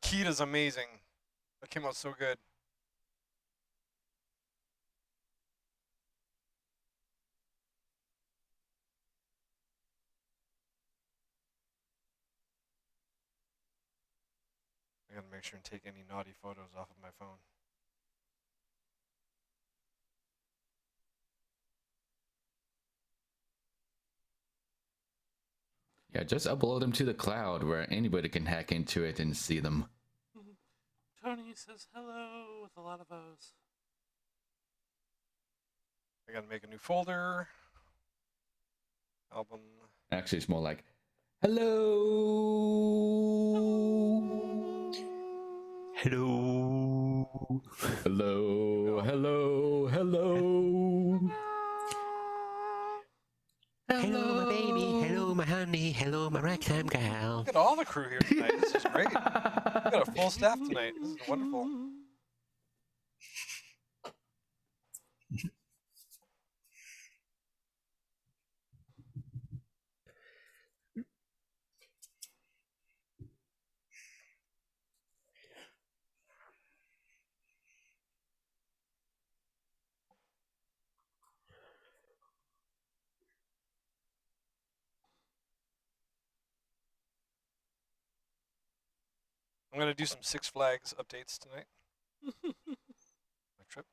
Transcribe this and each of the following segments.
Akita's amazing. That came out so good. I gotta make sure and take any naughty photos off of my phone. Yeah, just upload them to the cloud where anybody can hack into it and see them. Tony says hello with a lot of O's. I gotta make a new folder. Album. Actually, it's more like, hello. Hello. Hello. Hello. Hello. Hello, my baby. Hello, my honey. Hello, my ragtime gal. Look at all the crew here tonight. This is great. We got a full staff tonight. This is wonderful. I'm gonna do some Six Flags updates tonight. My trip.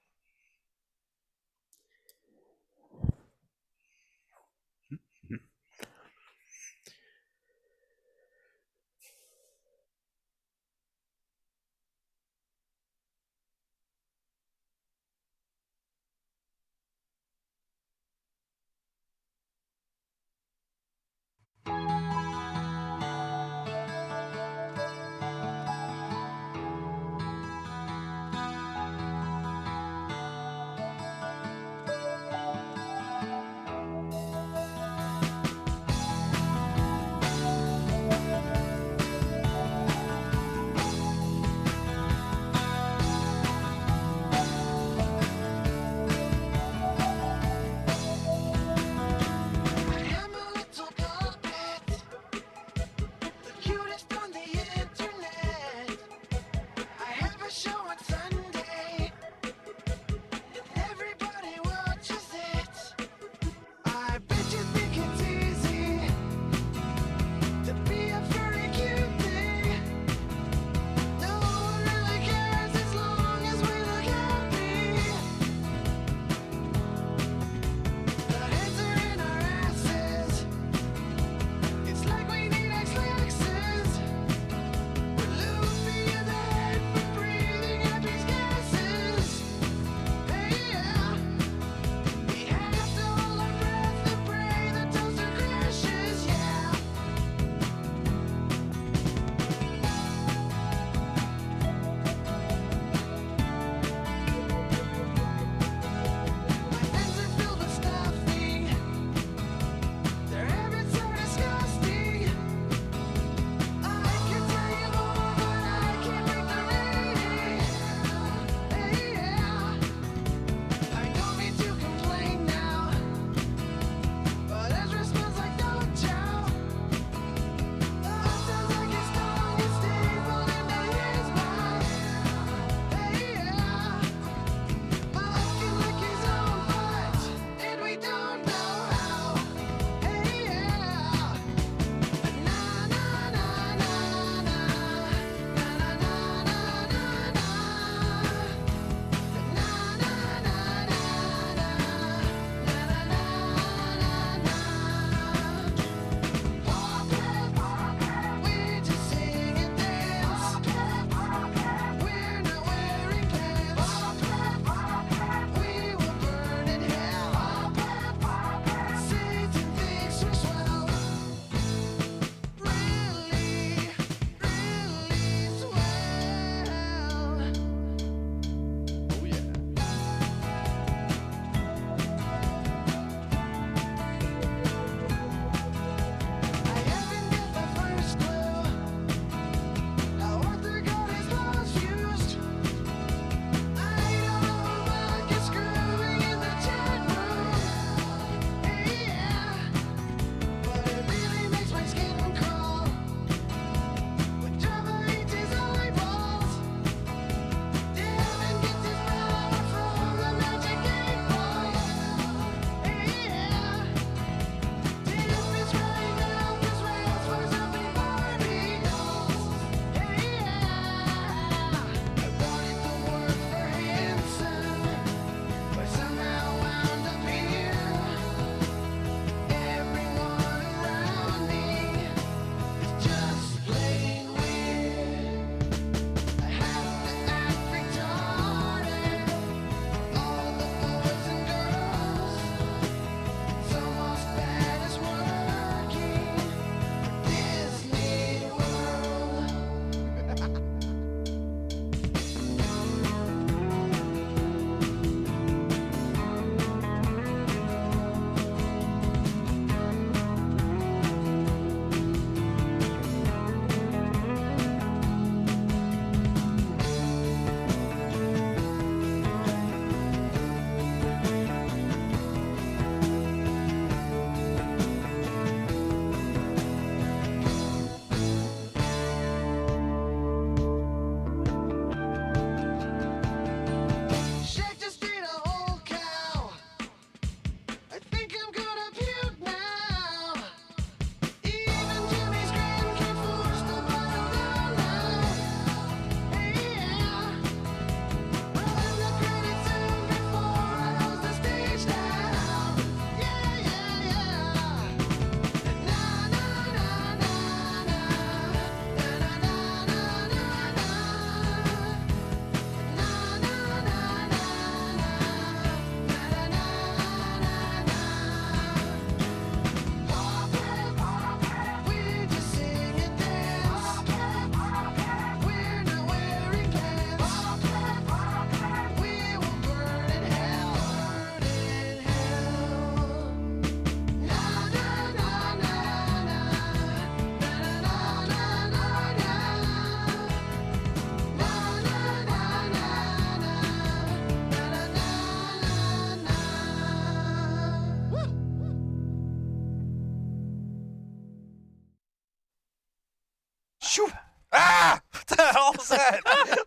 Ah! What the hell is that?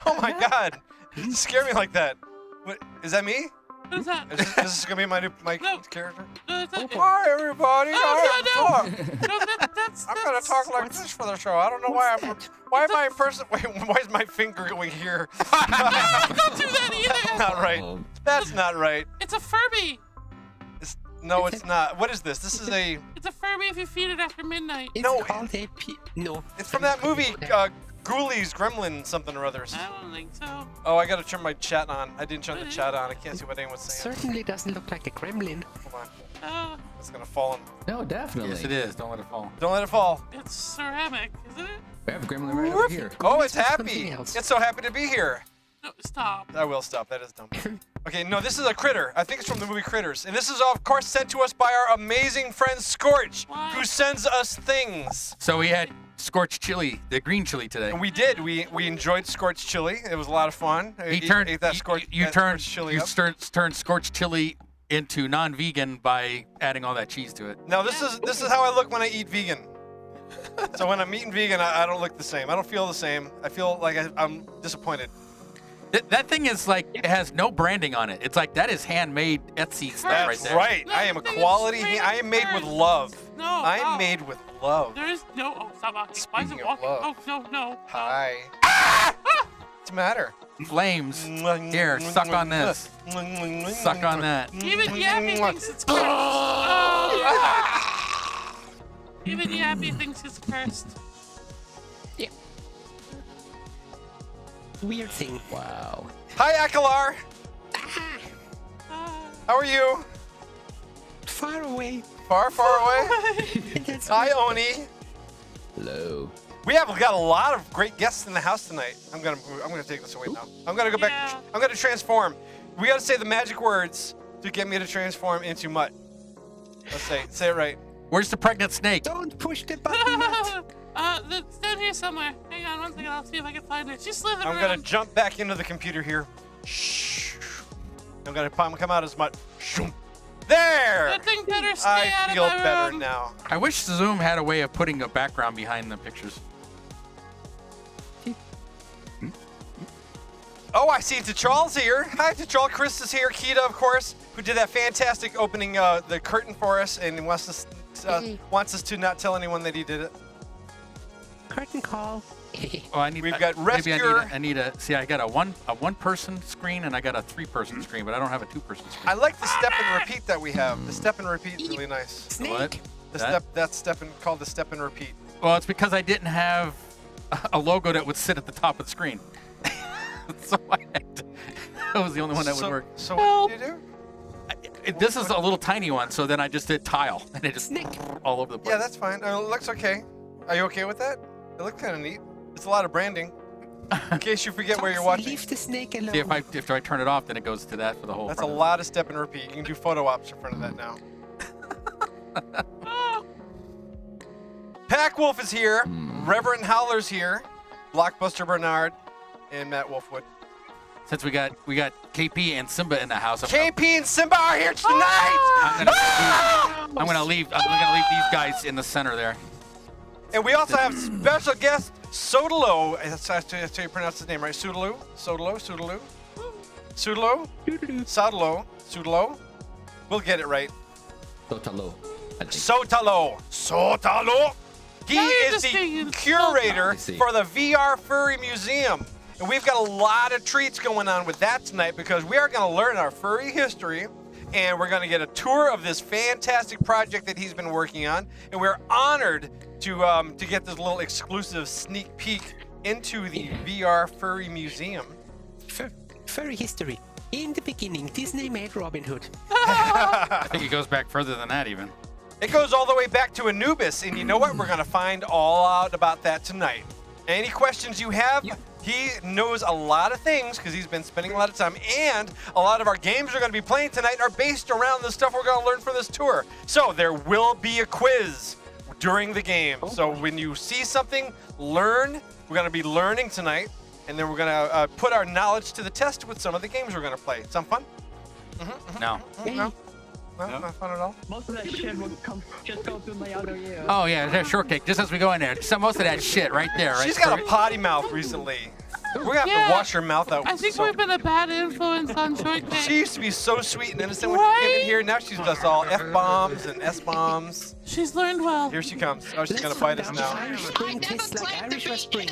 Oh my god! You scared me like that. What is that? Me? What is that? Is this gonna be my No. character? No, that's Hi everybody! Oh, I'm that's gonna talk like this for the show. I don't know why I'm. Why am I in person? Wait, why is my finger going here? Don't do that either. Not right. That's not right. It's a Furby. No, it's not. What is this? This is a. It's a Furby if you feed it after midnight. It's No, called a no. It's from that movie, Ghoulies, Gremlin, something or others. I don't think so. Oh, I gotta turn my chat on. I didn't turn the chat on. I can't see what anyone's saying. Certainly doesn't look like a gremlin. Hold on. Uh, It's gonna fall in. No, definitely. Yes, it is. Don't let it fall. Don't let it fall. it's ceramic, isn't it? We have a gremlin right over here. Oh, it's Something happy. else. It's so happy to be here. No, stop. I will stop. That is dumb. Okay, no, this is a critter. I think it's from the movie Critters. And this is, of course, sent to us by our amazing friend Scorch, What? who sends us things. So we had scorched chili, the green chili today. And we did. We enjoyed scorched chili. It was a lot of fun. He turned ate that you- scorched, you that turned scorched chili you up. turned scorched chili into non-vegan by adding all that cheese to it. Now this is how I look when I eat vegan. So when I'm eating vegan, I don't look the same. I don't feel the same. I feel like I'm disappointed. That thing is like, it has no branding on it. It's like, that is handmade Etsy stuff right That's there. right. No, I am a the thing is quality. straight I am made with burns. love. No. I am oh. made with love. There is no. Oh, stop walking. Why is Speaking it of walking? love. Oh, no. Hi. What's the matter? Flames. Here, suck on this. Suck on that. Even Yappy thinks it's cursed. Oh. Even Yappy thinks it's cursed. Weird thing. Wow. Hi, Akalar. How are you? Far away. Far, far away. That's Hi, Oni. Hello. We have got a lot of great guests in the house tonight. I'm gonna take this away now. I'm gonna go back. Yeah. I'm gonna transform. We gotta say the magic words to get me to transform into mutt. Let's say it right. Where's the pregnant snake? Don't push the button. Matt. It's down here somewhere. Hang on one second. I'll see if I can find it. She's slithering I'm gonna around. jump back into the computer here. Shh. I'm gonna come out as mutt. Shoom. There. That thing better stay out I feel of my better room. now. I wish Zoom had a way of putting a background behind the pictures. Oh, I see T'Chall's here. Hi, T'Chall. Chris is here. Kita, of course, who did that fantastic opening the curtain for us and wants us to not tell anyone that he did it. Curtain call. Oh, I need. We've got maybe Rescuer. I need a. See, I got a one person screen and I got a 3-person screen, but I don't have a 2-person screen. I like the step and repeat that we have. The step and repeat is really nice. Snake. What? That's called the step and repeat. Well, it's because I didn't have a logo that would sit at the top of the screen. So I had to, that was the only one that would work. So what did you do? This is a little tiny one, so then I just did tile and it just Snake. all over the place. Yeah, that's fine. It looks okay. Are you okay with that? It looks kind of neat. It's a lot of branding. In case you forget where you're Foxy, watching. Leave the snake alone. See, if I turn it off, then it goes to that for the whole. That's a front of it. lot of step and repeat. You can do photo ops in front of that now. Pack Wolf is here. Reverend Howler's here. Blockbuster Bernard and Matt Wolfwood. Since we got KP and Simba in the house, KP and Simba are here tonight. I'm gonna leave these guys in the center there. And we also have special guest Sodalo. That's how you pronounce his name, right? Sudalo. We'll get it right. Totalo. I think. Sotalo. He Now you're is just the saying curator I see. for the VR Furry Museum. And we've got a lot of treats going on with that tonight because we are going to learn our furry history and we're going to get a tour of this fantastic project that he's been working on. And we're honored to get this little exclusive sneak peek into the VR Furry Museum. Furry history. In the beginning, Disney made Robin Hood. I think it goes back further than that even. It goes all the way back to Anubis, and you know what? We're going to find all out about that tonight. Any questions you have, he knows a lot of things because he's been spending a lot of time, and a lot of our games we're going to be playing tonight are based around the stuff we're going to learn for this tour. So there will be a quiz during the game. So when you see something, learn. We're going to be learning tonight, and then we're going to put our knowledge to the test with some of the games we're going to play. Sound fun? No. No? Well, not fun at all. Most of that shit will just go through my other ear. Oh yeah, there's shortcake. Just as we go in there, so most of that shit right there. Right. She's got a potty mouth recently. We're gonna have to wash her mouth out. I think we've been a bad influence on Shortcake. She used to be so sweet and innocent when she came in here. Now she's just all F-bombs and S-bombs. She's learned well. Here she comes. Oh, she's gonna fight us now. Irish spring tastes like Irish spring.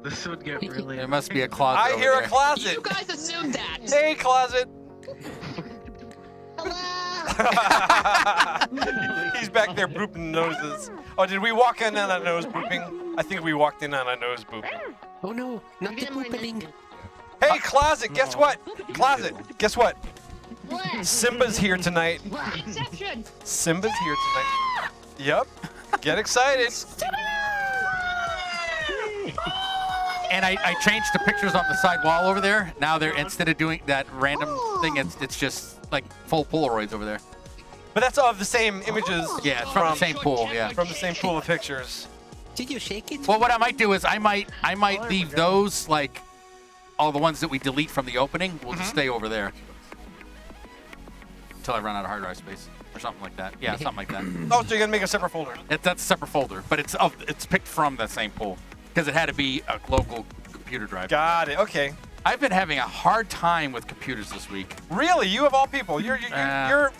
This would get really. There must be a closet. I hear over a closet. You guys assumed that. Hey, closet. He's back there booping noses. Oh, did we walk in on a nose booping? I think we walked in on a nose booping. Oh no, not the pooping. Hey, closet, guess what? Closet, guess what? What? Simba's here tonight. Exception. Simba's here tonight. Yep. Get excited. And I changed the pictures on the side wall over there. Now they're, instead of doing that random thing, it's just like full Polaroids over there. But that's all of the same images. Yeah, it's from the same pool. Yeah. From the same pool of pictures. Did you shake it? Well, what I might do is I might leave those, like all the ones that we delete from the opening. Will just stay over there until I run out of hard drive space or something like that. Yeah, something like that. Oh, so you're gonna make a separate folder. That's a separate folder, but it's picked from the same pool because it had to be a local computer drive. Got it. Okay. I've been having a hard time with computers this week. Really? You of all people? You're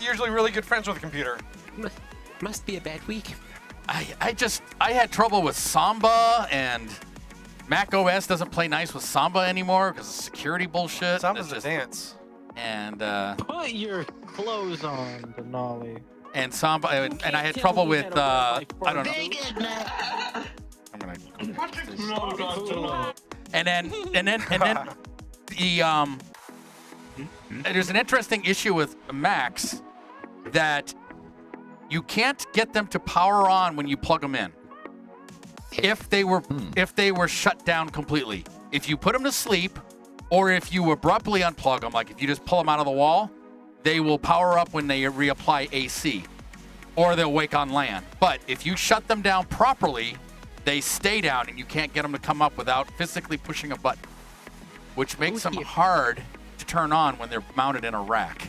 usually really good friends with a computer. Must be a bad week. I had trouble with Samba, and Mac OS doesn't play nice with Samba anymore because of security bullshit. Samba's a dance. And Put your clothes on, Denali. and Samba, and I had trouble with I don't know. I'm gonna and then the there's an interesting issue with Macs that you can't get them to power on when you plug them in. If they were shut down completely. If you put them to sleep, or if you abruptly unplug them, like if you just pull them out of the wall, they will power up when they reapply AC, or they'll wake on LAN. But if you shut them down properly, they stay down and you can't get them to come up without physically pushing a button, which makes them hard to turn on when they're mounted in a rack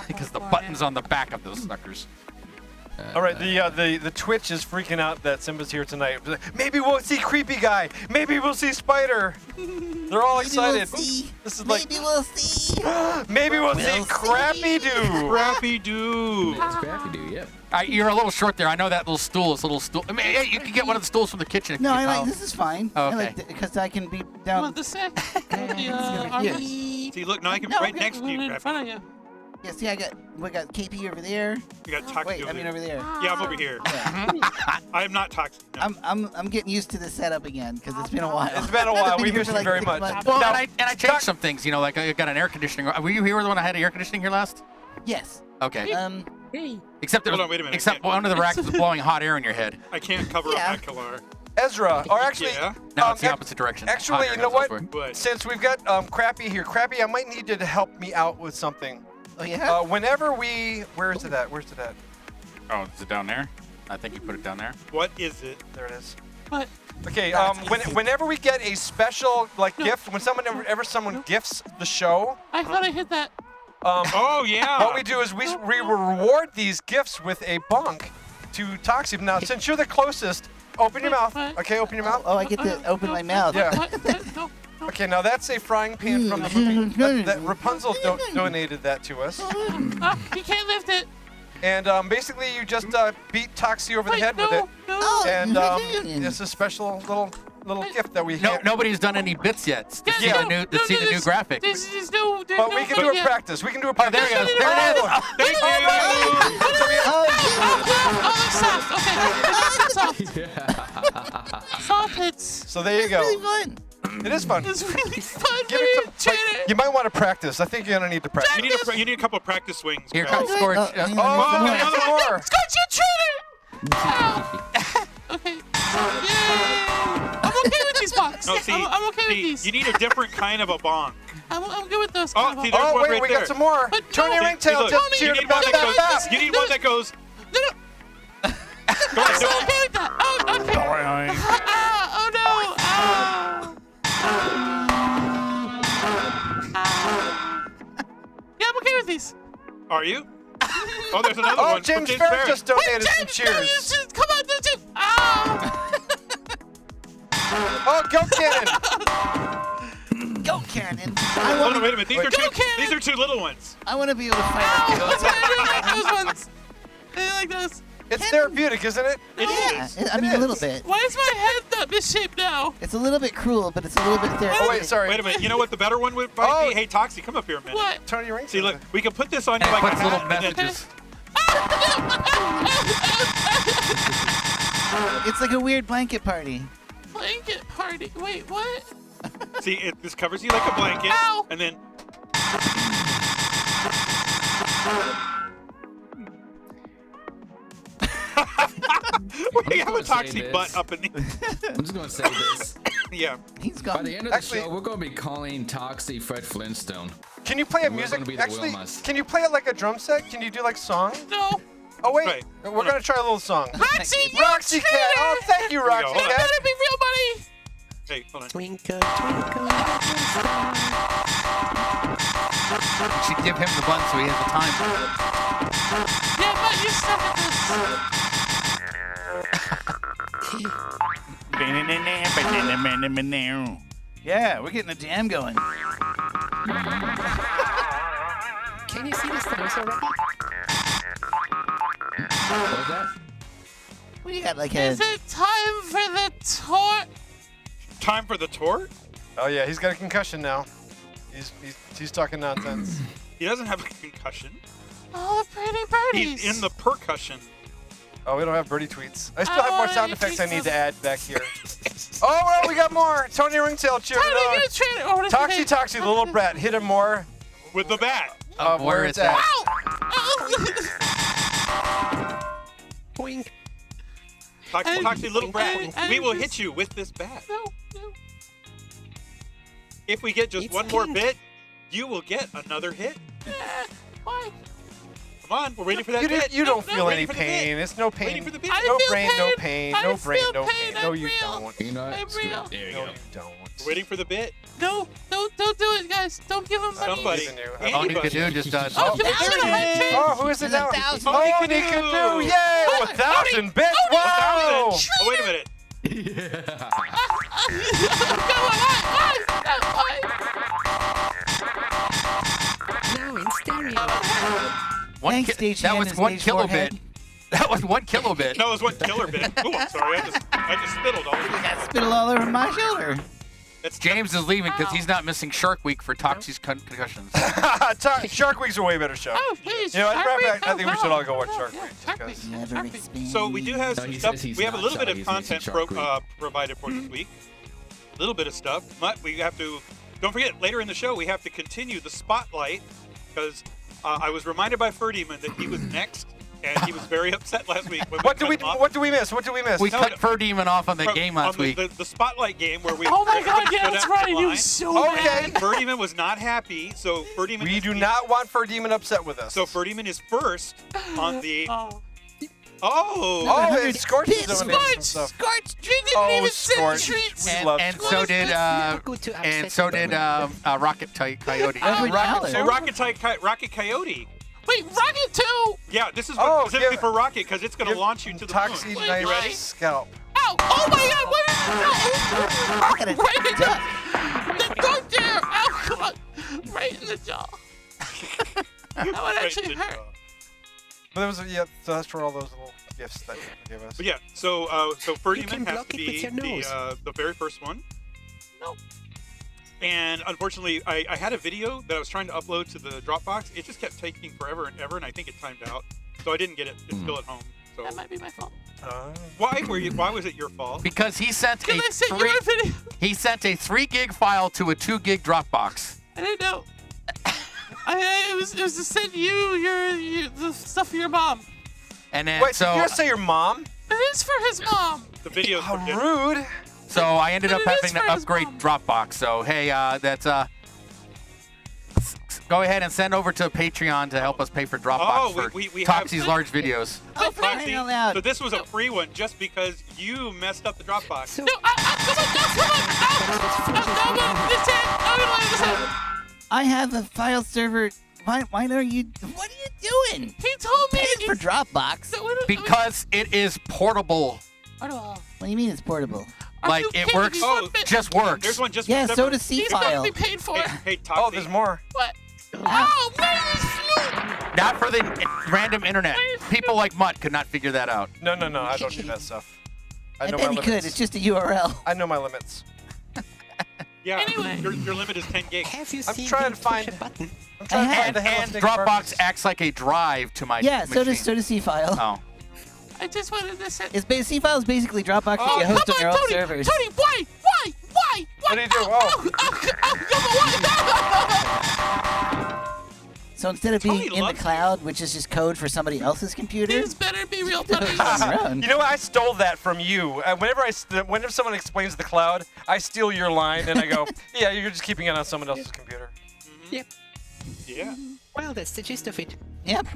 because the button's on the back of those suckers. All right, the Twitch is freaking out that Simba's here tonight. Maybe we'll see Creepy Guy. Maybe we'll see Spider. They're all excited. This is like Maybe we'll see. maybe we'll see Crappy Doo. Crappy dude. That's crappy, dude. Yep. You're a little short there. I know that little stool is a little stool. I mean, hey, you can get one of the stools from the kitchen. If No, you I like know. this is fine. Oh, I okay. like because I can be You down. want the sack? Armor? See, look, now I can be No, right okay. next to you, In Crappy. front of you. Yeah, see, we got KP over there. You got toxic Wait, over I mean there. over there. Yeah, I'm over here. I am not toxic. No. I'm getting used to the setup again because it's been a while. It's been a while. Been We here missed for you very 6 much. months. Well, Now, and I changed some things. You know, like I got an air conditioning. Were you here when I had air conditioning here last? Yes. Okay. Except Hold on, wait a minute. Except one of the racks was blowing hot air in your head. I can't cover Yeah. up that Kalar. Ezra, or actually, Yeah. No, it's the opposite direction. actually, Hot air you know goes what? elsewhere. What? Since we've got Crappy here, Crappy, I might need you to help me out with something. Oh yeah. Whenever where's it at? Where's it at? Oh, is it down there? I think you put it down there. What is it? There it is. What? Okay. Whenever we get a special gift, when someone gifts the show, I thought I hit that. Oh, yeah. what we do is we reward these gifts with a bunk to Toxie. Now, since you're the closest, open your mouth. What? Okay, open your mouth. Oh, I get to open my mouth. Yeah. What? No. Okay, now that's a frying pan from the movie. That Rapunzel donated that to us. You can't lift it. And basically, you just beat Toxie over the Wait, head no, with it. no. And it's a special little gift that we No, have. nobody's done any bits yet to see Yeah. the new graphics. There's no. But we can do a practice. We can do a practice. there it is. There it is. Thank you. Oh, it's soft. Okay. Soft. Soft hits. So there you go. Really fun. It is fun. It's really fun. Give What it are some. you cheating? You might want to practice. I think you're gonna need to practice. You need a couple of practice swings. Here Crappy. comes Scorch. hang on, Oh, hang on. another more. Scott, you cheated! Okay. Yay! I'm okay with these box. No, see, I'm okay with see, these. you need a different kind of a bong. I'm good with those. Oh, kind of see, box. there's Oh one wait, right we there. got some more. But Turn no, your See, ringtail. look, Just Tony, cheer you to need the one back. that Back. goes. You need one that goes. No. Go ahead, I'm don't. okay with that. Oh, okay. Oh no. Yeah, I'm okay with these. Are you? Oh, there's another Oh, one. from James Barrett just donated some cheers. Come on, James. Ah! Oh, go Cannon! Go, Cannon. Hold on, wait a minute. These are two little ones. I want to be able to fight. I like those ones. I like those. It's therapeutic, isn't it? Yeah, I mean, a little bit. Why is my head that misshaped now? It's a little bit cruel, but it's a little bit therapeutic. Oh, wait, sorry. Wait a minute. You know what the better one would Oh. be? Hey, Toxie, come up here a minute. What? Tony Ring. See, look, we can put this on you And like it a puts hat. little and then- messages. It's like a weird blanket party. Blanket party. Wait, what? See, this covers you like a blanket. Ow. And then we have a gonna say Toxie this. butt up in the. I'm just gonna say this. Yeah. He's By gone. the end of the Actually- show, we're gonna be calling Toxie Fred Flintstone. Can you play a We're music? gonna be the Actually, Wilmas. can you play it like a drum set? Can you do like song? No. Oh wait, Right. we're gonna try a little song. Roxy, you Roxy Cat. cheater! Oh, thank you, we go, Roxy hold on. Cat. Better be real money. Hey, hold on. Twinkle, twinkle, little star. You should give him the button so he has the time. Yeah, but you suck at Yeah, we're getting a jam going. Can you see the stars already? What was that? What do you got, like a... this. Is it time for the tour? Time for the tour? Oh yeah, he's got a concussion now. He's talking nonsense. He doesn't have a concussion. Oh, the pretty birdies. He's in the percussion. Oh, we don't have birdie tweets. I still have more sound effects I need to add back here. Oh, well, we got more. Tony Ringtail cheering Tony, it you on. cheater. Oh, this Toxie, is- Toxie, the little brat. Hit him more With the bat. of where it's at. Boink. Toxie, little brat. and We will this- hit you with this bat. No. If we get just It's one more pink. bit, you will get another hit. Why? Come on, we're waiting for that bit. You don't feel Waiting any for the pain. bit. It's no Waiting pain. for the bit. I No feel brain, no pain. I No brain, feel no pain. pain. No, I'm you real. don't. You know what? I'm Screw it. real. There you No, go. you don't. We're waiting for the bit. No, don't do it, guys. Don't give him money. Somebody. Even you. All Anybody. Nikadu just does. Oh, Give him there a it hundred. is. Oh, who is it now? $1,000. Oh, Nikadu. Nikadu. Yay! 1,000 bits. Wow. Oh, wait a minute. Now in stereo. Thanks, stage That hand was and 1 stage forehead. kilobit. That was 1 kilobit. No, it was one killer bit. Oh, I'm sorry. I just spittled all over. Got spittle all over my shoulder. That's James is leaving because he's not missing Shark Week for Toxie's concussions. Shark Week's a way better show. Oh, please. You know, as a matter of fact, I think we should all go watch Shark Week. Because Never explain. So we do have No, some he stuff. says he's We have a not little bit shy, of he's missing content Shark Week. provided for this week. A little bit of stuff, but we have to. Don't forget, later in the show, we have to continue the spotlight because I was reminded by Ferdinand that he was next, and he was very upset last week. When what do cut we him off. what do we miss? What do we miss? We No, cut no. Fur Demon off on the From- game on last week. The spotlight game where we. Oh my god, stood yeah, that's up right. in He line. was so Okay. mad. Ferdinand was not happy, so Ferdinand. We do not want Ferdinand upset with us. So Ferdinand is first on the. Oh. Oh, and Scorch is doing some stuff. Scorch! You didn't Oh, even send Scorch. treats. We love And Scorch. so did Never good to and upset so the did women. Rocket Coyote. Edward Rocket Allen. Rocket Coyote. Wait, Rocket 2! Yeah, this is Oh, specifically give- for Rocket because it's going to Give launch you to the Toxie moon. Wait, Knife's ready? scalp. Ow! Oh my god, what is Look at it. Right in the Duck. The dog there! Ow, come on! Right in the jaw. That would Right actually in the hurt. jaw. But there was so that's for all those little gifts that you gave us. But yeah, so Ferdinand has block to it be with your nose. the very first one. Nope. And unfortunately, I had a video that I was trying to upload to the Dropbox. It just kept taking forever and ever, and I think it timed out. So I didn't get it. It's still at home. So That might be my fault. why was it your fault? Because he sent Can a I send you a video? he sent a 3 gig file to a 2 gig Dropbox. I didn't know. It was to send you your the stuff for your mom. And then Wait, so did you just say your mom? It is for his mom. The videos How were good. rude. so I ended But up it is having to for his upgrade mom. Dropbox. So hey, that's go ahead and send over to Patreon to help us pay for Dropbox Oh, for we have- Toxie's large videos. Oh, for crying out loud. So this was a free one just because you messed up the Dropbox. So, No, come on, listen. I'm gonna let this in. I have a file server Why are you? What are you doing? He told me Paying for Dropbox. Because it is portable. What do you mean it's portable? Like it works, just works. There's one just Yeah, for so separate- does C He's going file. to be paid for it. Hey, Oh, there's more. What? Oh, where's Snoop? Not for the random internet. People like Mutt could not figure that out. No, I don't do that stuff. I I know bet my he could. limits. It's just a URL. I know my limits. Yeah, Anyway. your limit is 10 gigs. Have you I'm seen trying him to find. push a button? I'm trying to find And the Hellas Naked Dropbox Barbies. acts like a drive to my Yeah, so machine. does C file. Oh. I just wanted to say. C file is basically Dropbox Oh, that you host come on your on, own Tony. servers. Tony, why? What do you do? So instead of Tony being in the loves you. cloud, which is just code for somebody else's computer, This better be real funny. on your own. You know what? I stole that from you. Whenever someone explains the cloud, I steal your line and I go, "Yeah, you're just keeping it on someone else's computer." Yep. Yeah. Well, that's the gist of it. Yep.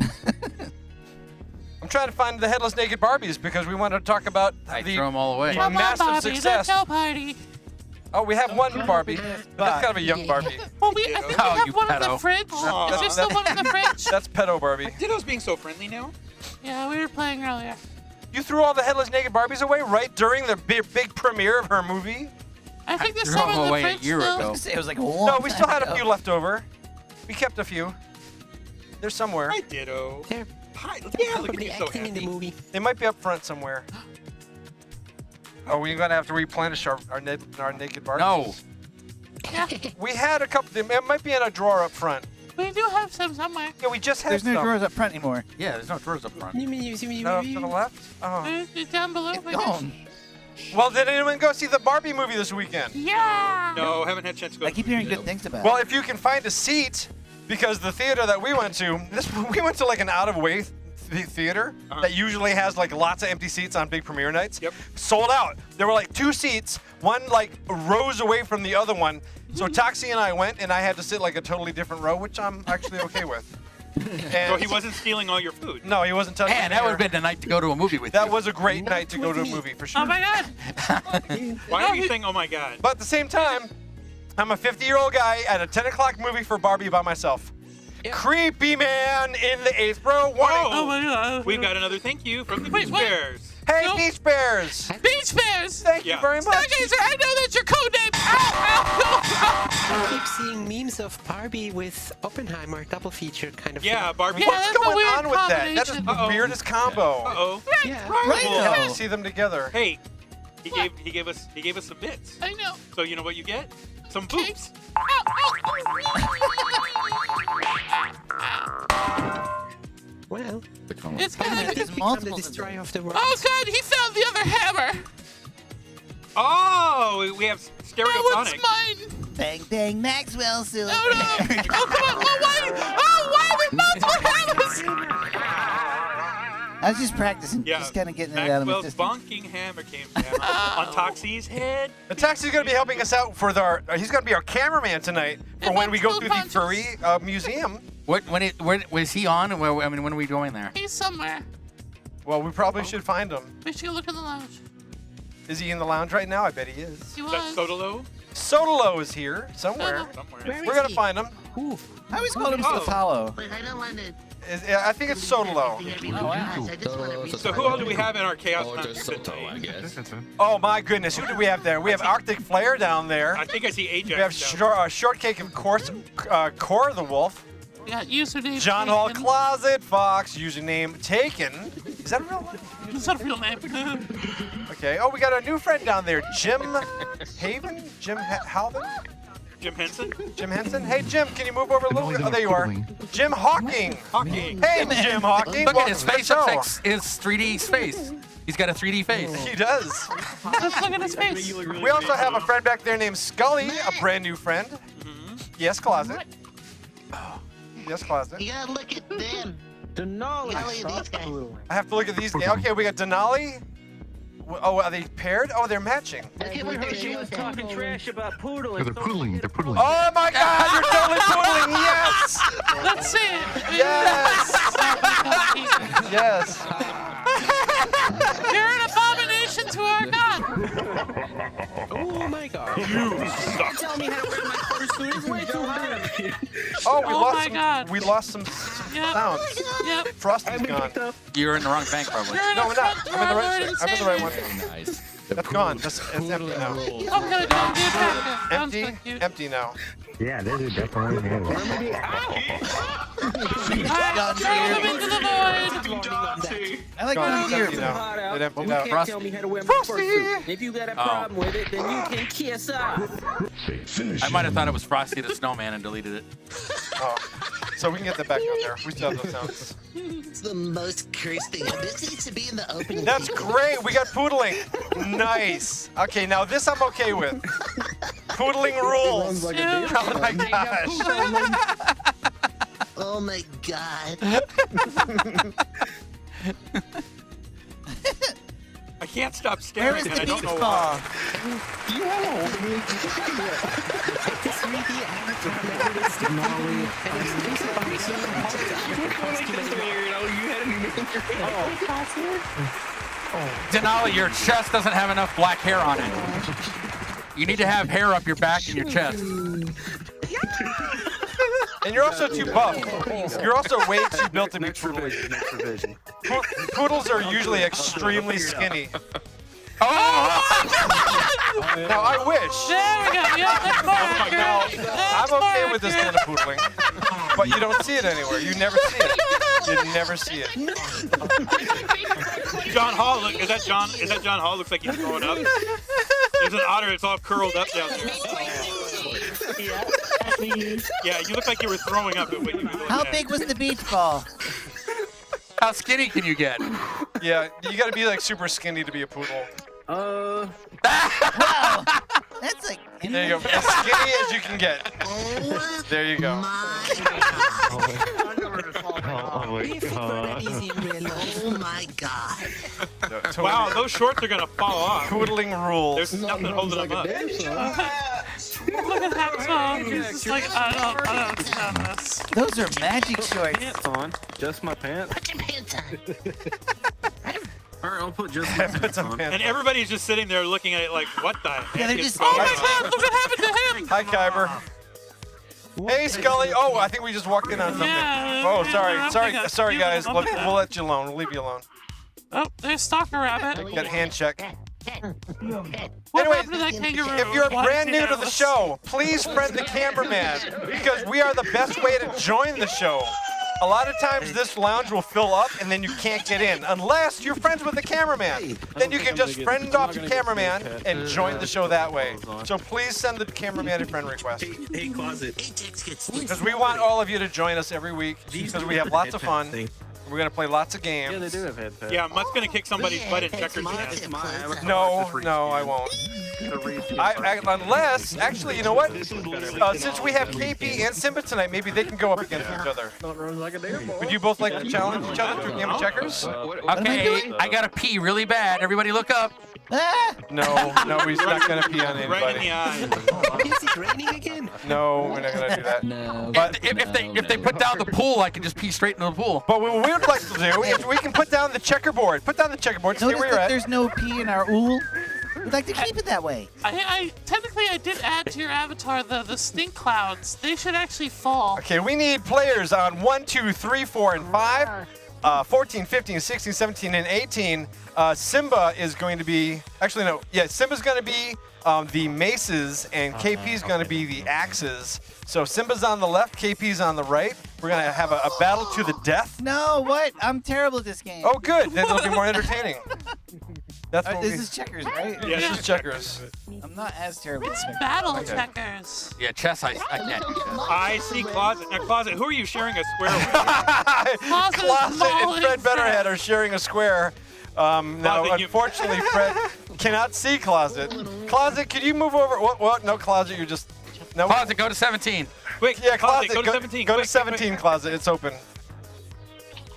I'm trying to find the Headless Naked Barbies because we wanted to talk about I the throw them all away. Come on, massive Bobby, success. Let's go party. Oh, we have one Barbie. That's kind of a young Barbie. Well, I think we Oh, have you one in the pedo. fridge. Aw. Is there still one in the fridge? That's pedo Barbie. Ditto's being so friendly now. Yeah, we were playing earlier. You threw all the Headless Naked Barbies away right during the big premiere of her movie? I think there's threw some them in the away a fridge year still. ago. It was like a long No, we still time had a ago. few left over. We kept a few. They're somewhere. Hi, Ditto. They're Hi. Yeah, look at probably you, so acting in the happy. movie. They might be up front somewhere. Oh, we're gonna have to replenish our naked Barbies. No. Yeah, We had a couple. It might be in a drawer up front. we do have some somewhere. Yeah, we just had There's no some. drawers up front anymore. Yeah, there's no drawers up front. No, to the left. Oh. It's down below. It's I guess. gone. Well, did anyone go see the Barbie movie this weekend? Yeah. No, haven't had a chance to go. I keep hearing good things about Well, it. if you can find a seat, because the theater that we went to, we went to like an out-of-way theater that usually has like lots of empty seats on big premiere nights. Yep. Sold out. There were like 2 seats, one like rows away from the other one. So Toxie and I went, and I had to sit like a totally different row, which I'm actually okay with. And So he wasn't stealing all your food. No, he wasn't touching. Man, that would have been the night to go to a movie with That you. was a great night to go to a movie for sure. Oh my God. Why are you saying, "Oh my God"? But at the same time, I'm a 50-year-old guy at a 10 o'clock movie for Barbie by myself. Creepy man in the 8th row. Warning. Oh my God. We've got another thank you from the Wait, Beach what? Bears. Hey, No. Beach Bears. Beach Bears. Thank you Yeah. very much. Stargazer, I know that's your code name. I keep seeing memes of Barbie with Oppenheimer double feature kind of Yeah, thing. Barbie. Yeah, What's that's a going weird on with that? That is the Uh-oh. weirdest combo. Uh-oh. Yeah. Right We'll have now. to see them together. Hey, he gave us some bits. I know. So you know what you get? Some boops. Well, Which one? It's I good. think There's become the multiples of destroyer of the world. Oh God, he found the other hammer. Oh, we have That one's stereophonic. mine. Bang, bang, Maxwell Silver. Oh no. Oh come on. Why are there multiple hammers? I was just practicing, Yeah. just kind of getting it out of my Maxwell's system. bonking hammer came down on Toxie's head. And Taxi's going to be helping us out for he's going to be our cameraman tonight for And when we go Maxwell through the punches. furry museum. When was he on? And when are we going there? He's somewhere. Well, we probably should find him. We should go look in the lounge. Is he in the lounge right now? I bet he is. He Is that was. Sotolo? Sotolo is here somewhere. Somewhere. Where We're is going to he? find him. I always called him Oh. Sotalo. But I don't want to. I think it's Sotolo. I just want to read. So who all do we have in our Chaos Oh, Mountain just today? Soto, I guess. Oh my goodness, who do we have there? We have Arctic Flare down there. I think I see Ajax. We have Shortcake, of course, Core the Wolf. We got username. John Hall taken. Closet Fox, username Taken. Is that a real one? Is that a real name? Okay. Oh, we got a new friend down there, Jim Haven? Jim Halvin? Jim Henson. Jim Henson? Hey, Jim, can you move over a little bit? Oh, there you are. Jim Hawking. Hawking. Hey, Jim Hawking. Look at Welcome his to the face. show. Affects his 3D face. He's got a 3D face. He does. Let's look at his face. We also have a friend back there named Scully, a brand new friend. Yes, Closet. Yes, Closet. You gotta look at them. Denali. These guys. I have to look at these guys. Okay, we got Denali. Oh, are they paired? Oh, they're matching. Okay, we heard you was talking trash about They're poodling. They're poodling. Oh my God, you're totally poodling. Yes. Let's see it. Yes. Yes. You're an abomination to our God. Oh my God. Tell me how to wear my first suit. It's way too hot up here. Oh, we Oh lost my some. God. We lost some Yep. sounds. Yep. Frosty's gone. You're in the wrong bank, probably. No, we're not. I'm in the right. I'm in the right one. Nice. That's gone. It's empty now. I'm gonna go do that. Sounds so Empty. cute. Empty now. Yeah, this is definitely Alright, throw them into the void. I like Gone. going It's here. empty now. It emptied You out. can't tell me how to wear my fursuit. If you got a problem with it, then you can kiss off. I might have thought it was Frosty the Snowman and deleted it. Oh. So we can get that back on there. We still have those sounds. It's the most cursed thing. This needs to be in the opening. That's great. We got poodling. Nice. Okay, now this I'm okay with. Poodling rules. Like Yeah. Oh my gosh. Oh my god. I can't stop Where staring, is and the I don't beach know ball? why. Denali, your chest doesn't have enough black hair on it. You need to have hair up your back and your chest. And you're also too buff. You're also way too built to be poodly. Poodles are usually extremely skinny. Oh! Now I wish. There we go. Yeah, that's more accurate. I'm okay with this kind of poodling, but you don't see it anywhere. You never see it. You never see it. John Hall, look, is that John Hall? Looks like he's throwing up. There's an otter that's all curled up down there. Yeah, you look like you were throwing up. How big was the beach ball? How skinny can you get? Yeah, you got to be like super skinny to be a poodle. Wow. That's like. There you go. As skinny as you can get. There you go. Oh my god. Wow, those shorts are gonna fall off. Poodling rules. There's nothing holding them up. Look at that song. It's just like, I don't understand this. Those are magic shorts. Pants on. Just my pants. Put your pants on. Alright, I'll put just my pants on. And everybody's just sitting there looking at it like, what the heck they're is just- going Oh my on? god, look what happened to him. Hi, Kyber. Hey, Scully. Oh, I think we just walked in on something. Yeah, Oh, yeah, sorry, guys. I'll pick We'll let you alone. We'll leave you alone. Oh, there's Stalker Rabbit. Got hand check. What Anyway, happened to that kangaroo? if you're Why brand is new he to the hairless? show, please friend the cameraman because we are the best way to join the show. A lot of times this lounge will fill up and then you can't get in unless you're friends with the cameraman. Then you can just friend off your cameraman and join the show that way. So please send the cameraman a friend request Hey, closet. because we want all of you to join us every week because we have lots of fun. We're going to play lots of games. Yeah, they do have head pads. Yeah, Mutt's gonna kick somebody's butt in checkers again. No, I won't. Unless, actually, you know what? Since we have KP and Simba tonight, maybe they can go up against each other. Don't run like a damn boy. Would you both like to challenge each other to a game of checkers? Okay, I gotta pee really bad. Everybody look up. Ah! No, he's not going to pee on Right in the anybody. eye. Is it raining again? No, we're not going to do that. No. But If they put down the pool, I can just pee straight into the pool. But what we would like to do is we can put down the checkerboard. Put down the checkerboard. Stay Notice where you're that at. there's no pee in our ool. We'd like to keep it that way. I technically I did add to your avatar the stink clouds. They should actually fall. Okay, we need players on 1, 2, 3, 4, and 5. 14, 15, 16, 17, and 18. Simba is going to be, actually no, yeah, Simba's going to be the maces, and KP's going to be the axes. So Simba's on the left, KP's on the right. We're going to have a battle to the death. No, what? I'm terrible at this game. Oh, good. Then it'll be more entertaining. That's what This we, is checkers, right? yeah, this is checkers. I'm not as terrible as checkers. Battle checkers. Yeah, chess, I can't do chess. I see Closet. Now, Closet, who are you sharing a square with? Closet and Fred Betterhead are sharing a square. Now, Closet, you- unfortunately, Fred cannot see Closet. Closet, could you move over? What? No, Closet, you're just... No. Closet, go to 17. Quick, Yeah, Closet, Closet, go to 17. Go to quick, 17, quick. Closet. It's open.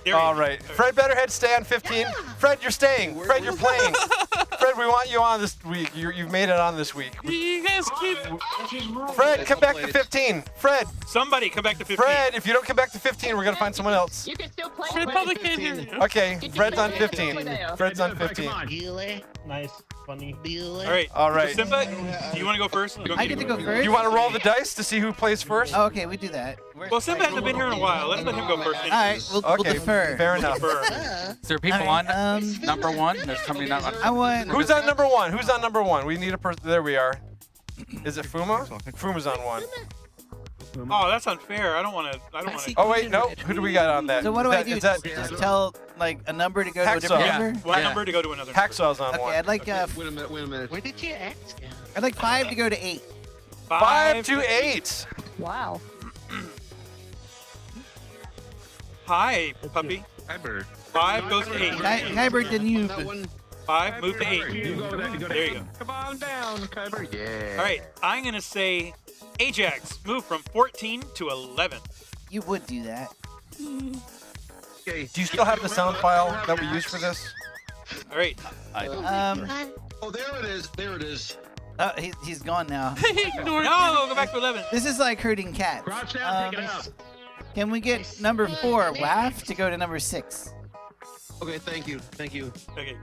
There you All go. right. Fred Betterhead, stay on 15. Fred, you're staying. Fred, you're playing. Fred, we want you on this week. You've made it on this week. You guys keep. Fred, come back to 15. Fred, Somebody come back to 15. Fred, if you don't come back to 15, we're going to find someone else. You can still play. Fred probably can't hear you. Okay, Fred's on 15. Fred's on 15. Bueller. Nice, funny. Bueller. All right. All right. Simba, do you want to go first? You don't I need get to go first? You want to roll the dice to see who plays first? Oh, okay, we do that. Well, Simba hasn't been here in a while. Let's let him go first. All right, we'll defer. Fair enough. Defer. Is there people All right, on number one? There's somebody not on. I want. Who's on number one? Who's on number one? We need a person. There we are. Is it Fuma? Fuma's on one. Oh, that's unfair. I don't want to. Oh wait, no. Who do we got on that? So what do I do? Is that Just tell like a number to go to a different Hacksaw. number? One number to go to another. Hacksaw's on Okay, one. I'd like Wait a minute. Where did your ex go? I'd like 5 to go to 8. 5 to 8. Wow. Hi, puppy. Hi, bird. 5 goes to 8. Kyber, then you. 5 move to 8. There you go. Come on down, Kyber. Yeah. All right, I'm gonna say Ajax move from 14 to 11. You would do that. Do you still have the sound file that we used for this? All right. Oh, there it is. There it is. Oh, he's gone now. No, go back to 11. This is like herding cats. Can we get number 4, WAF, to go to number 6? Okay, thank you. Thank you. Okay.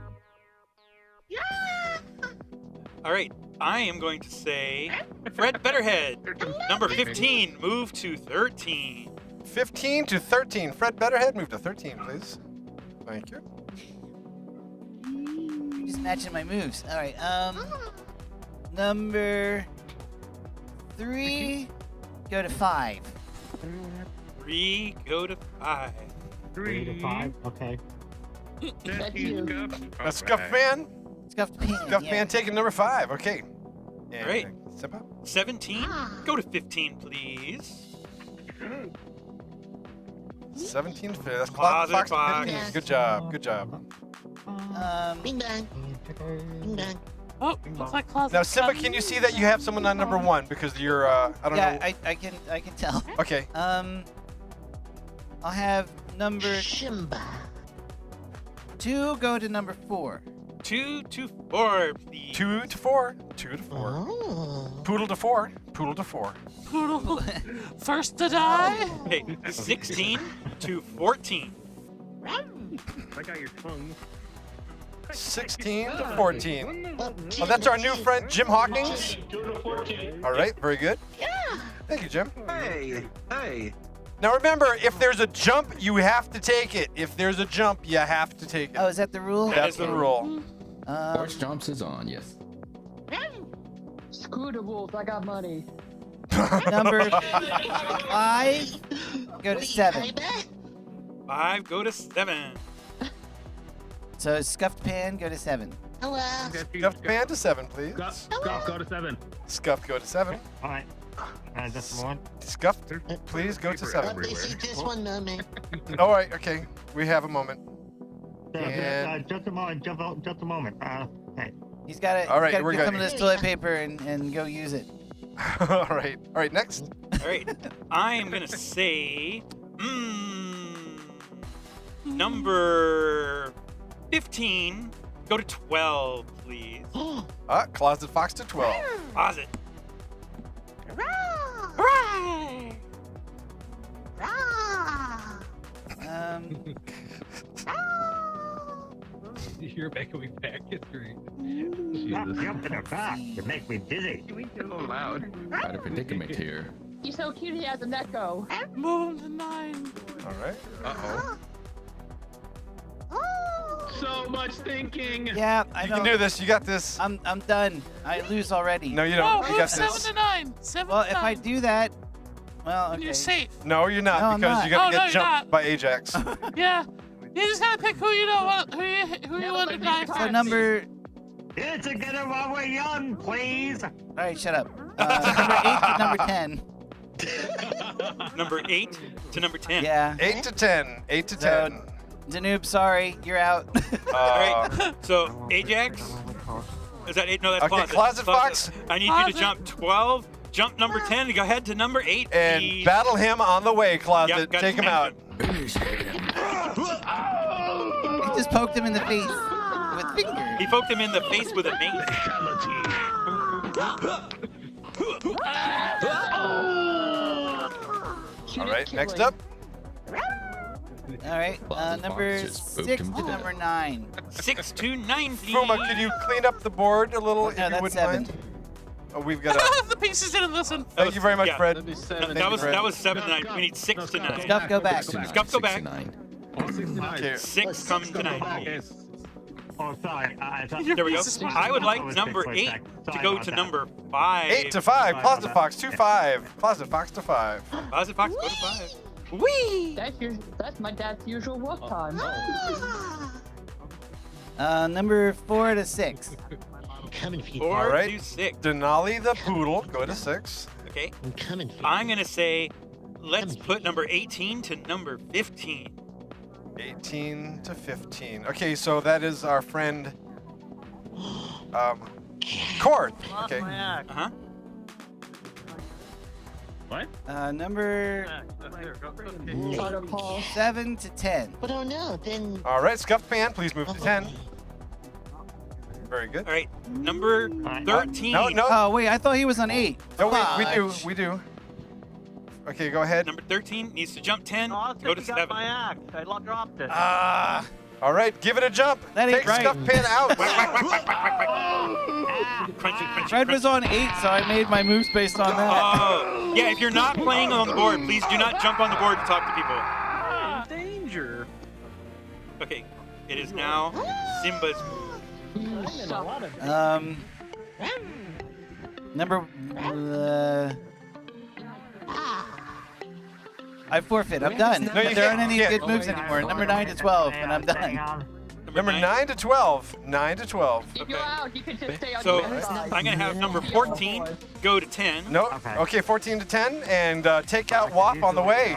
All right, I am going to say Fred Betterhead, number 15, move to 13. 15 to 13. Fred Betterhead, move to 13, please. Thank you. You're just matching my moves. All right. Number 3, go to 5. 3, go to 5. 3 to 5. Okay. That's Scuffed Man. Scuffed Pan. Scuffed Man taking number 5. Okay. And All right. Simba. 17, go to 15, please. 17 to 15. That's Closet Fox to Fox. 15. Good job. Good job. Bing bang. Bing bang. Oh, looks like closet. Now, Simba, can you see that you have someone on number 1 because you're I don't know. Yeah, I can tell. Okay. I'll have number Shimba. 2 go to number 4. 2 to 4, please. 2 to 4. 2 to 4. Oh. Poodle to 4. Poodle to 4. Poodle. First to die. Okay, 16 to 14. I got your tongue. 16 to 14. Oh, that's our new friend, Jim Hawkins. All right, very good. Yeah. Thank you, Jim. Hey. Now remember, if there's a jump, you have to take it. If there's a jump, you have to take it. Oh, is that the rule? That's the rule. Horse jumps is on, yes. Screw the rules. I got money. Number 5 go to 7. 5, go to 7. So Scuffed Pan, go to 7. Hello. Scuffed Pan to 7, please. Scuff, go to 7. Scuffed, go to 7. All right. Just one. Scuffed, please go to 7. Let me see just one moment. All right, okay. We have a moment. And Just a moment. Just a moment. Hey. He's got to All right, get we're some good. of this toilet paper and go use it. All right, next. All right, I am going to say number 15, go to 12, please. Closet Fox to 12. Closet. You're making back history. Stop jumping about. You make me dizzy. So loud. Quite a predicament here. He's so cute. He has an echo. Move him to 9. All right. Uh-oh. So much thinking. Yeah, I You know. can do this. You got this. I'm done. I lose already. No, you Oh, don't. You move got 7 this. to 9. 7 Well, to if 9. I do that, well, okay. You're safe. No, you're not No, I'm because not. you're gonna Oh, no, get you're jumped not. by Ajax. Yeah. You just gotta pick who you don't want, who you want to die So first. number. It's a good one while we're young, please. All right, shut up. Number 8 to number 10. Number 8 to number 10. Yeah. 8 to 10. 8 to 10. Danube, sorry, you're out. All right, so Ajax, is that 8? No, that's Okay, Closet. Closet Fox. I need you to jump 12, jump number 10, and go ahead to number 8, And please. battle him on the way, Closet. Yep, got Take him out. him. You just poked him in the face with finger. He poked him in the face with a mace. All right, next up. All right, Closet number Fox just spooked 6 him to to number death. 9. 6 to 9, please. Fuma, could you clean up the board a little if No, you that's wouldn't 7. mind? we've got a. The pieces didn't listen. Thank you very much, yeah. Fred. That was 7 to 9. We need 6 to 9. Scuff, go back. Scuff, go back. 69. Okay. 6 comes to 9. Oh, sorry. There we go. I would like number 8 to go to number 5. 8 to 5. Closet Fox 2-5. Closet Fox to 5. Closet Fox, go to 5. Whee! That's my dad's usual work time. Number 4 to 6. I'm coming for you. 4 All right. to 6. Denali the Poodle, go to 6. Okay. I'm coming for you. I'm going to say, let's put number 18 to number 15. 18 to 15. Okay, so that is our friend, Cord. Okay. Uh-huh. What? Number 7 to 10. But oh no, then. All right, Scuffed Pan, please move to 10. Very good. All right. Number 13. No. Oh, wait, I thought he was on 8. No, we do. Okay, go ahead. Number 13 needs to jump 10. Go to 7. I dropped it. All right, give it a jump. That ain't Take right. Scuffed Pan out. Crunchy. Fred was on 8, so I made my moves based on that. Oh, yeah, if you're not playing on the board, please do not jump on the board to talk to people. Danger. Okay, it is now Simba's move. Number. I forfeit. I'm done. No, you there aren't can't. any good moves anymore. Number 9 to 12, and I'm done. Number 9 to 12. 9 to 12. If you're out, you can just stay on So the other side. I'm going to have number 14 go to 10. No. Okay, 14 to 10, and take out WAP on the way.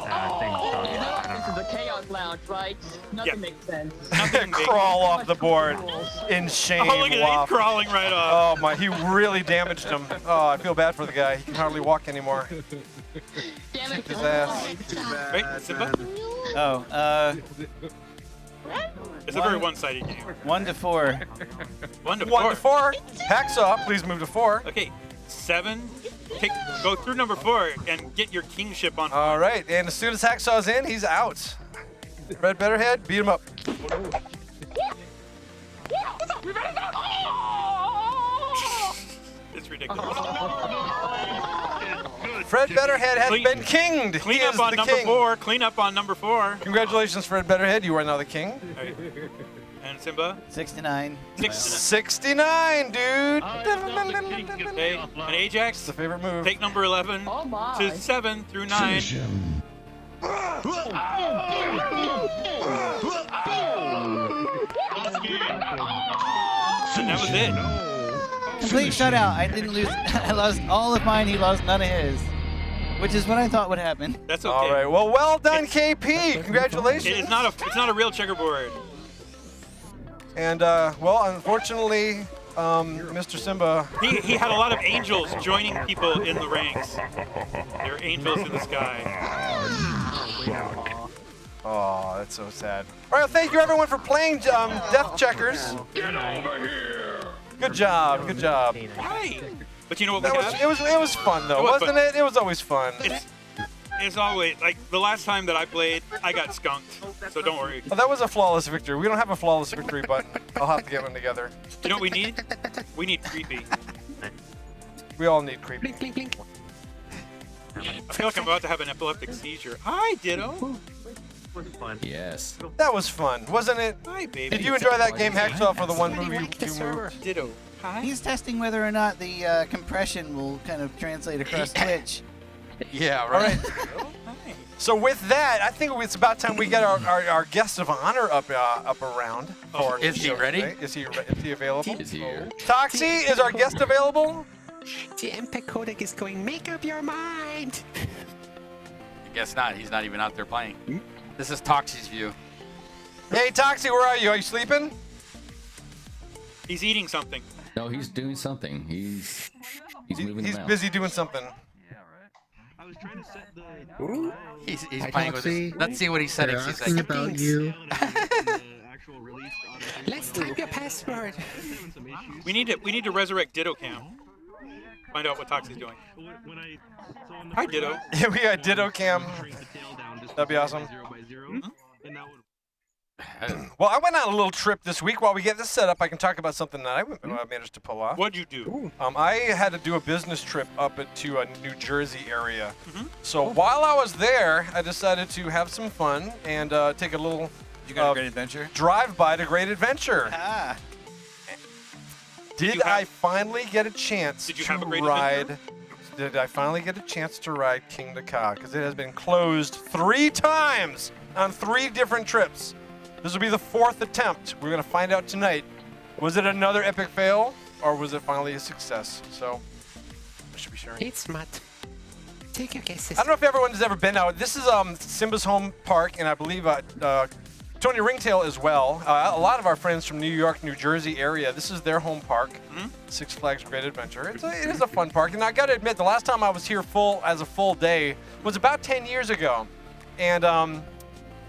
This is the Chaos Lounge, right? Nothing makes sense. Crawl off the board in shame. Oh, look at that, WAP. he's crawling right off. Oh my, he really damaged him. Oh, I feel bad for the guy. He can hardly walk anymore. Damn it. His ass. Wait, Simba? Oh, It's a very one-sided game. 1 to 4. 1 to 4. 1 to 4. Hacksaw, please move to 4. Okay, 7. Go through number 4 and get your kingship on. All right, and as soon as Hacksaw's in, he's out. Red Betterhead, beat him up. It's ridiculous. Fred Betterhead has been kinged. Clean He up is on the number king. 4. Clean up on number 4. Congratulations, Fred Betterhead. You are now the king. All right. And Simba? 69. 69, dude. Okay. And Ajax? It's the favorite move. Take number 11 Oh my. to 7 through 9. And that was it. Complete shutout. I didn't lose. I lost all of mine. He lost none of his. Which is what I thought would happen. That's okay. All right. Well done, KP. Congratulations. It's not a real checkerboard. And well, unfortunately, Mr. Simba. He had a lot of angels joining people in the ranks. There are angels in the sky. Oh, that's so sad. All right, thank you everyone for playing Death Checkers. Get over here. Good job, good job. Hi. But you know what we That have? was it was fun though, It was wasn't fun. it? It was always fun. It's always, like, the last time that I played, I got skunked. So don't worry. Well, that was a flawless victory. We don't have a flawless victory button. I'll have to get one together. You know what we need? We need creepy. We all need creepy. Blink, blink, blink. I feel like I'm about to have an epileptic seizure. Hi, Ditto. Yes. That was fun, wasn't it? Hi, baby. Did you enjoy that game, Hacksaw, for the one move you moved? Ditto. Hi. He's testing whether or not the compression will kind of translate across Twitch. Yeah, right. So with that, I think it's about time we get our guest of honor up around. For Is he ready? Is he available? He's here. Toxie, is our guest available? The MPEG codec is going, make up your mind. I guess not. He's not even out there playing. This is Toxie's view. Hey, Toxie, where are you? Are you sleeping? He's eating something. No, he's doing something. He's moving He's the mouse. busy doing something. I was trying to set the. He's Hi, playing with his. Toxie. Let's see what he's setting. They're He's asking like, about you. Let's type your password. We need to resurrect Ditto Cam. Find out what Toxie's doing. Hi, Ditto. Yeah, we got Ditto Cam. That'd be awesome. Well, I went on a little trip this week. While we get this set up, I can talk about something that I managed to pull off. What'd you do? I had to do a business trip up to a New Jersey area. So while I was there, I decided to have some fun and take a little You got a great adventure? drive-by to Great Adventure. Ah. Did I finally get a chance Did you to have a great ride? adventure? Did I finally get a chance to ride King to Ka? Because it has been closed 3 times on 3 different trips. This will be the 4th attempt. We're going to find out tonight. Was it another epic fail, or was it finally a success? So, I should be sharing. It's Matt. Take your guesses. I don't know if everyone has ever been out. This is Simba's home park, and I believe Tony Ringtail as well. A lot of our friends from New York, New Jersey area, this is their home park. Six Flags Great Adventure. It is a fun park, and I got to admit, the last time I was here as a full day was about 10 years ago, and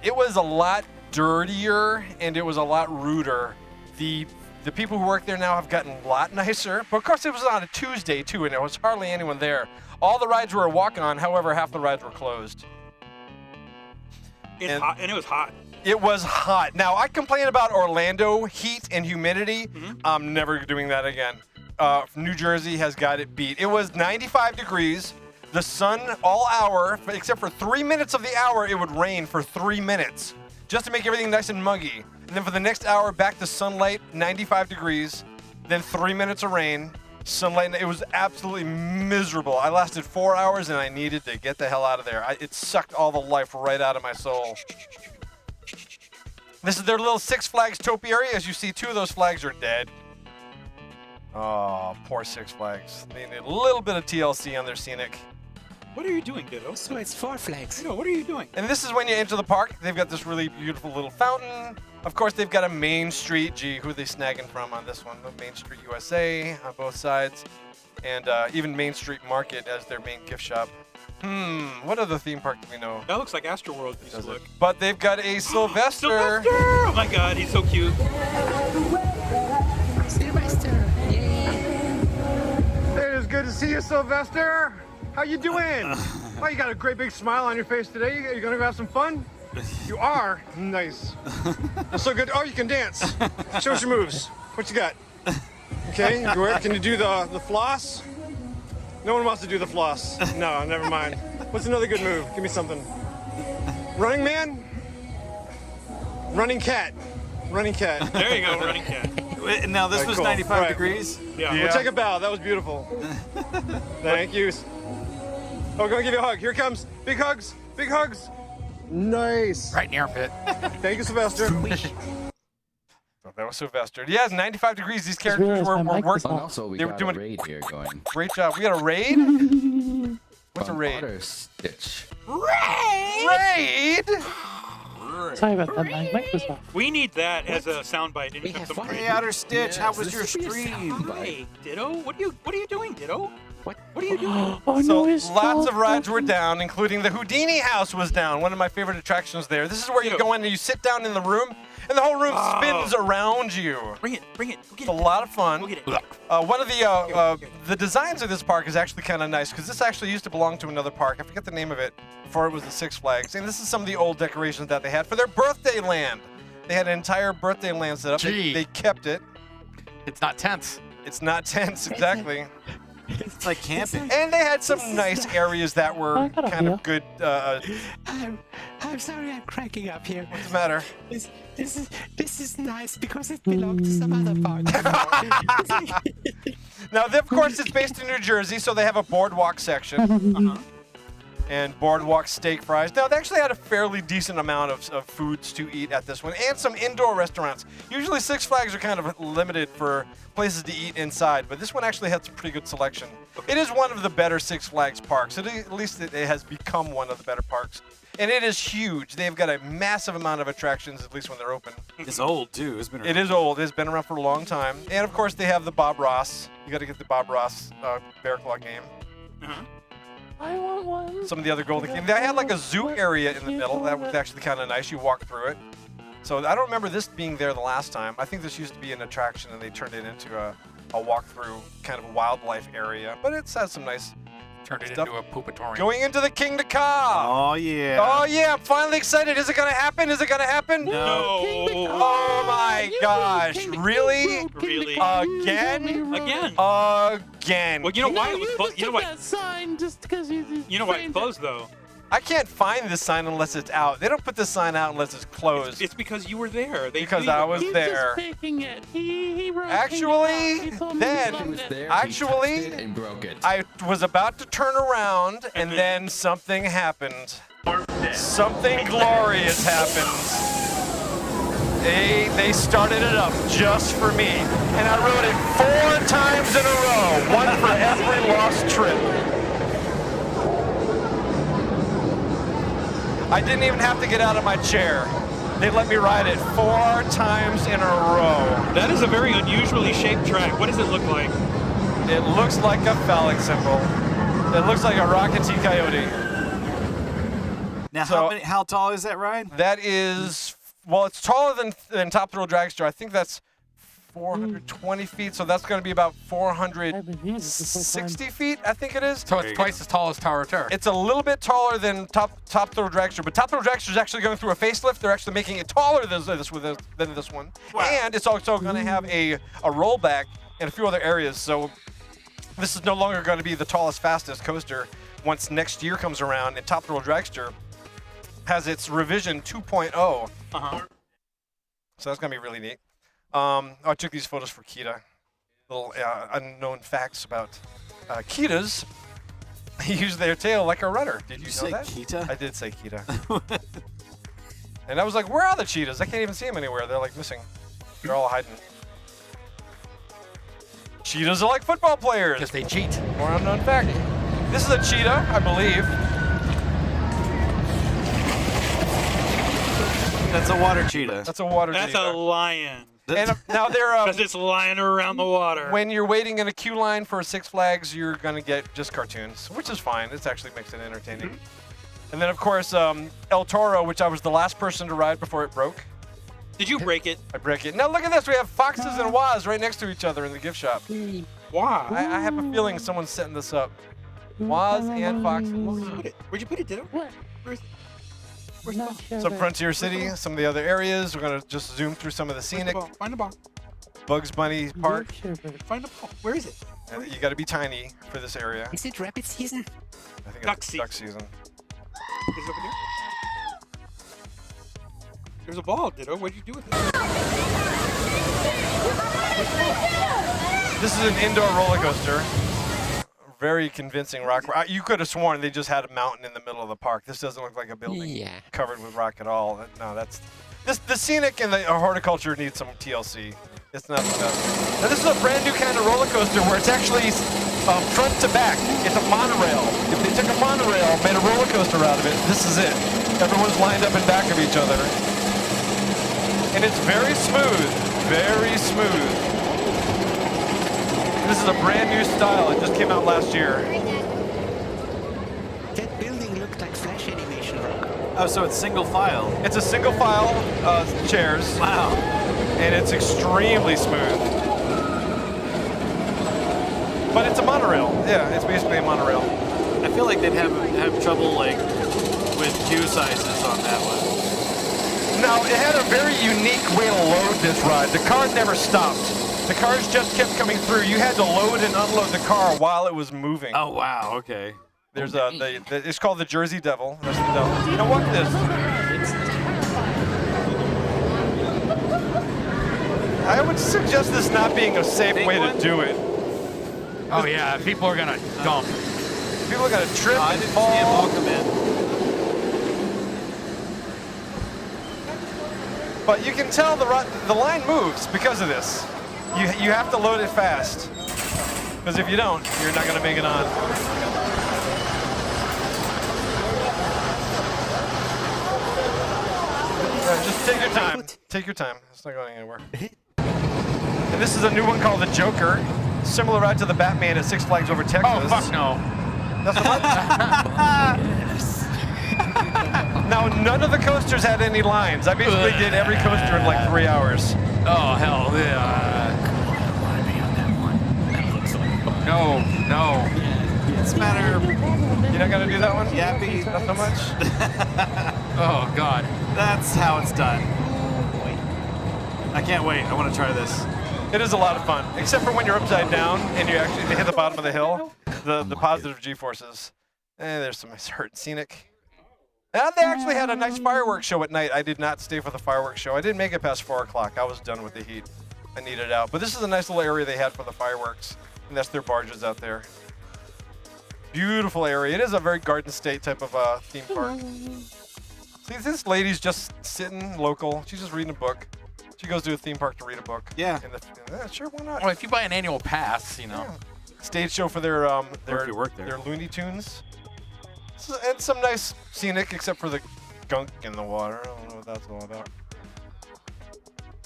it was a lot dirtier and it was a lot ruder. The people who work there now have gotten a lot nicer, but of course it was on a Tuesday too, and there was hardly anyone there. All the rides were a walk-on, however, half the rides were closed. It's hot, and it was hot. It was hot. Now, I complain about Orlando heat and humidity. I'm never doing that again. New Jersey has got it beat. It was 95 degrees. The sun all hour, except for 3 minutes of the hour, it would rain for 3 minutes just to make everything nice and muggy. And then for the next hour, back to sunlight, 95 degrees. Then 3 minutes of rain, sunlight. It was absolutely miserable. I lasted 4 hours and I needed to get the hell out of there. It sucked all the life right out of my soul. This is their little Six Flags topiary. As you see, 2 of those flags are dead. Oh, poor Six Flags. They need a little bit of TLC on their scenic. What are you doing, Ditto? So it's 4 flags. No, what are you doing? And this is when you enter the park. They've got this really beautiful little fountain. Of course, they've got a Main Street. Gee, who are they snagging from on this one? The Main Street USA on both sides. And even Main Street Market as their main gift shop. What other theme park do we know? That looks like Astroworld used to look. But they've got a Sylvester. Sylvester! Oh my god, he's so cute. Sylvester. It is good to see you, Sylvester. How you doing? Oh, you got a great big smile on your face today. You gonna go have some fun? You are? Nice. That's so good. Oh, you can dance. Show us your moves. What you got? Okay, can you do the floss? No one wants to do the floss. No, never mind. What's another good move? Give me something. Running man? Running cat. Running cat. There you go, running cat. Now, this was cool. 95 Right. degrees? Yeah. We'll take a bow. That was beautiful. Thank you. Oh, gonna give you a hug. Here it comes. Big hugs. Big hugs. Nice. Right in the armpit. Thank you, Sylvester. Oh, that was Sylvester. Yeah, it's 95 degrees. These characters were working. And also, we They were got doing a raid here going. great job. We got a raid? What's a raid? Otter Stitch. Raid? Sorry about that, my mic was off. We need that as a soundbite. We have fun. Hey, Outer Stitch, how was this your should be a stream? Hey, Ditto, what are you doing, Ditto? What? What are you doing? Oh So no, it's lots of full. rides were down, including the Houdini house was down. One of my favorite attractions there. This is where you go in and you sit down in the room, and the whole room spins around you. Bring it. Go get It's a lot of fun. Go get it. One of the designs of this park is actually kind of nice because this actually used to belong to another park. I forget the name of it before it was the Six Flags. And this is some of the old decorations that they had for their birthday land. They had an entire birthday land set up. They kept it. It's not tense. It's not tense, exactly. It's like camping. And they had some nice areas that were kind of good. I'm sorry, I'm cracking up here. What's the matter? This is nice because it belonged to some other park. Now, of course, it's based in New Jersey, so they have a boardwalk section. And boardwalk steak fries. Now, they actually had a fairly decent amount of foods to eat at this one, and some indoor restaurants. Usually, Six Flags are kind of limited for places to eat inside, but this one actually had some pretty good selection. It is one of the better Six Flags parks. At least it has become one of the better parks. And it is huge. They've got a massive amount of attractions, at least when they're open. It's old, too. It's been around. It is old. It's been around for a long time. And, of course, they have the Bob Ross. You got to get the Bob Ross Bear Claw game. I want one. Some of the other golden games. They had like a zoo area in the middle. That was actually kind of nice. You walk through it. So I don't remember this being there the last time. I think this used to be an attraction and they turned it into a walk-through kind of wildlife area. But it has some nice Turned it Stuff. into a poopatorium. Going into the King to Ka. Oh yeah. Oh yeah, I'm finally excited. Is it gonna happen? Is it gonna happen? No. Oh my gosh, really? Really? Again? Again. Again. Well, you know why it was closed? You know why? That sign just because you. You know why it's closed though? I can't find this sign unless it's out. They don't put this sign out unless it's closed. It's because you were there. They Because knew I you. was He's there. just faking it. He wrote Actually, King of Ka. He told me then- to He send was it. there. Actually, he touched it and broke it. I was about to turn around and then something happened. Something glorious happened. They started it up just for me. And I rode it 4 times in a row. One for every lost trip. I didn't even have to get out of my chair. They let me ride it 4 times in a row. That is a very unusually shaped track. What does it look like? It looks like a phallic symbol. It looks like a Rocketty Coyote. Now, So- how tall is that ride? That is, well, it's taller than Top Thrill Dragster. I think that's 420 feet, so that's going to be about 460 feet, I think it is. So it's twice as tall as Tower of Terror. It's a little bit taller than Top Thrill Dragster, but Top Thrill Dragster is actually going through a facelift. They're actually making it taller than this one. Wow. And it's also going to have a rollback in a few other areas. So this is no longer going to be the tallest, fastest coaster once next year comes around, and Top Thrill Dragster has its revision 2.0. Uh-huh. So that's going to be really neat. I took these photos for Kita. Little unknown facts about Kitas. They use their tail like a rudder. Did you know say that? Kita? I did say Kita. And I was like, where are the cheetahs? I can't even see them anywhere. They're like missing. They're all hiding. Cheetahs are like football players. Because they cheat. More unknown fact. This is a cheetah, I believe. That's a water cheetah. That's a water That's cheetah. a lion. And now they're Because it's lying around the water. when you're waiting in a queue line for Six Flags, you're gonna get just cartoons, which is fine. It actually makes it entertaining. And then of course El Toro, which I was the last person to ride before it broke. Did you break it? I break it. Now look at this. We have foxes and Waz right next to each other in the gift shop. Why? I have a feeling someone's setting this up. Waz and foxes. Where'd you put it, Ditto? What? Where's Not sure Some that- Frontier City, some of the other areas. We're gonna just zoom through some of the the scenic. ball? Find the ball. Bugs Bunny Park. Find the ball. Where is it? And you got to be tiny for this area. Is it rabbit season? I think Duck it's season. duck season. Is it over there? There's a ball, Ditto. What'd you do with it? This is an indoor roller coaster. Very convincing rock. You could have sworn they just had a mountain in the middle of the park. This doesn't look like a building Yeah. covered with rock at all. No, that's the scenic and the horticulture needs some TLC. It's not enough. Now this is a brand new kind of roller coaster where it's actually front to back. It's a monorail. If they took a monorail, made a roller coaster out of it, this is it. Everyone's lined up in back of each other. And it's very smooth. Very smooth. This is a brand new style. It just came out last year. That building looked like Flash animation rock. Oh, so it's single file. It's a single file chairs. Wow. And it's extremely smooth. But it's a monorail. Yeah, it's basically a monorail. I feel like they'd have trouble like with queue sizes on that one. Now, it had a very unique way to load this ride. The car never stopped. The cars just kept coming through. You had to load and unload the car while it was moving. Oh wow, okay. There's it's called the Jersey Devil. That's the devil. You know what? I would suggest this not being a safe way to do it. Oh yeah, people are gonna dump. People are gonna trip I and didn't fall. see a ball come in. But you can tell the line moves because of this. You have to load it fast. Because if you don't, you're not gonna make it on. Just take your time. Take your time. It's not going anywhere. And this is a new one called the Joker. Similar ride to the Batman at Six Flags Over Texas. Oh fuck no. That's the one. Now, none of the coasters had any lines. I basically did every coaster in like 3 hours. Oh hell yeah. No, no. Facts matter. You're not gonna do that one? Yappy. Not so much? Oh, God. That's how it's done. I can't wait. I want to try this. It is a lot of fun, except for when you're upside down and you actually hit the bottom of the hill. The positive G-forces. There's some certain scenic. And they actually had a nice fireworks show at night. I did not stay for the fireworks show. I didn't make it past 4 o'clock. I was done with the heat. I needed out. But this is a nice little area they had for the fireworks. And that's their barges out there. Beautiful area. It is a very Garden State type of theme park. See, this lady's just sitting local. She's just reading a book. She goes to a theme park to read a book. Yeah. Sure, why not? Well, if you buy an annual pass, you know. Yeah. Stage show for their Looney Tunes. And some nice scenic, except for the gunk in the water. I don't know what that's all about.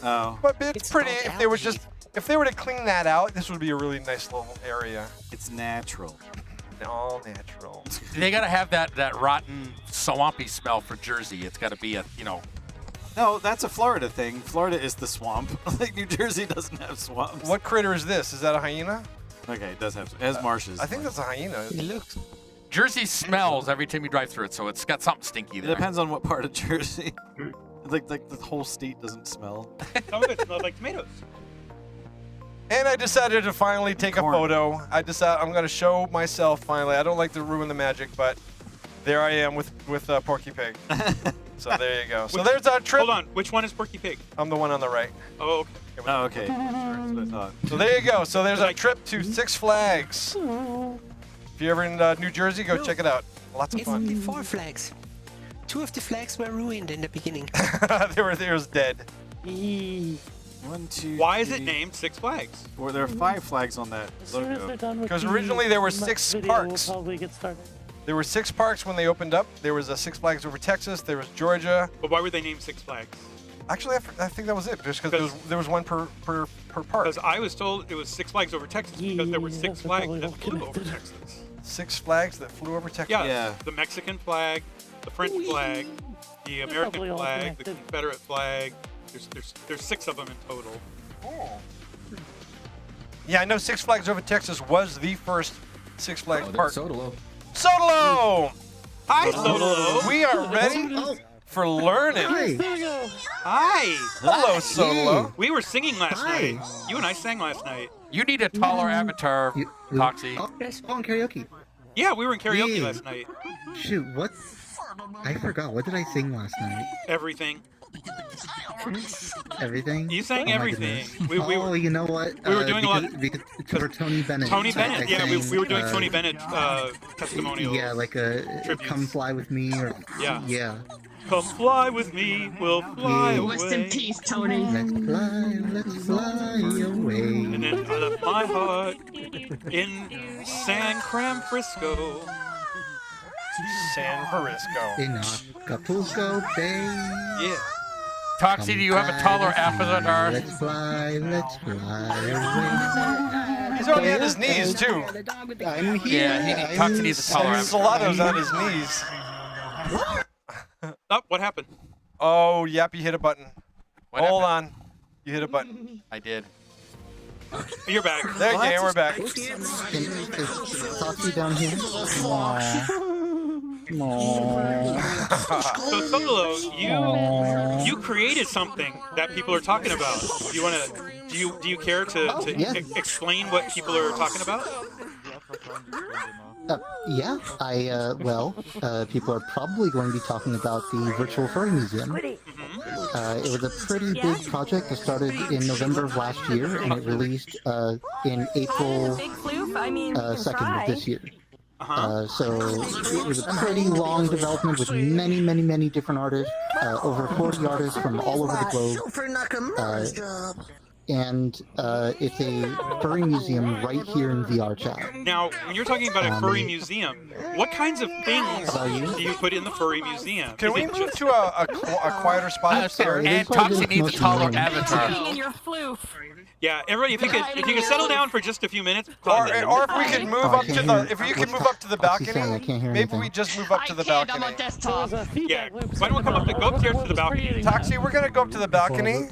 Oh. But it's pretty. If they were to clean that out, this would be a really nice little area. It's natural. All natural. They got to have that rotten, swampy smell for Jersey. It's got to be a, you know. No, that's a Florida thing. Florida is the swamp. Like New Jersey doesn't have swamps. What critter is this? Is that a hyena? Okay, it does have. It has marshes. I think that's a hyena. It looks. Jersey smells every time you drive through it, so it's got something stinky there. It depends on what part of Jersey. like the whole state doesn't smell. Some of it smells like tomatoes. And I decided to finally take a photo. I decided I'm going to show myself finally. I don't like to ruin the magic, but there I am with Porky Pig. So there you go. So there's our trip. Hold on. Which one is Porky Pig? I'm the one on the right. Oh, okay. Oh, okay. That's what I thought. So there you go. So there's our trip to Six Flags. If you're ever in New Jersey, go check it out. Lots of It's fun. only 4 flags. 2 of the flags were ruined in the beginning. they was dead. 1, 2. Why is it named Six Flags? Well, there are 5 flags on that logo. Because originally there were 6 parks. We'll probably get started. There were 6 parks when they opened up. There was a Six Flags over Texas. There was Georgia. But why were they named Six Flags? Actually, I think that was it. Just because there was one per park. Because I was told it was Six Flags over Texas because there were 6 flags that flew over Texas. 6 flags that flew over Texas. Yeah. The Mexican flag, the French flag, the American flag, the Confederate flag. There's 6 of them in total. Oh. Yeah, I know Six Flags over Texas was the first Six Flags park. Sodalo. Sodalo! Hi, Sodalo. We are ready for learning. Hi. Hello, Sodalo. We were singing last night. You and I sang last night. You need a taller avatar, Toxie. Oh, in karaoke. Yeah, we were in karaoke last night. Shoot, what? I forgot. What did I sing last night? Everything. Everything? You sang Oh my everything. goodness. You know what? We were doing a lot. Because for Tony Bennett. Tony Bennett. I We sang, were doing Tony Bennett testimonials. Yeah, like a Come Fly With Me or. Yeah. Come fly with me, we'll fly away. Rest in peace, Tony. Let's fly away. And then I left my heart in San Frisco. San Frisco. In Acapulco Bay. Yeah. Toxie, do you have a taller avatar? Let's fly away. He's already on his knees, too. I'm here. Yeah, Toxie needs a taller avatar. Solato's on his knees. Oh, what happened? Oh, yep, you hit a button. Hold on. You hit a button. I did. You're back. There you go, we're back. Is Toxie down here? So Solo, you created something that people are talking about. Do you care to explain what people are talking about? Yeah, people are probably going to be talking about the Virtual Furry Museum. It was a pretty big project that started in November of last year, and it released in April 2nd of this year. So it was a pretty long development with many, many, many different artists, over 40 artists from all over the globe. And it's a furry museum right here in VR chat. Now, when you're talking about a furry museum, what kinds of things do you put in the furry museum? Can we move to a quieter spot upstairs? And Toxie needs a taller avatar. Yeah, everybody, if you could settle down for just a few minutes. Or if we could move up to the balcony, maybe we just move up to the balcony. Yeah, why don't we come up go upstairs to the balcony? Toxie, we're gonna go up to the balcony,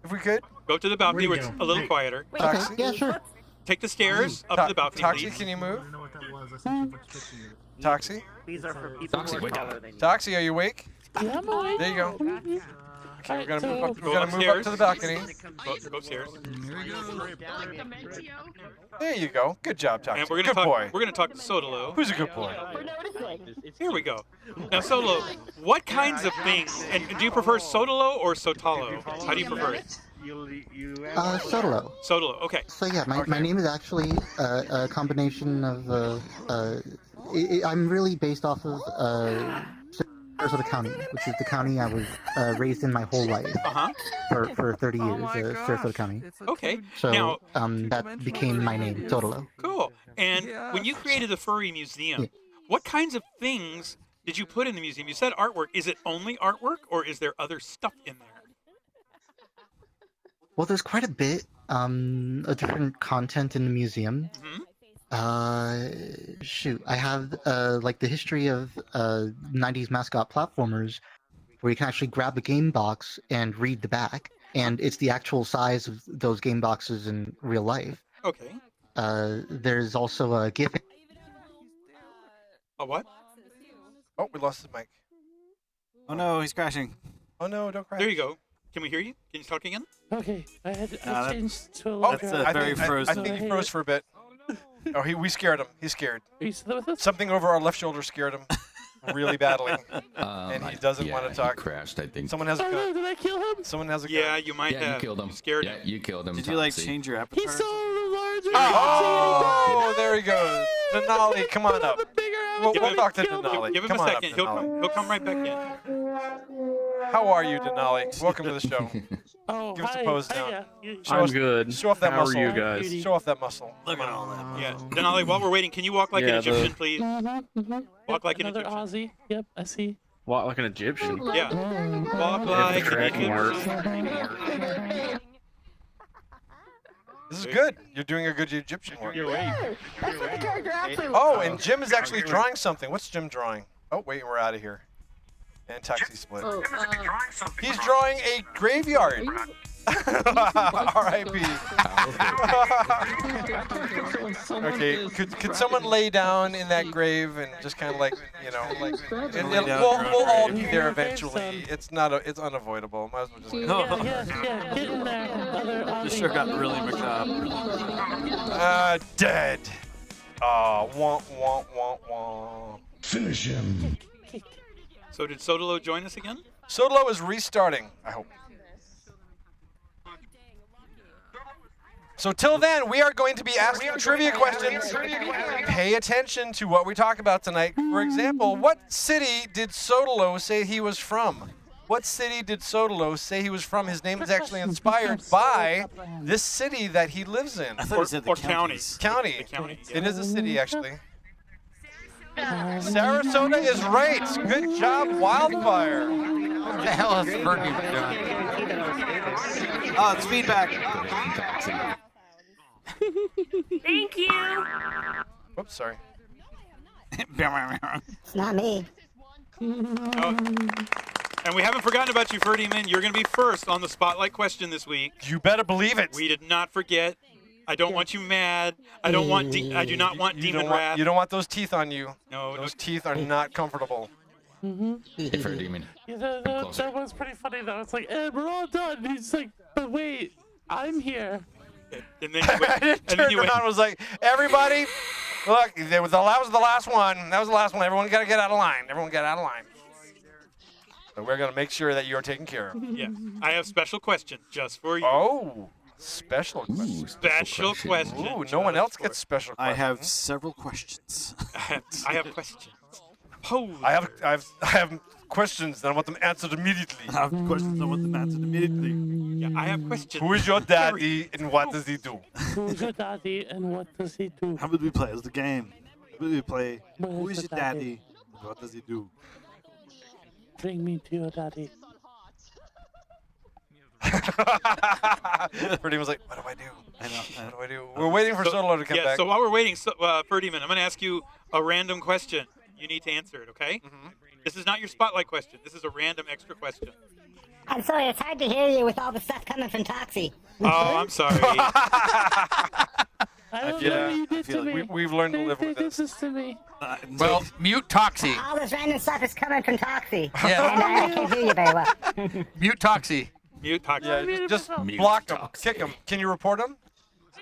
if we could. Go to the balcony where it's a little quieter. Okay, yeah, sure. take the stairs up to the balcony, Toxie, please. can you move? Toxie? These are for people who are taller than you. Toxie, are you awake? Yeah, I'm awake. There you go. Okay, we're gonna move up. We're gonna move up upstairs. to the balcony. Go upstairs. There you go. Good job, Toxie. And we're gonna Good talk. boy. We're gonna talk to Sodalo. Who's a good boy? Here we go. Now, Sodalo, what kinds of things? And do you prefer Sodalo or Sotalo? How do you prefer it? Sodalo. Sodalo. Okay. So yeah, my name is actually a combination of. I'm really based off of Sarasota County, which is the county I was raised in my whole life. For 30 years, Sarasota County. Okay. So Now, that became my name, Sodalo. cool. And when you created the furry museum, what kinds of things did you put in the museum? You said artwork. Is it only artwork, or is there other stuff in there? Well, there's quite a bit of different content in the museum. Shoot, I have like the history of 90s mascot platformers, where you can actually grab a game box and read the back, and it's the actual size of those game boxes in real life. Okay. There's also a GIF. A what? Oh, we lost the mic. Oh no, he's crashing. Oh no, don't crash. There you go. Can we hear you? Can you talk again? Okay, I that- changed to a Oh, low That's very frozen. I think he froze for a bit. Oh, we scared him. He's scared. Are you still with us? Something over our left shoulder scared him really badly, and he doesn't want to talk. He crashed, I think. Someone has a Oh, gun. no, did I kill him? Someone has a gun. Yeah, you might Yeah, have. you killed him. You scared Yeah, him. you killed him. Did you like Toxie. change your He avatar? saw the larger. Oh, there he goes. Denali, come on up. We'll talk to Denali. Give him Come a on second. up, He'll Denali. come right back in. How are you, Denali? Welcome to the show. Oh, Give us a hi. pose Hi, now. yeah. You- Show I'm us- good. Show off that How muscle. are you guys? Show off that muscle. Look at all that. Yeah. Denali, while we're waiting, can you walk like an Yeah, Egyptian, please? Walk like an Another Egyptian. Aussie. Yep, I see. Walk like an Egyptian. Yeah. Walk If like the an tracking works. Egyptian. This is good. You're doing a good Egyptian work. You're waiting. Oh, and Jim is actually drawing something. What's Jim drawing? Oh, wait, we're out of here. And Taxi split. He's drawing a graveyard. R.I.P. Okay, could someone lay down in that grave and just kind of like, you know, like, we'll all be there eventually. It's unavoidable. Might as well just. Yeah, get in there. Other This Aussie. sure got really macabre. Dead. Oh, wah, wah, wah, wah. Finish him. So did Sodalo join us again? Sodalo is restarting, I hope. So till then, we are going to be asking trivia questions. Pay attention to what we talk about tonight. For example, what city did Sodalo say he was from? What city did Sodalo say he was from? His name is actually inspired by this city that he lives in. I thought he said the county. County. The county. It is a city, actually. Sarasota is right. Good job, Wildfire. What the hell has Fergie done? Oh, it's feedback. Thank you. Whoops, sorry. It's not me. And we haven't forgotten about you, Ferdinand. You're going to be first on the spotlight question this week. You better believe it. We did not forget. I don't want you mad. I don't want. I do not want demon wrath. You don't want those teeth on you. No, those teeth are not comfortable. If her demon. Yeah, that was pretty funny though. It's like, we're all done. He's like, but wait, I'm here. And then you went. And then you went. Turned around and was like, everybody, look, that was the last one. That was the last one. Everyone got to get out of line. Everyone get out of line. So we're going to make sure that you're taken care of. Yeah, I have special question just for you. Oh, special question. Special question. Ooh, no one else gets special I questions. have several questions. I have questions. Pose. I have questions and I want them answered immediately. I have questions. I want them answered immediately. Yeah, I have questions. Who is your daddy and what does he do? Who's your daddy and what does he do? How would we play? It's the game. How would we play? Where Who is is your the daddy? daddy? and What does he do? Bring me to your daddy. Freddie was like, what do I do? I know. What do I do? We're waiting for Sodalo to come yeah, back. so while we're waiting, Ferdinand, I'm going to ask you a random question. You need to answer it, okay? This is not your spotlight question. This is a random extra question. I'm sorry, it's hard to hear you with all the stuff coming from Toxie. Oh, I'm sorry. I don't feel know it. what you I did feel to it. me. We've learned to live They with did this. this to me. Well, mute Toxie. All this random stuff is coming from Toxie. Yeah. And I can't hear you very well. Mute Toxie. Mute Toxie. Yeah, just block him, kick him. Can you report him?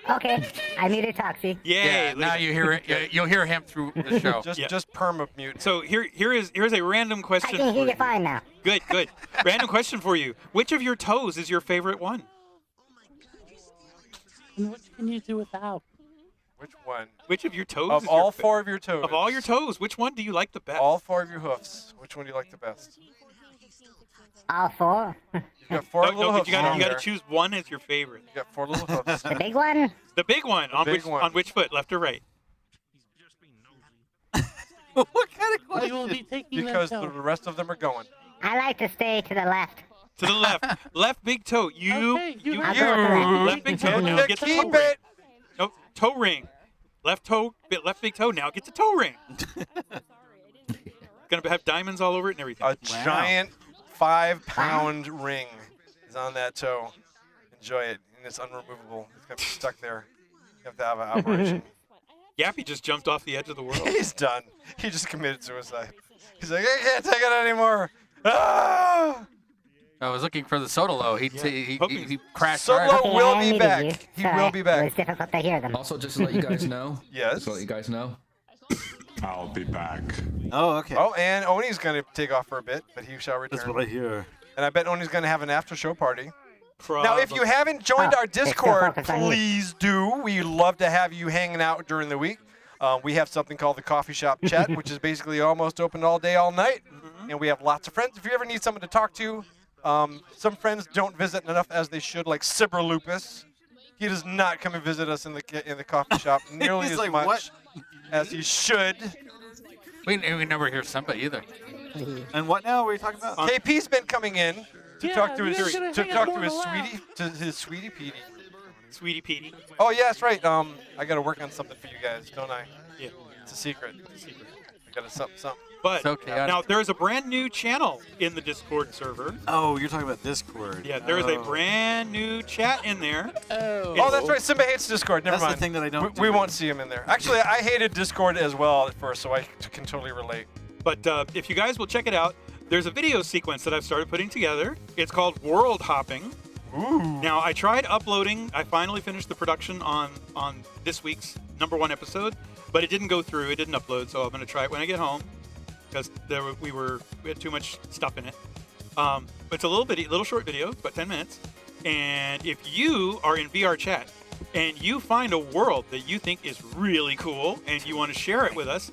Okay, I muted Toxie. Yay! Yeah, now you hear it. You'll hear him through the show. Just perma mute. So here's a random I question. can hear for you fine now. Good. Random question for you. Which of your toes is your favorite one? And what can you do without? Which one? Which of your toes? Of is all your 4 of your toes. Of all your toes, which one do you like the best? All 4 of your hoofs. Which one do you like the best? All 4? You got 4 little but hoofs. you got there. to choose one as your favorite. You got 4 little hoofs. The big one? The big one. On which foot, left or right? What kind of I question? will be taking Because that the toe. rest of them are going. I like to stay to the left. To the left. Left big toe. Okay, you I'll go with the left. Left big toe. Now get the toe Keep ring. it. No, toe ring. Left toe. Left big toe. Now get the toe ring. Gonna have diamonds all over it and everything. A giant 5-pound ring is on that toe. Enjoy it, and it's unremovable. It's gonna be stuck there. You have to have an operation. Yappy just jumped off the edge of the world. He's done. He just committed suicide. He's like, I can't take it anymore. Ah! I was looking for the Sotolo. He crashed. Solo hard. will I be muted back. you. He Sorry, will be back. It was difficult to hear them. Also, just to let you guys know. Yes. Just to let you guys know. I'll be back. Oh, okay. Oh, and Oni's going to take off for a bit, but he shall return. That's what I hear. And I bet Oni's going to have an after-show party. Probably. Now, if you haven't joined Oh, our it's still Discord, focused on you. please do. We'd love to have you hanging out during the week. We have something called the Coffee Shop Chat, which is basically almost open all day, all night. And we have lots of friends. If you ever need someone to talk to, some friends don't visit enough as they should, like Cibber Lupus. He does not come and visit us in the coffee shop nearly He's as like, much what? as he should. We never hear somebody either. And what now? What are you talking about? KP's been coming in to Yeah, talk to we're his gonna to hang talk out to his more than sweetie Petey. Sweetie Petey. Oh yeah, that's right. I gotta work on something for you guys, don't I? Yeah. It's a secret. I gotta something. But It's okay, now there's a brand new channel in the Discord server. Oh, you're talking about Discord. Yeah, there's a brand new chat in there. Oh, that's right. Simba hates Discord. Never That's the mind. thing that I don't We do. won't see him in there. Actually, I hated Discord as well at first, so I can totally relate. But if you guys will check it out, there's a video sequence that I've started putting together. It's called World Hopping. Ooh. Now, I tried uploading. I finally finished the production on this week's #1 episode, but it didn't go through. It didn't upload, so I'm going to try it when I get home because we had too much stuff in it. It's a little short video, about 10 minutes. And if you are in VR chat and you find a world that you think is really cool and you want to share it with us,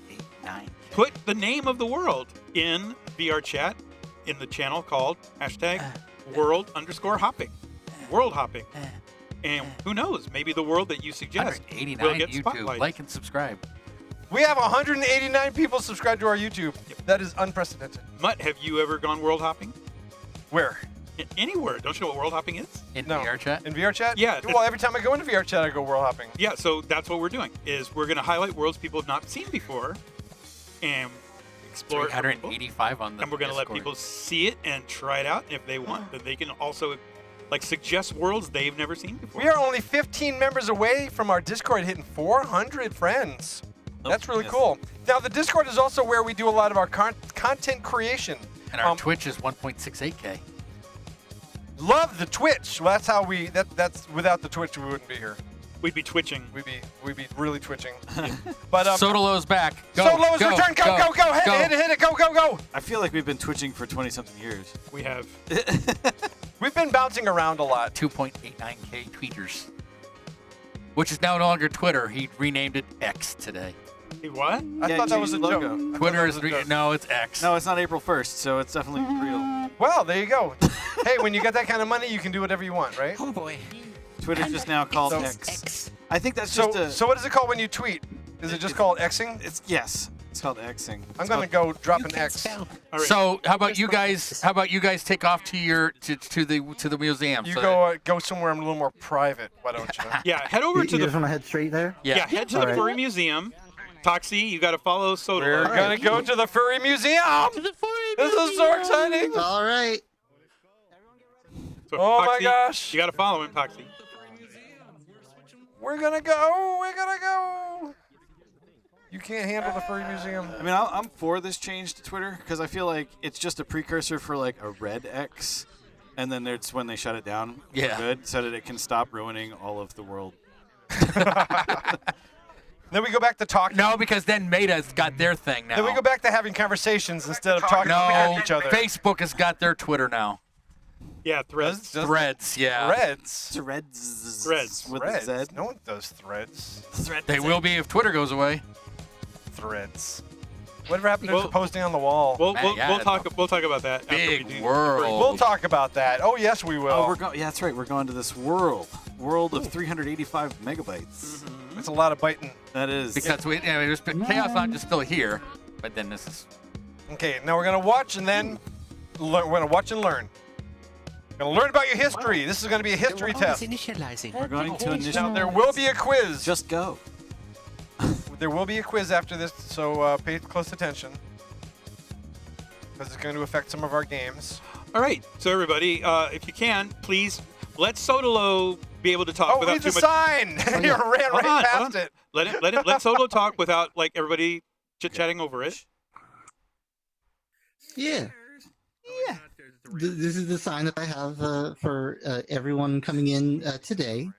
put the name of the world in VR chat in the channel called #world_hopping. World hopping. And who knows, maybe the world that you suggest 189 will get YouTube. spotlight. Like and subscribe. We have 189 people subscribed to our YouTube. That is unprecedented. Mutt, have you ever gone world hopping? Where? Anywhere. Don't you know what world hopping is? In No. VR chat? In VR chat? Yeah. Well, every time I go into VR chat, I go world hopping. Yeah, so that's what we're doing, is we're going to highlight worlds people have not seen before and explore it for people. 385 on the And we're going to let Discord. people see it and try it out. If they want, then they can also suggest worlds they've never seen before. We are only 15 members away from our Discord hitting 400 friends. That's really cool. Now, the Discord is also where we do a lot of our content creation. And our Twitch is 1.68K. Love the Twitch. Well, that's how that's without the Twitch, we wouldn't be here. We'd be twitching. We'd be really twitching. But Sotolo's back. Go, Solo's go, return. Go. Hit it. Go. I feel like we've been twitching for 20-something years. We have. We've been bouncing around a lot. 2.89K tweeters. Which is now no longer Twitter. He renamed it X today. What? I thought that was a logo. joke. Twitter is no, it's X. No, it's not April 1st, so it's definitely real. Well, there you go. Hey, when you get that kind of money, you can do whatever you want, right? Oh boy. Twitter's just now called X. I think that's So, just a. so what is it called when you tweet? Is it just called Xing? Yes, it's called Xing. I'm gonna go drop an X. Right. So how about you guys? How about you guys take off to your to the museum? You so go somewhere a little more private. Why don't you? Yeah, head over You to the. just want to head straight there? Yeah, head to the Alright. Furry Museum. Toxie, you got to follow Soda. We're gonna go to the Furry Museum. To the furry This is so exciting. All right. So, Oh my Toxie, gosh. You got to follow him, Toxie. We're gonna go. We're gonna go. You can't handle the furry museum. I mean, I'm for this change to Twitter because I feel like it's just a precursor for like a red X, and then it's when they shut it down for good, so that it can stop ruining all of the world. Then we go back to talking. No, because then Meta's got their thing now. Then we go back to having conversations instead of talking at each other. Facebook has got their Twitter now. Yeah, threads. Threads, yeah. Threads. Threads. With Threads. a Z. No one does threads. They will be if Twitter goes away. Threads. Whatever happened to posting on the wall? We'll talk about that. Big world. We'll talk about that. Oh yes, we will. Oh, yeah, that's right. We're going to this world of 385 megabytes. It's a lot of biting. That is because Chaos Lounge is still here, but then this is. Okay, now we're gonna watch and then learn. We're gonna watch and learn. We're gonna learn about your history. This is gonna be a history test. Initializing. We're going to initialize. Now there will be a quiz. Just go. There will be a quiz after this, so pay close attention because it's going to affect some of our games. All right, so everybody, if you can, please let Sodolo be able to talk without too much. Sign. You ran right past it. Let Sodolo talk without like everybody chit-chatting over it. Yeah. This is the sign that I have for everyone coming in today.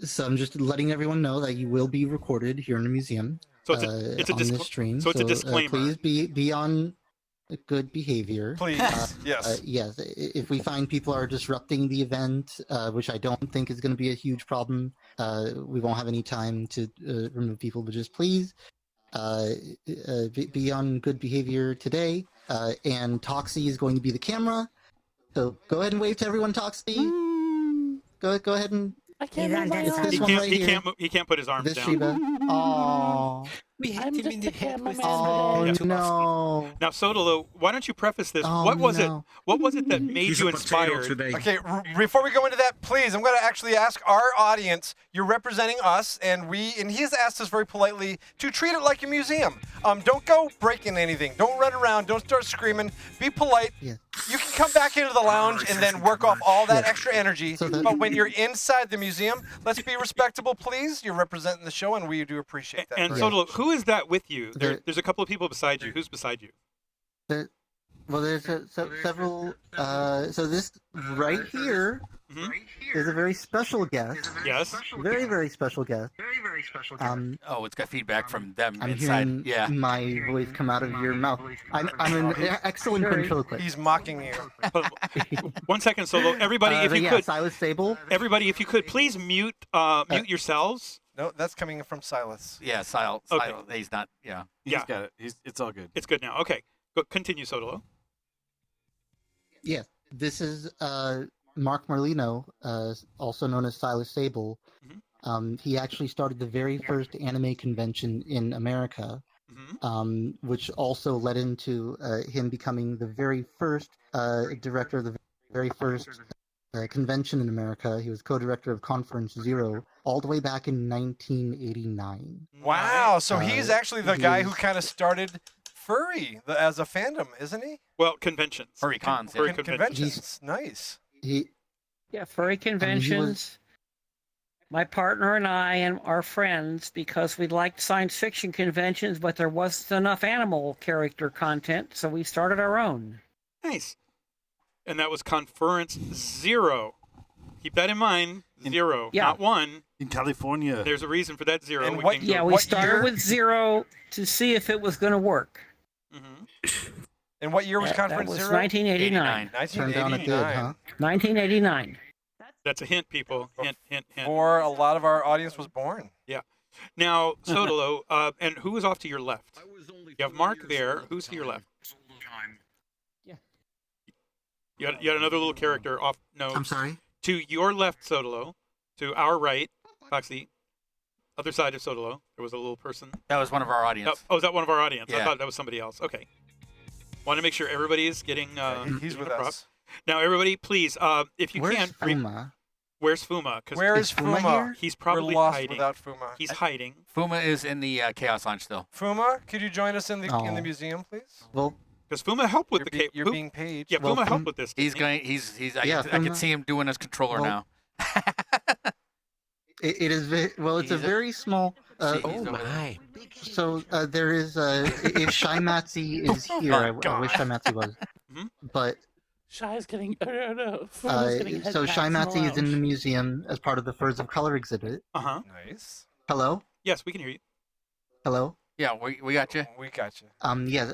So I'm just letting everyone know that you will be recorded here in the museum. So it's on this stream. So it's a disclaimer. Please be on good behavior. Please, yes. Yes. If we find people are disrupting the event, which I don't think is going to be a huge problem, we won't have any time to remove people. But just please be on good behavior today. And Toxie is going to be the camera. So go ahead and wave to everyone, Toxie. Go ahead and. I can't move my arms. He can't put his arms this down. Shiba. Aww. We hit him in the head with Oh Yeah. no. Now, Sodolo, why don't you preface this? What was it? What was it that made you inspired? Okay, before we go into that, please, I'm going to actually ask our audience. You're representing us, and he's asked us very politely to treat it like a museum. Don't go breaking anything. Don't run around. Don't start screaming. Be polite. Yeah. You can come back into the lounge and then work off all that extra energy. But when you're inside the museum, let's be respectable, please. You're representing the show, and we do appreciate that. And Sodolo, who is that with you? There's a couple of people beside you. Who's beside you? There's several. So this right here is a very special guest. Yes. Very, very special guest. Oh, it's got feedback from them I'm inside. hearing my voice come out of your mouth. I'm an excellent ventriloquist. He's mocking you. 1 second, Solo. Everybody, if you could. Silas Sable. Everybody, if you could, please mute yourselves. No, that's coming from Silas. Yeah, Silas. Okay. He's not. Yeah. He's got it. It's all good. It's good now. Okay. Go, continue, Sodolo. Yes, this is Mark Merlino, also known as Silas Sable. He actually started the very first anime convention in America, which also led into him becoming the very first director of the very first convention in America. He was co-director of Conference Zero all the way back in 1989. Wow, so he's actually the guy who kind of started furry as a fandom, isn't he? Well, conventions. Furry cons. Furry conventions. Nice. Yeah, furry conventions. My partner and I and our friends, because we liked science fiction conventions, but there wasn't enough animal character content, so we started our own. Nice. And that was Conference Zero. Keep that in mind. Zero, not one. In California. There's a reason for that zero. And we started with zero to see if it was going to work. And what year was Conference Zero? Zero? 1989. 1989. That's a hint, people. Hint. Before a lot of our audience was born. Yeah. Now, Sodolo, and who is off to your left? You have Mark there. Who's to your left? Yeah. You had another little character off. No. I'm sorry? To your left, Sodolo. To our right, Foxy. Other side of Sodolo, there was a little person. That was one of our audience. Oh, is that one of our audience? I Yeah. thought that was somebody else. Okay. Want to make sure everybody is getting. He's with prop. us. Now, everybody, please, if you Where's can. Fuma? Where's Fuma? 'Cause Where is Fuma Fuma? here? He's probably We're lost hiding. without Fuma. He's hiding. Fuma is in the Chaos Lounge still. Fuma, could you join us in the museum, please? Well, because Fuma helped with the You're being paid. Yeah, Fuma helped with this. He's going. He's. I Yeah, can Fuma- see him doing his controller now. It is well. It's a very small. Oh my! So there is if Shimatsi is here, I wish Shimatsi was. But Shy's getting. No. Fuma's getting head so pats in the Shimatsi is in lounge. the museum as part of the Furs of Color exhibit. Nice. Hello. Yes, we can hear you. Hello. Yeah, we got you. We got you. Yeah.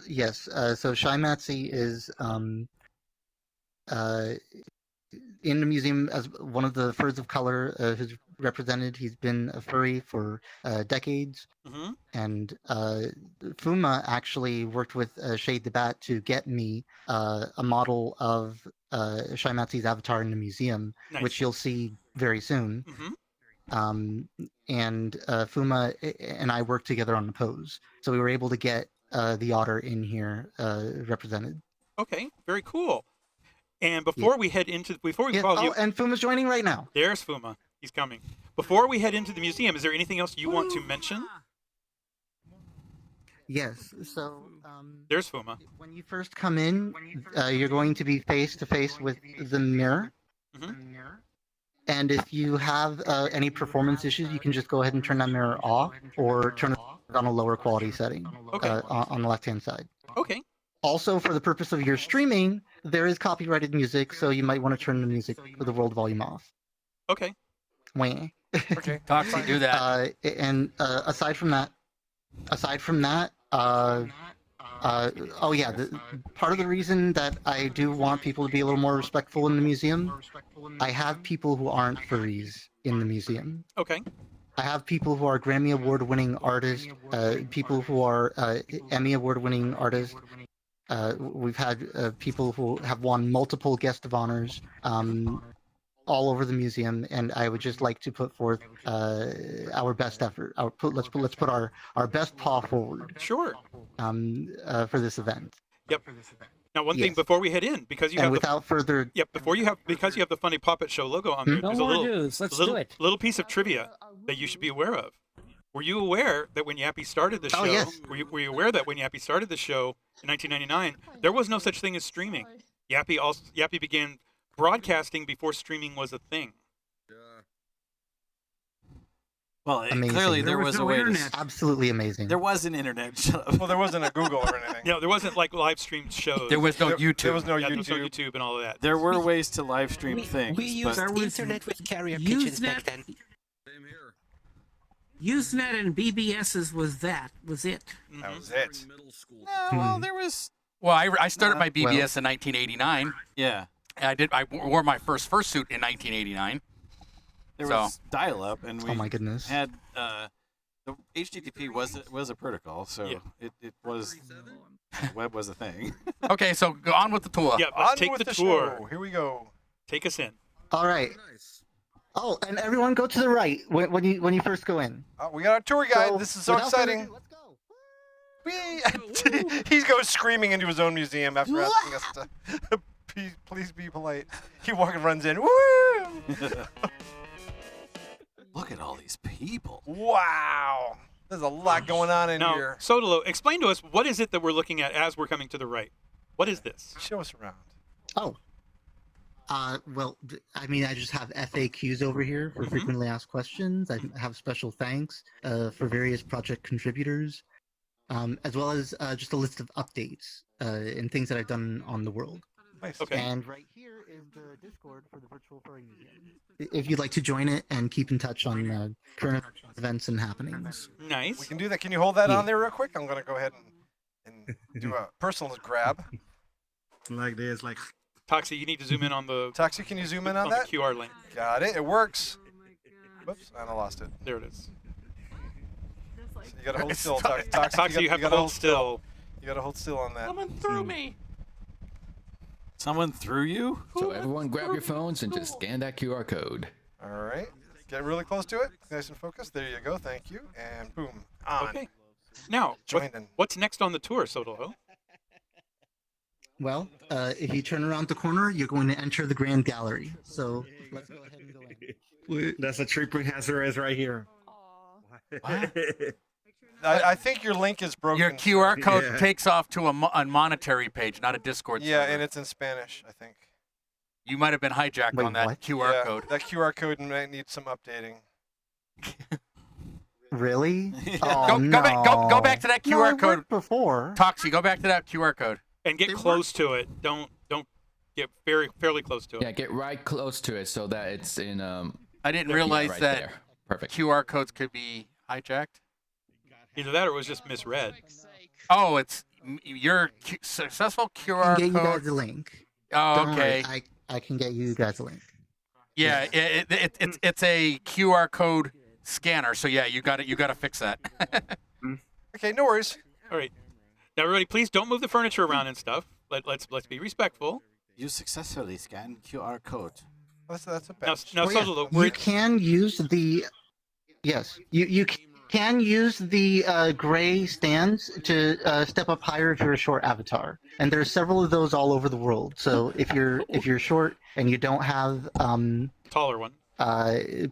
Yes. So Shimatsi is in the museum as one of the Furs of Color who's represented. He's been a furry for decades. And Fuma actually worked with Shade the Bat to get me a model of Shimatsi's avatar in the museum, which you'll see very soon. And Fuma and I worked together on the pose, so we were able to get the otter in here represented. Okay, very cool. And before we head into follow you, and Fuma's joining right now. There's Fuma. He's coming. Before we head into the museum, is there anything else you want to mention? Yes. So there's Fuma. When you first come in, you're going to be face to face with the mirror. And if you have any performance issues, you can just go ahead and turn that mirror off or turn it on a lower quality setting on the left-hand side. Okay. Also, for the purpose of your streaming, there is copyrighted music, so you might want to turn the music for the world volume off. Okay. Wah. Okay. Toxie, do that. And aside from that, oh yeah, part of the reason that I do want people to be a little more respectful in the museum, I have people who aren't furries in the museum. Okay. I have people who are Grammy Award-winning artists, people who are Emmy Award-winning artists. We've had people who have won multiple guest of honors all over the museum, and I would just like to put forth our best effort. Let's put our best paw forward. Sure. For this event. Yep. Now, one thing before we head in, because you have further. Yep. Because you have the Funday Pawpet Show logo on there. No there's more a little news. Let's do it. little piece of trivia that you should be aware of. Were you aware that when Yappy started the show? Oh, yes. Were you aware that when Yappy started the show in 1999, there was no such thing as streaming? Yappy began broadcasting before streaming was a thing. Well, Amazing. clearly there was a way to... Absolutely amazing. There was an internet. Shut up. Well, there wasn't a Google or anything. No, there wasn't like live streamed shows. There was no YouTube. There was no Yeah, YouTube. there was no YouTube and all of that. There were ways to live stream things. We used but internet with carrier pigeons back then. Usenet and BBS's was it. That was it. No, well, there was... Well, I started my BBS in 1989. Yeah. And I wore my first fursuit in 1989. There was dial-up, and we Oh my goodness. had the HTTP was a protocol, so it was web was a thing. Okay, so go on with the tour. Yeah, let's On take with the the tour. show. Here we go. Take us in. All right. Oh, and everyone go to the right when you first go in. We got our tour guide. So, This is so without further exciting. ado, let's go. He goes screaming into his own museum after asking us to please be polite. He runs in. Woo! Look at all these people. Wow. There's a lot going on in Now, here. Sodolo, explain to us what is it that we're looking at as we're coming to the right. What is this? Show us around. Oh. Well, I mean, I just have FAQs over here for frequently asked questions. I have special thanks for various project contributors, as well as just a list of updates and things that I've done on the world. Nice. Okay. And right here is the Discord for the Virtual Furry Museum. If you'd like to join it and keep in touch on current events and happenings. Nice. We can do that. Can you hold that on there real quick? I'm going to go ahead and do a personal grab. Like this, like... Toxie, you need to zoom in on the... Toxie, can you zoom in on that? the QR link. Got it. It works. Whoops, and I lost it. There it is. So you got to hold still. Toxie, you have to hold still. You got to hold still on that. Someone threw me. Someone threw you? So everyone grab your phones and just scan that QR code. All right. Get really close to it. Nice and focused. There you go. Thank you. And boom. On. Okay. Now, what's next on the tour, Sodolo? Well, if you turn around the corner, you're going to enter the Grand Gallery. So let's go ahead and go in. That's a tripping hazard is right here. I think your link is broken. Your QR code takes off to a monetary page, not a Discord. Yeah, and it's in Spanish, I think. You might have been hijacked on that QR code. That QR code might need some updating. Really? Go back to that QR code before. Toxie, go back to that QR code and get close to it. Don't get fairly close to it. Yeah, get right close to it so that it's in. I didn't realize right that there. Perfect. QR codes could be hijacked. Either that or it was just misread. Oh, it's your successful QR I can get you code. guys a link. Oh, Don't okay. worry, I can get you guys a link. Yeah, it's a QR code scanner. So yeah, you got to fix that. Okay, no worries. All right, now everybody, please don't move the furniture around and stuff. Let's be respectful. You successfully scanned QR code. That's a Now, Suzzle, You can use the you can use the gray stands to step up higher if you're a short avatar, and there's several of those all over the world. So if you're short and you don't have taller one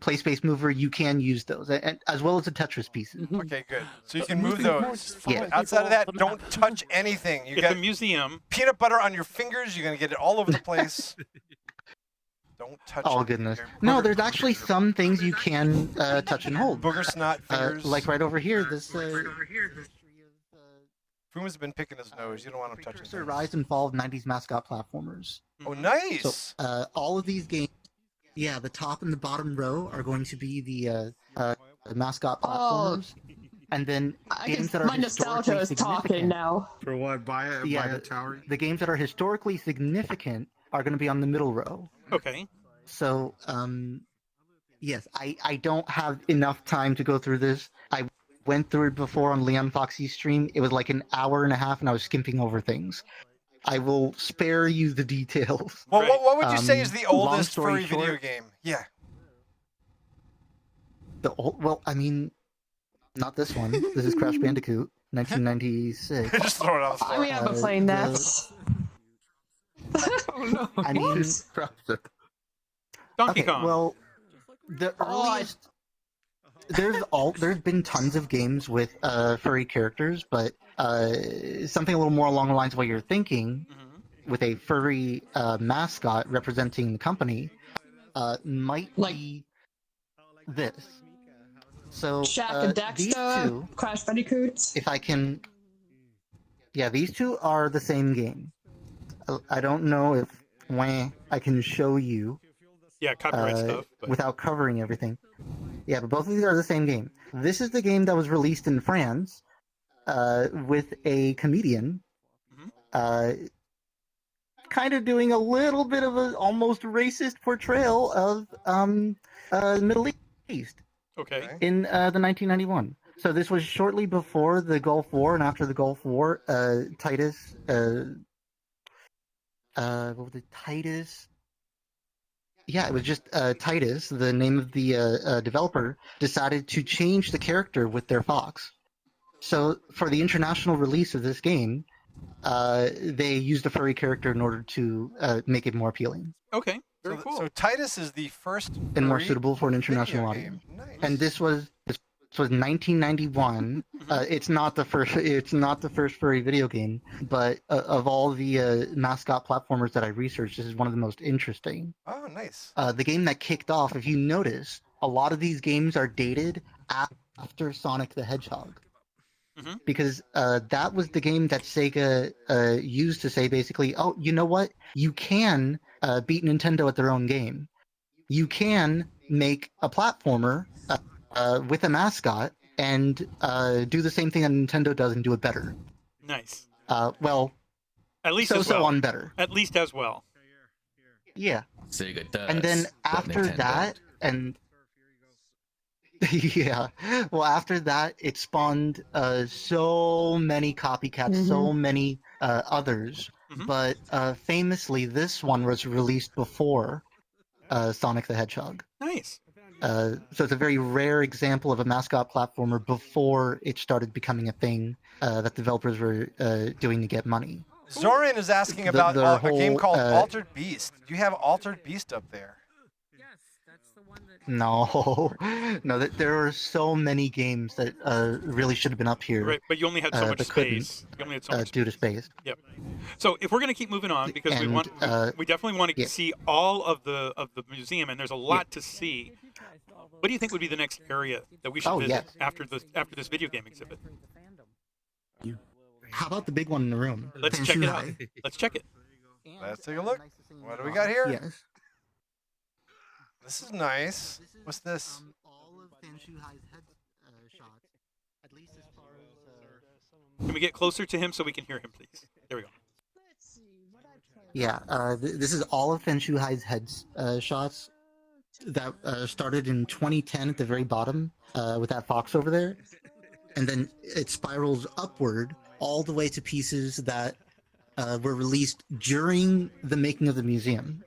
play space mover, you can use those, and, as well as the Tetris pieces. Okay, good. So you can move those. Yeah. Outside of that, don't touch anything. You it's got a museum. Peanut butter on your fingers. You're gonna get it all over the place. Don't touch. Oh goodness! No, there's actually some things you can touch and hold. Booger snot fingers. Like right over here. This. Fuma's been picking his nose. You don't want him touching. Precursor Rise and Fall of 90s mascot platformers. Oh, nice. So all of these games, yeah, the top and the bottom row are going to be the mascot platformers, and then games that are my nostalgia is talking now. For what? Buy a tower? The games that are historically significant are going to be on the middle row. Okay. So, yes, I don't have enough time to go through this. I went through it before on Leon Foxy's stream. It was like an hour and a half, and I was skipping over things. I will spare you the details. Well, what would you say is the oldest furry video game? Yeah. Well, I mean, not this one. This is Crash Bandicoot, 1996. Just throw it on the floor. We haven't played that. Oh no! I mean, Donkey Kong. Well, the earliest. There's been tons of games with furry characters, but something a little more along the lines of what you're thinking, with a furry mascot representing the company, might be this. So Shaq and Dexter, these two, Crash Bandicoot. if I can, yeah, these two are the same game. I don't know if I can show you. Yeah, copyright stuff. But... without covering everything. Yeah, but both of these are the same game. This is the game that was released in France with a comedian kind of doing a little bit of an almost racist portrayal of the Middle East. Okay. In the 1991. So this was shortly before the Gulf War and after the Gulf War. Titus, what was it? Titus. Yeah, it was just Titus, the name of the developer, decided to change the character with their fox. So for the international release of this game, they used a furry character in order to make it more appealing. Okay, very cool. So Titus is the first and more suitable for an international audience. Nice. And this was 1991. It's not the first furry video game, but of all the mascot platformers that I researched, this is one of the most interesting. Oh, nice. The game that kicked off, if you notice, a lot of these games are dated after Sonic the Hedgehog. Because that was the game that Sega used to say basically, oh, you know what? You can beat Nintendo at their own game. You can make a platformer with a mascot and do the same thing that Nintendo does and do it better. Nice. Well, at least so on better. At least as well. Yeah. Sega does. And then after that, and yeah, well, after that, it spawned so many copycats, so many others. But famously, this one was released before Sonic the Hedgehog. Nice. So it's a very rare example of a mascot platformer before it started becoming a thing that developers were doing to get money. Zoran is asking about a game called Altered Beast. Do you have Altered Beast up there? Yes, that's the one that. No, no. There are so many games that really should have been up here. Right, but you only had so much but couldn't, space. You only had so much due to space. Yep. So if we're going to keep moving on, because we definitely want to see all of the museum, and there's a lot to see. What do you think would be the next area that we should visit after this video game exhibit? How about the big one in the room? Let's check it out. Let's check it. Let's take a look. What do we got here? Yes. This is nice. What's this? All of Fanshuhai's head shots, at least as far as. Can we get closer to him so we can hear him, please? There we go. Yeah, this is all of Fanshuhai's head shots that started in 2010 at the very bottom with that fox over there, and then it spirals upward all the way to pieces that were released during the making of the museum.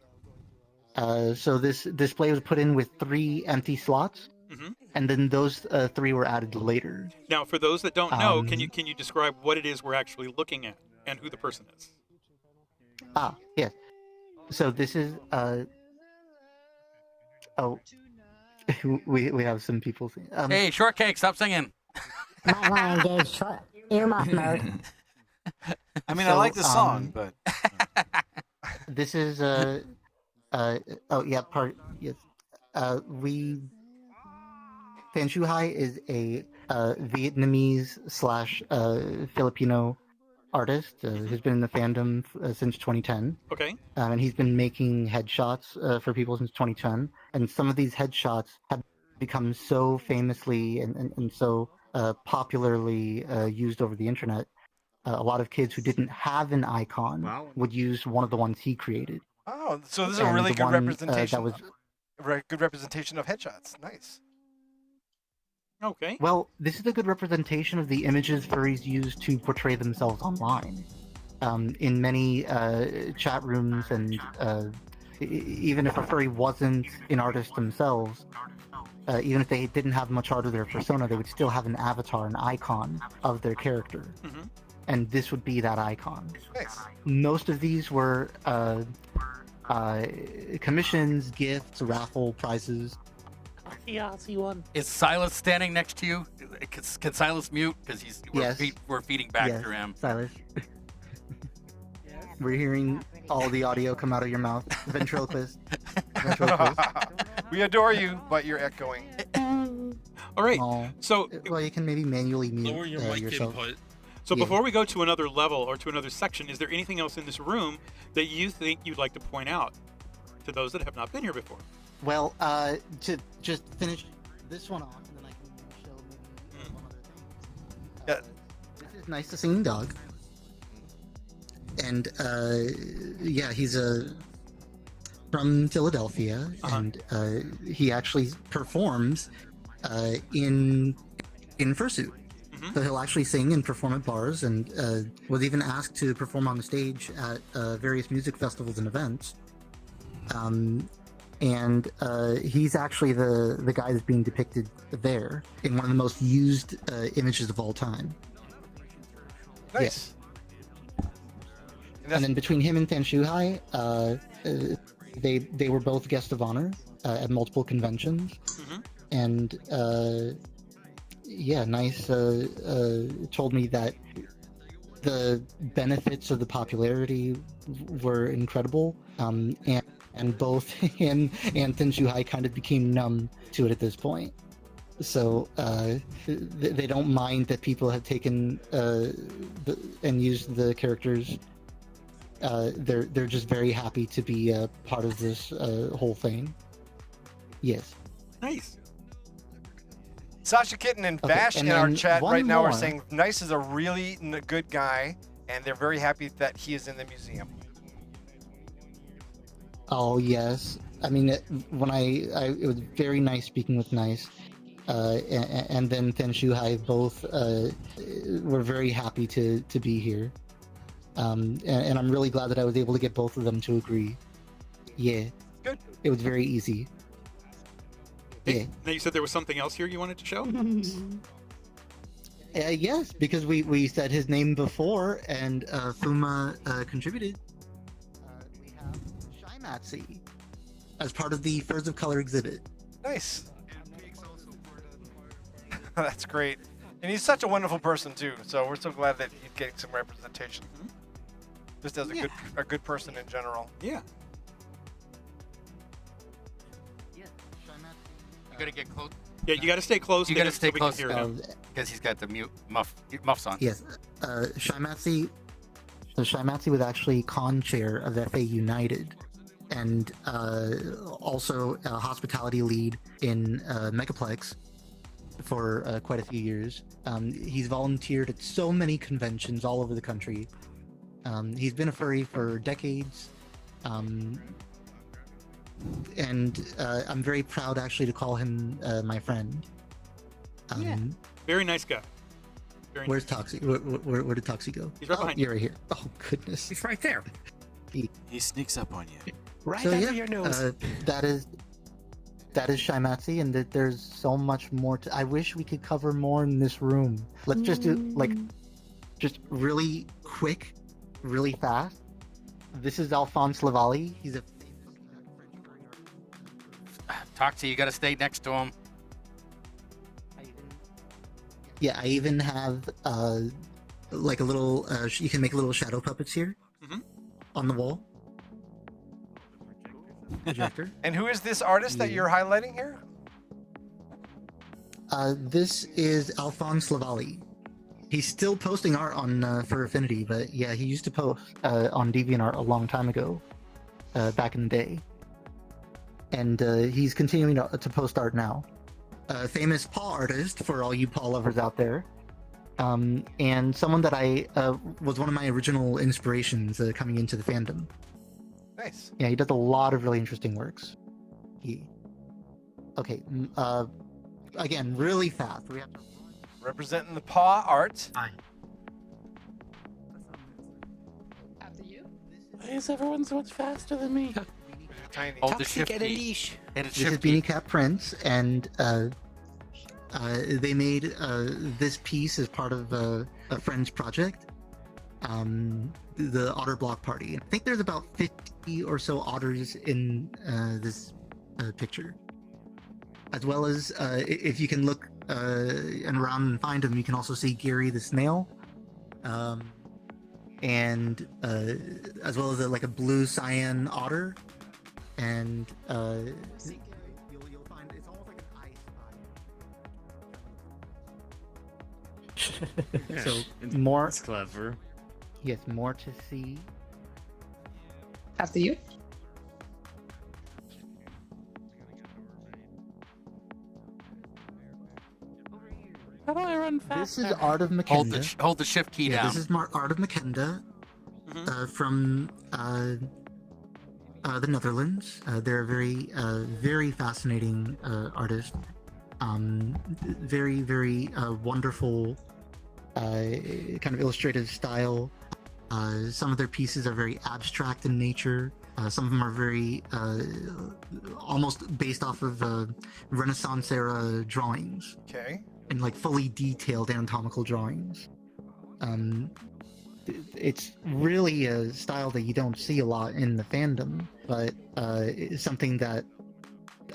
So this display was put in with 3 empty slots, and then those 3 were added later. Now, for those that don't know, can you describe what it is we're actually looking at and who the person is? Yes. So this is we have some people singing. Hey, Shortcake, stop singing. My line goes short. Earmuff mode. I mean, I like the song, but this is yes. Fanshuhai is a Vietnamese / Filipino artist who's been in the fandom since 2010. Okay. And he's been making headshots for people since 2010. And some of these headshots have become so famously and so popularly used over the internet. A lot of kids who didn't have an icon would use one of the ones he created. Oh, so this is a really good representation. Good representation of headshots. Nice. Okay. Well, this is a good representation of the images furries use to portray themselves online. In many chat rooms, and even if a furry wasn't an artist themselves, even if they didn't have much art of their persona, they would still have an avatar, an icon of their character. And this would be that icon. Nice. Most of these were commissions, gifts, raffle prizes. Yeah, I see one. Is Silas standing next to you? Can Silas mute? Because we're feeding back Yes, through him. Silas. We're hearing all the audio come out of your mouth. Ventriloquist. We adore you, but you're echoing. All right. So, well, you can maybe manually mute Lower your mic yourself. input. So before we go to another level or to another section, is there anything else in this room that you think you'd like to point out to those that have not been here before? Well, to just finish this one off, and then I can show maybe one other thing. This is Nice, the Singing Dog. And, yeah, he's from Philadelphia, and he actually performs in fursuit. So he'll actually sing and perform at bars, and was even asked to perform on the stage at various music festivals and events. And he's actually the guy that's being depicted there in one of the most used images of all time. Nice. And then between him and Fanshuhai, they were both guests of honor at multiple conventions. And yeah, Nice told me that the benefits of the popularity were incredible, and both him and Fanshuhai kind of became numb to it at this point. So they don't mind that people have taken and used the characters. They're just very happy to be a part of this whole thing. Yes. Nice. Sasha Kitten and Bash in our chat right now are saying Nice is a really good guy, and they're very happy that he is in the museum. Oh yes, I mean when it was very nice speaking with Nice, and then Fanshuhai both were very happy to be here, and I'm really glad that I was able to get both of them to agree. Yeah, good. It was very easy. Hey, now you said there was something else here you wanted to show? Yes, because we said his name before, and Fuma contributed. We have Shymatsi. as part of the Furs of Color exhibit. Nice. That's great. And he's such a wonderful person too. So we're so glad that he's getting some representation. Just as a good person in general. Yeah. You gotta get close. Yeah, you gotta stay close. You gotta stay so we can close hear him. because he's got the muffs on. Yes, Shimatsu. So Shimatsu was actually con chair of FA United, and also a hospitality lead in Megaplex for quite a few years. He's volunteered at so many conventions all over the country. He's been a furry for decades, and I'm very proud actually to call him my friend. Very nice guy. Where's Toxie? Where did Toxie go? He's right behind you. You're right here. Oh goodness. He's right there. He sneaks up on you. Right under your nose. That is Shimatsu, and that there's so much more to. I wish we could cover more in this room. Let's just do just really quick, really fast. This is Alphonse Lavallee. He's a Toxie, you gotta stay next to him. Yeah, I even have like a little. You can make little shadow puppets here on the wall. Projector. And who is this artist that you're highlighting here? This is Alphonse Lavallee. He's still posting art on for Affinity, but yeah, he used to post on DeviantArt a long time ago, back in the day. And he's continuing to post art now. Famous paw artist for all you paw lovers out there, and someone that I was one of my original inspirations coming into the fandom. Nice. Yeah, he does a lot of really interesting works. Okay, again, really fast. We have to... Representing the paw art. After you. Why is everyone so much faster than me? Tiny. Hold the shift key. This is Beanie Cat Prince, and they made this piece as part of a friend's project, the Otter Block Party. I think there's about 50 or so otters in this picture, as well as if you can look and around and find them, you can also see Gary the snail, and as well as a blue cyan otter. And you'll find it's almost like an ice. So more. That's clever. Yes, more to see. After you. How do I run faster? This is Art of Makenda. Hold the shift key down. This is Art of Makenda from the Netherlands. They're a very fascinating artist. Very, very wonderful kind of illustrative style. Some of their pieces are very abstract in nature. Some of them are very almost based off of Renaissance era drawings. Okay. And fully detailed anatomical drawings. It's really a style that you don't see a lot in the fandom, but it's something that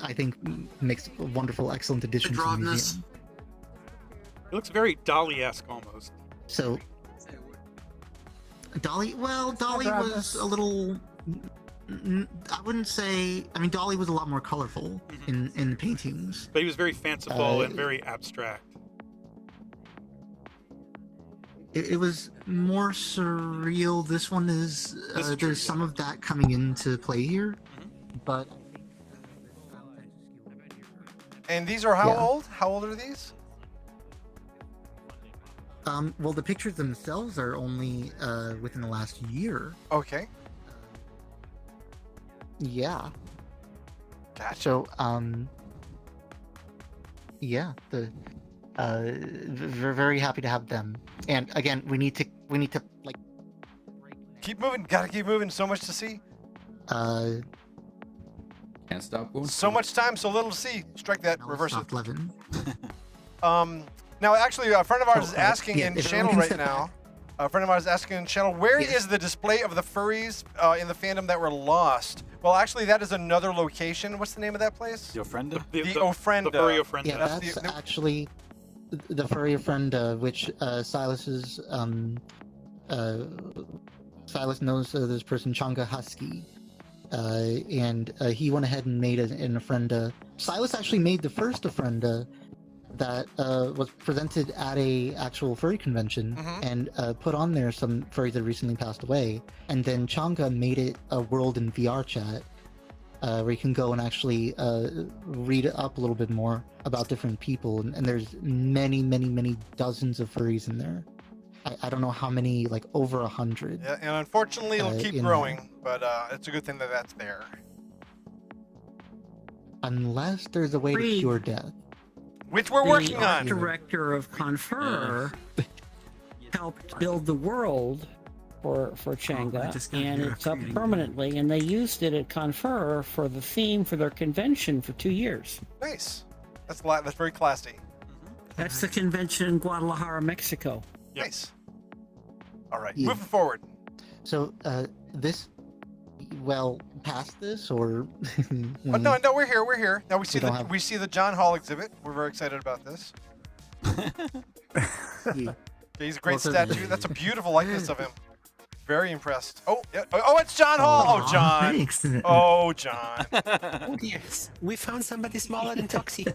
I think makes a wonderful, excellent addition to the museum. It looks very Dali-esque almost. So, Dali was a little... I wouldn't say... I mean, Dali was a lot more colorful in paintings. But he was very fanciful and very abstract. It was more surreal. This one is... there's some of that coming into play here, but... And these are how old? How old are these? Well, the pictures themselves are only within the last year. Okay. Yeah. Gotcha. So, yeah, we're very happy to have them. And again, we need to keep moving. Gotta keep moving. So much to see. Can't stop going. So much time, so little to see. Strike that. Reverse it. 11. Now, actually, a friend of ours is asking in channel right now. A friend of mine was asking in the channel, where is the display of the furries in the fandom that were lost? Well, actually, that is another location. What's the name of that place? The Ofrenda? The Ofrenda. The furry Ofrenda. Yeah, that's actually the furry Ofrenda, which Silas's Silas knows this person, Changa Husky, and he went ahead and made an Ofrenda. Silas actually made the first Ofrenda that was presented at a actual furry convention and put on there some furries that recently passed away. And then Changa made it a world in VR chat where you can go and actually read up a little bit more about different people. And there's many, many, many dozens of furries in there. I don't know how many, like over 100. Yeah, and unfortunately, it'll keep growing, but it's a good thing that that's there. Unless there's a way to cure death. Which we're working on. The director of Confer helped build the world for Changa, and it's up permanently, and they used it at Confer for the theme for their convention for 2 years. Nice. That's very classy. That's the convention in Guadalajara, Mexico. Yep. Nice. All right, moving forward. So this, past this or? No, we're here. We're here. Now we see the John Hall exhibit. We're very excited about this. He's a great statue. That's a beautiful likeness of him. Very impressed. Oh, it's John Hall. Oh, John. Thanks. Oh, John. Oh, yes. We found somebody smaller than Toxie.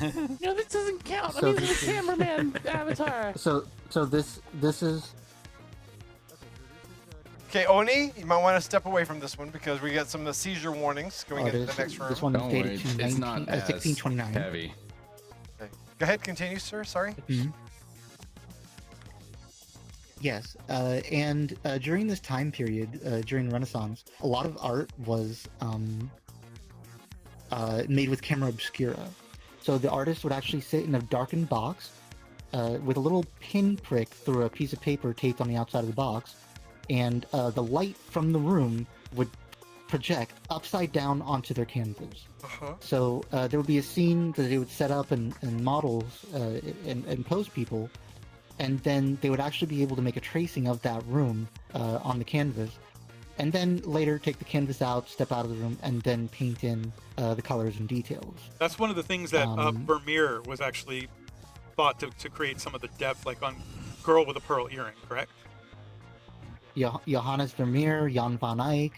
No, this doesn't count. So I mean, the cameraman avatar. So this is. Okay, Oni, you might want to step away from this one because we got some of the seizure warnings going into the next room. This one is dated to 1629. Heavy. Okay. Go ahead, continue, sir. Sorry. Yes, and during this time period, during Renaissance, a lot of art was made with camera obscura. So the artist would actually sit in a darkened box with a little pin prick through a piece of paper taped on the outside of the box, and the light from the room would project upside down onto their canvas. So there would be a scene that they would set up and models and pose people, and then they would actually be able to make a tracing of that room on the canvas, and then later take the canvas out, step out of the room, and then paint in the colors and details. That's one of the things that Vermeer was actually thought to create some of the depth, like on Girl with a Pearl Earring, correct? Johannes Vermeer, Jan van Eyck,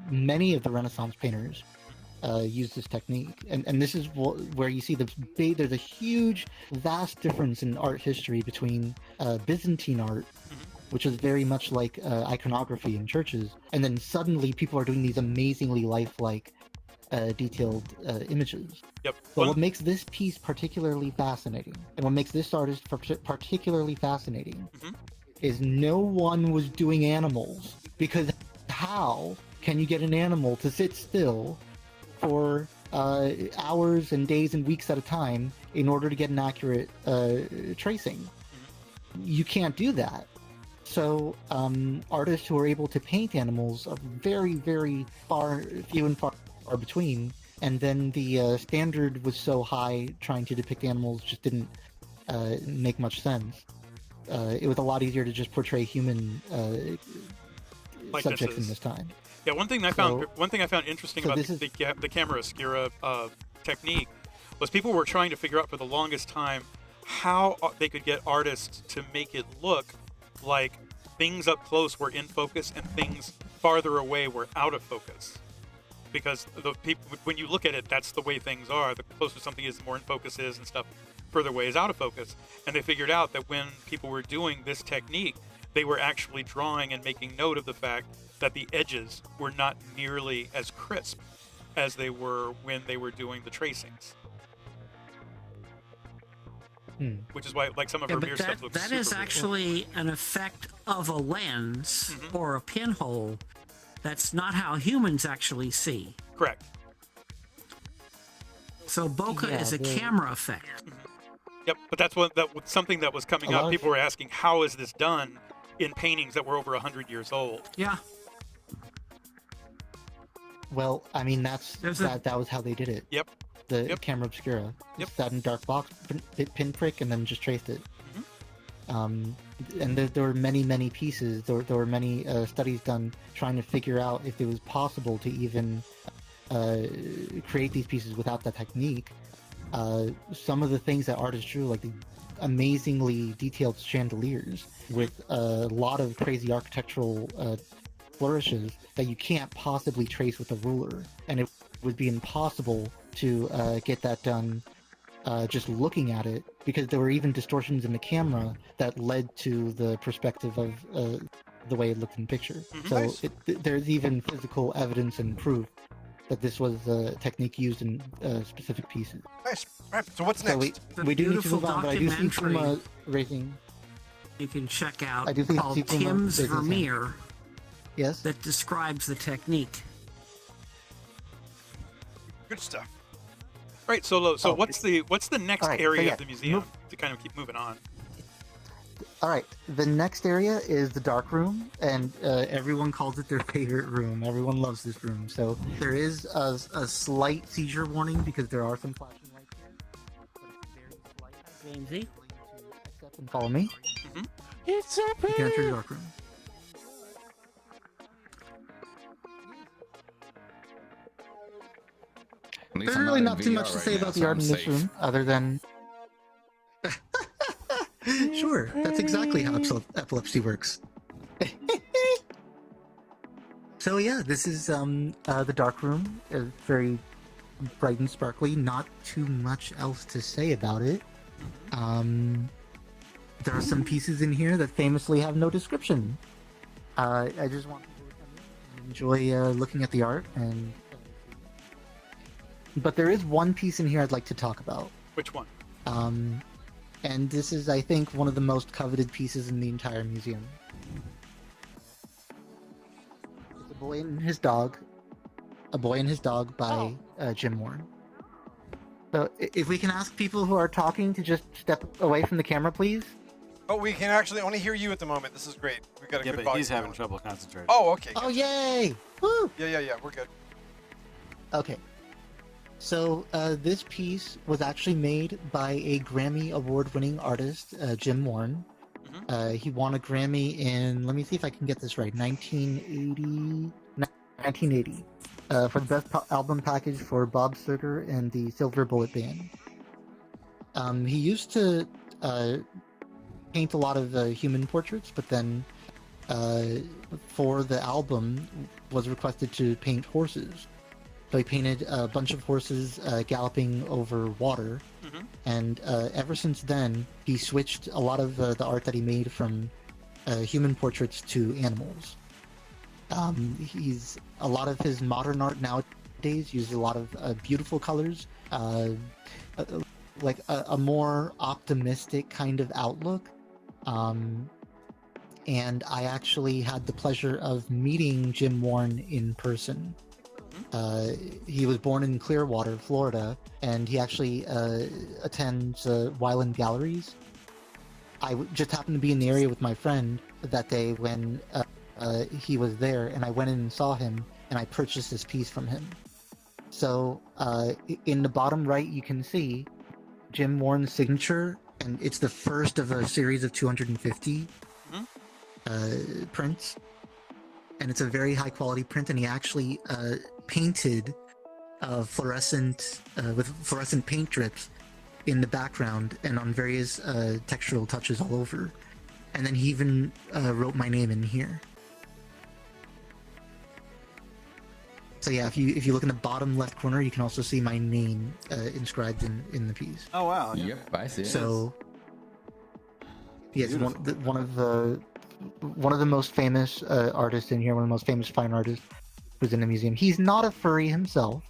many of the Renaissance painters used this technique, and this is where you see there's a huge, vast difference in art history between Byzantine art, which is very much like iconography in churches, and then suddenly people are doing these amazingly lifelike, detailed images. Yep. But what makes this piece particularly fascinating, and what makes this artist particularly fascinating, is no one was doing animals, because how can you get an animal to sit still for hours and days and weeks at a time in order to get an accurate tracing? You can't do that. So artists who are able to paint animals are very, very few and far between. And then the standard was so high, trying to depict animals just didn't make much sense. It was a lot easier to just portray human subjects in this time. Yeah, one thing I found interesting about the camera obscura technique was people were trying to figure out for the longest time how they could get artists to make it look like things up close were in focus and things farther away were out of focus. Because when you look at it, that's the way things are. The closer something is, the more in focus is, and stuff further away is out of focus. And they figured out that when people were doing this technique, they were actually drawing and making note of the fact that the edges were not nearly as crisp as they were when they were doing the tracings. Which is why, like, some of Vermeer's stuff looks that is super actually an effect of a lens or a pinhole. That's not how humans actually see. Correct. So bokeh is a camera effect. Yep, but that's something that was coming up. People were asking, how is this done in paintings that were over 100 years old? Yeah. Well, I mean, that was how they did it. Yep. The camera obscura. Sat in dark box, pinprick, and then just traced it. And there were many pieces. There were many studies done trying to figure out if it was possible to even create these pieces without that technique. Some of the things that artists drew, like the amazingly detailed chandeliers with a lot of crazy architectural flourishes that you can't possibly trace with a ruler, and it would be impossible to get that done just looking at it, because there were even distortions in the camera that led to the perspective of the way it looked in picture. So Nice. there's even physical evidence and proof that this was a technique used in specific pieces. Nice. All right. So what's So next? we do need to beautiful move on, but I do see documentary Puma raising. you can check out I do think called Puma Tim's raising his hand. Vermeer Yes. that describes the technique. Good stuff. All right, so what's the next All right, so area yeah, of the museum to kind of keep moving on? All right, the next area is the dark room, and everyone calls it their favorite room. Everyone loves this room. So there is a slight seizure warning because there are some flashing lights here, but it's very slight. Jamesy, Accept and follow me. It's so You can enter the dark room. There's really not too much to say about the art in this room, other than. Sure, that's exactly how epilepsy works. So yeah, this is the dark room. It's very bright and sparkly. Not too much else to say about it. There are some pieces in here that famously have no description. I just want people to come in and enjoy looking at the art. But there is one piece in here I'd like to talk about. Which one? And this is, I think, one of the most coveted pieces in the entire museum. It's A Boy and His Dog. A Boy and His Dog by Jim Warren. So if we can ask people who are talking to just step away from the camera, please. Oh, we can actually only hear you at the moment. This is great. We got a Yeah, good but volume he's having going. trouble concentrating. Oh, okay. Oh, yay! Woo! Yeah. We're good. Okay. So this piece was actually made by a Grammy Award-winning artist, Jim Warren. He won a Grammy in, let me see if I can get this right, 1980, for the best album package for Bob Seger and the Silver Bullet Band. He used to paint a lot of human portraits, but then for the album was requested to paint horses. So he painted a bunch of horses galloping over water, and ever since then he switched a lot of the art that he made from human portraits to animals. He's a lot of his modern art nowadays uses a lot of beautiful colors, like a more optimistic kind of outlook. And I actually had the pleasure of meeting Jim Warren in person. He was born in Clearwater, Florida, and he actually attends Wyland Galleries. I just happened to be in the area with my friend that day when he was there, and I went in and saw him, and I purchased this piece from him. So in the bottom right, you can see Jim Warren's signature, and it's the first of a series of 250 prints. And it's a very high quality print, and he actually painted fluorescent with fluorescent paint drips in the background and on various textural touches all over. And then he even wrote my name in here. So yeah, if you look in the bottom left corner, you can also see my name inscribed in the piece. Oh wow! Yep, I see it. So yes, one of the most famous artists in here, one of the most famous fine artists who's in the museum. He's not a furry himself,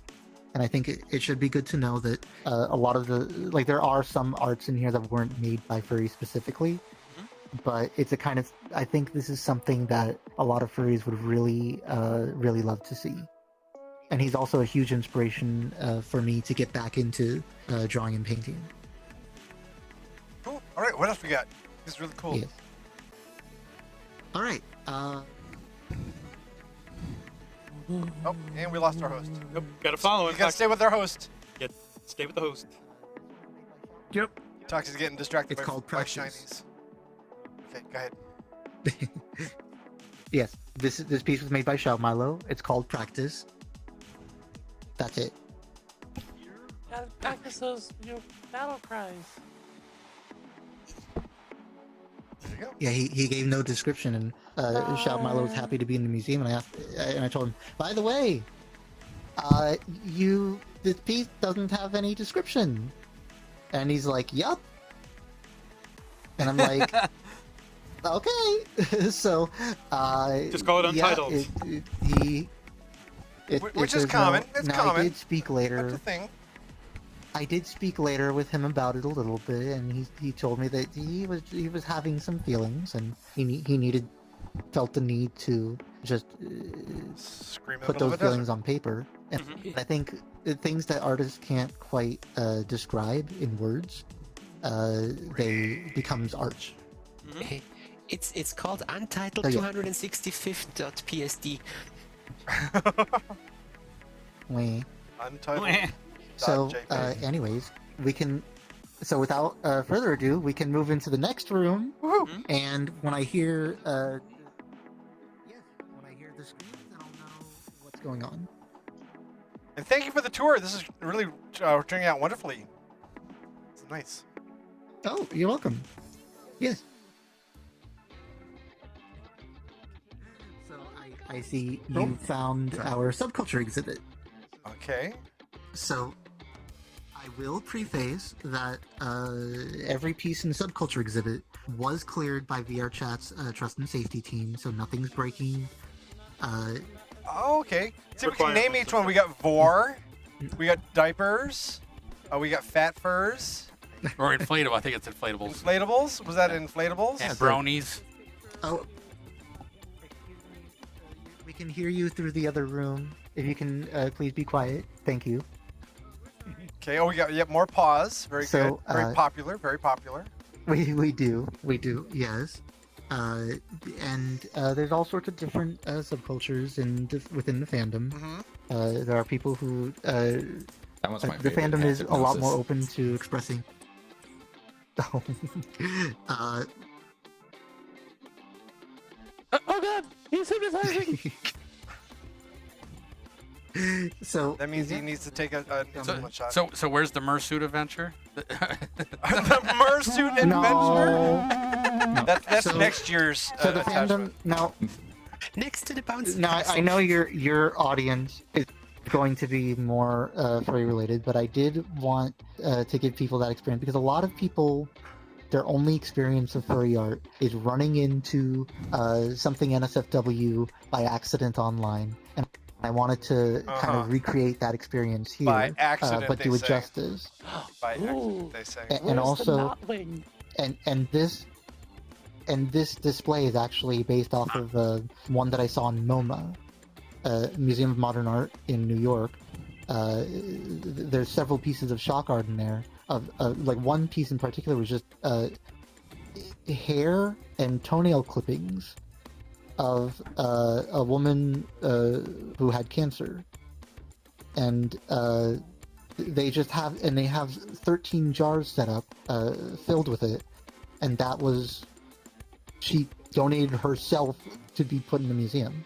and I think it should be good to know that a lot of there are some arts in here that weren't made by furries specifically, but it's a kind of, I think this is something that a lot of furries would really love to see. And he's also a huge inspiration for me to get back into drawing and painting. Cool. All right, what else we got? This is really cool. Yes. All right. Oh, and we lost our host. Nope, gotta follow him. You gotta stay with our host. Stay with the host. Yep. Tox is getting distracted It's by called by practice. shinies. Okay, go ahead. Yes, this piece was made by Shout Milo. It's called Practice. That's it. Gotta practice those your battle cries. There you go. Yeah, he gave no description, and Shout Milo was happy to be in the museum, and I told him, by the way, this piece doesn't have any description, and he's like, yup, and I'm like, okay, so just call it Untitled. Which is common. It's common. I did speak later. That's a thing. I did speak later with him about it a little bit, and he told me that he was having some feelings, and he felt the need to just put those feelings on paper. And I think the things that artists can't quite describe in words, they becomes art. It's called Untitled 265.psd. Wait. Untitled. So, anyways, we can. So, without further ado, we can move into the next room. Woohoo! And when I hear, the screams, I'll know what's going on. And thank you for the tour. This is really turning out wonderfully. It's nice. Oh, you're welcome. Yes. So I see you found our subculture exhibit. Okay. So, I will preface that every piece in the subculture exhibit was cleared by VRChat's trust and safety team, so nothing's breaking. Okay. See, we can name each one. We got Vor, we got diapers, we got fat furs. Or inflatable. I think it's inflatables. Inflatables? Was that inflatables? And brownies. Oh. We can hear you through the other room. If you can please be quiet. Thank you. Okay, we got more paws. Very good. Very popular. We do, yes. And there's all sorts of different subcultures within the fandom. There are people who the fandom is a lot more open to expressing. Oh God, he's hypnotizing. So that means he needs to take a shot. So where's the Mersuit adventure? The Mersuit adventure. That's So- next year's. So the fandom now. Next to the bouncy Now castle. I know your audience is going to be more furry related, but I did want to give people that experience because a lot of people, their only experience of furry art is running into something NSFW by accident online, and I wanted to kind of recreate that experience here, By accident, but they do it say. justice. By accident, they say. And also, and this display is actually based off of one that I saw in MoMA, Museum of Modern Art in New York. There's several pieces of shock art in there. Like one piece in particular was just hair and toenail clippings of a woman who had cancer, and they have 13 jars set up filled with it, and that was, she donated herself to be put in the museum,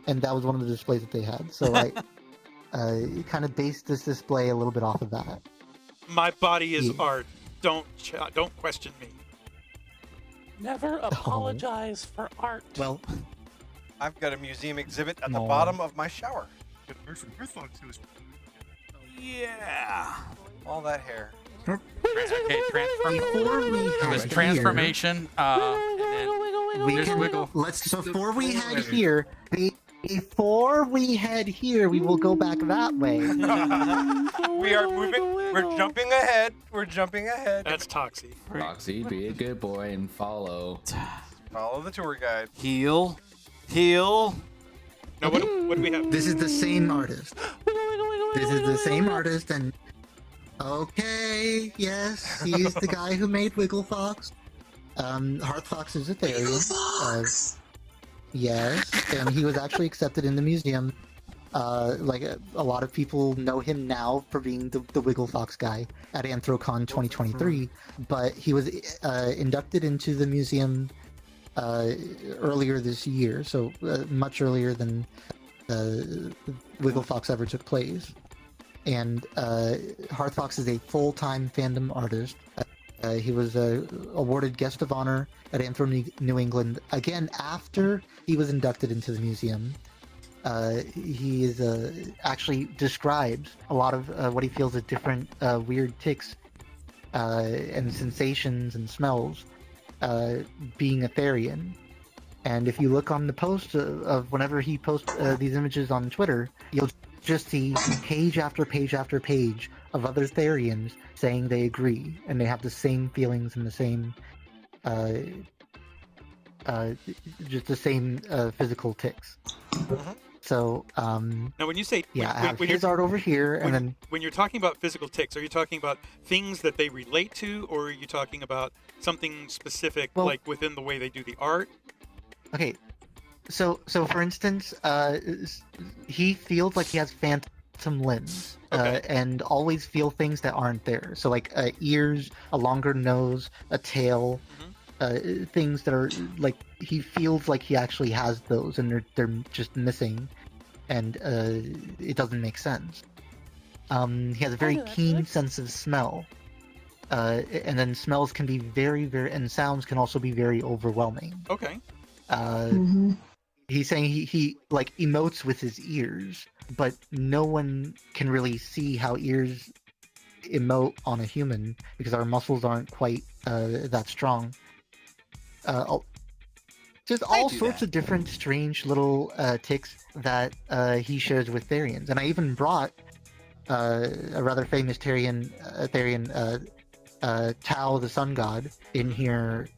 and that was one of the displays that they had. So I kind of based this display a little bit off of that. My body is art. Don't question me. Never apologize for art. Well, I've got a museum exhibit at the bottom of my shower. Yeah. All that hair. Okay, There's transformation. Before we head here, we will go back that way. We are moving. We're jumping ahead. That's Toxie. Toxie, be a good boy and follow. Follow the tour guide. Heal. Now, what do we have? This is the same artist. And okay, yes, he's the guy who made Wiggle Fox. Hearth Fox is Ethereum. Yes, and he was actually accepted in the museum like a lot of people know him now for being the Wiggle Fox guy at Anthrocon 2023, but he was inducted into the museum earlier this year, so much earlier than Wiggle Fox ever took place. And Hearth Fox is a full-time fandom artist. He was awarded Guest of Honor at Anthro New England, again after he was inducted into the museum. He is actually describes a lot of what he feels as different weird tics and sensations and smells being a Therian. And if you look on the post of whenever he posts these images on Twitter, you'll just see page after page after page of other Therians saying they agree and they have the same feelings and the same just the same physical tics. So now, when you say I have his art over here, and then when you're talking about physical tics, are you talking about things that they relate to, or are you talking about something specific, like within the way they do the art? Okay, so for instance, he feels like he has phantom limbs, and always feel things that aren't there. So like ears, a longer nose, a tail, things that are like he feels like he actually has those, and they're just missing, and it doesn't make sense. He has a very keen sense of smell, and then smells can be and sounds can also be very overwhelming. Okay. He's saying he like emotes with his ears, but no one can really see how ears emote on a human because our muscles aren't quite that strong. Just all sorts of different strange little tics that he shares with Therians. And I even brought a rather famous Therian, Tao the Sun God, in here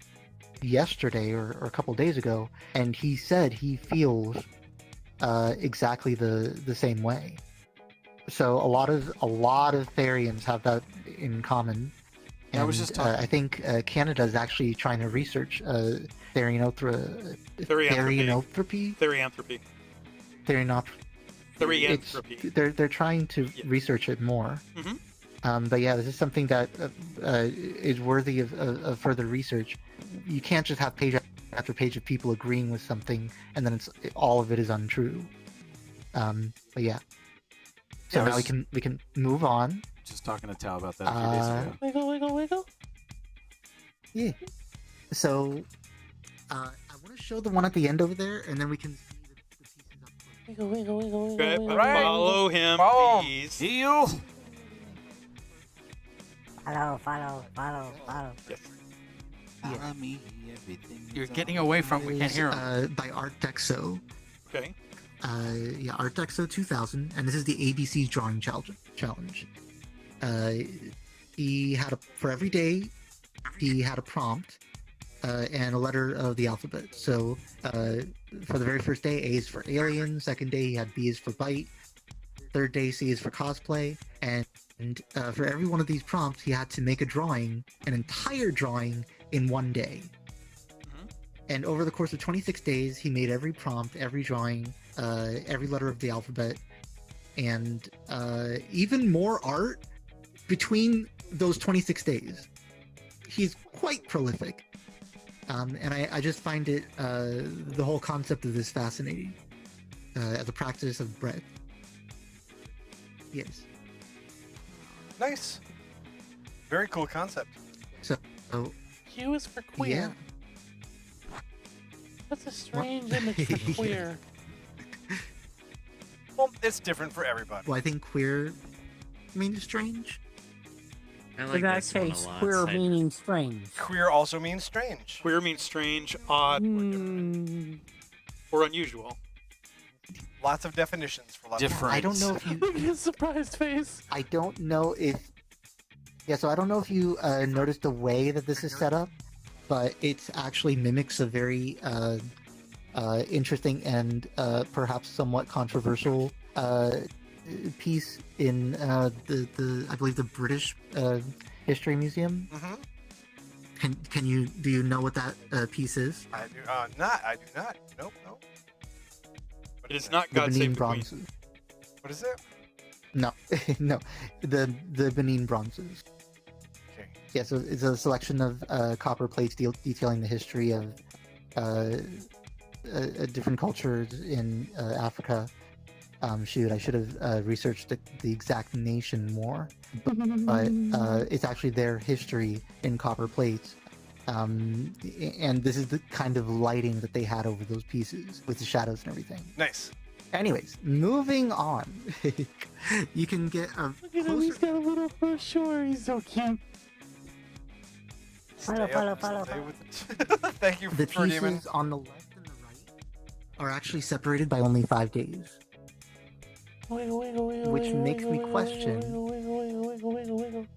yesterday or a couple days ago, and he said he feels exactly the same way. So a lot of Therians have that in common. And, I was just talking. I think Canada is actually trying to research Therianthropy. They're trying to research it more. But yeah, this is something that is worthy of further research. You can't just have page after page of people agreeing with something, and then all of it is untrue. But yeah. So now we can move on. Just talking to Tao about that a few days ago. Wiggle, wiggle, wiggle. Yeah. So I want to show the one at the end over there, and then we can see the pieces up close. Wiggle, wiggle, wiggle, wiggle. Okay, wiggle, follow him, please. Heel. Follow. Yes. Follow me, everything. You're getting away from. We can't hear him. By Art Dexo. Okay. Art Dexo 2000, and this is the ABC drawing challenge. He had for every day, he had a prompt and a letter of the alphabet. So for the very first day, A is for alien. Second day, he had B is for bite. Third day, C is for cosplay. And for every one of these prompts, he had to make a drawing, an entire drawing, in one day. And over the course of 26 days, he made every prompt, every drawing, every letter of the alphabet, and even more art between those 26 days. He's quite prolific. And I just find it, the whole concept of this fascinating as a practice of breadth. Yes. Nice. Very cool concept. So, Q is for queer. Yeah. That's a strange image for queer. Well, it's different for everybody. Well, I think queer means strange. In that case, queer meaning strange. Queer also means strange. Queer means strange, odd, or unusual. Lots of definitions for lots Different. I don't know if you... Look at his surprised face. I don't know if... Yeah, so I don't know if you noticed the way that this is set up, but it actually mimics a very interesting and perhaps somewhat controversial piece in the I believe the British History Museum. Do you know what that piece is? I do not. Nope. It is not God Save the Queen. What is it? No, no, the Benin bronzes. Okay. Yeah, so it's a selection of copper plates detailing the history of different cultures in Africa. Shoot, I should have researched the exact nation more, but it's actually their history in copper plates. And this is the kind of lighting that they had over those pieces with the shadows and everything. Nice. Anyways, moving on. You can get a Look at him, he's got a little brochure. He's so cute. Stay with it. Thank you The for naming. pieces on the left and the right are actually separated by only 5 days. Which makes me question.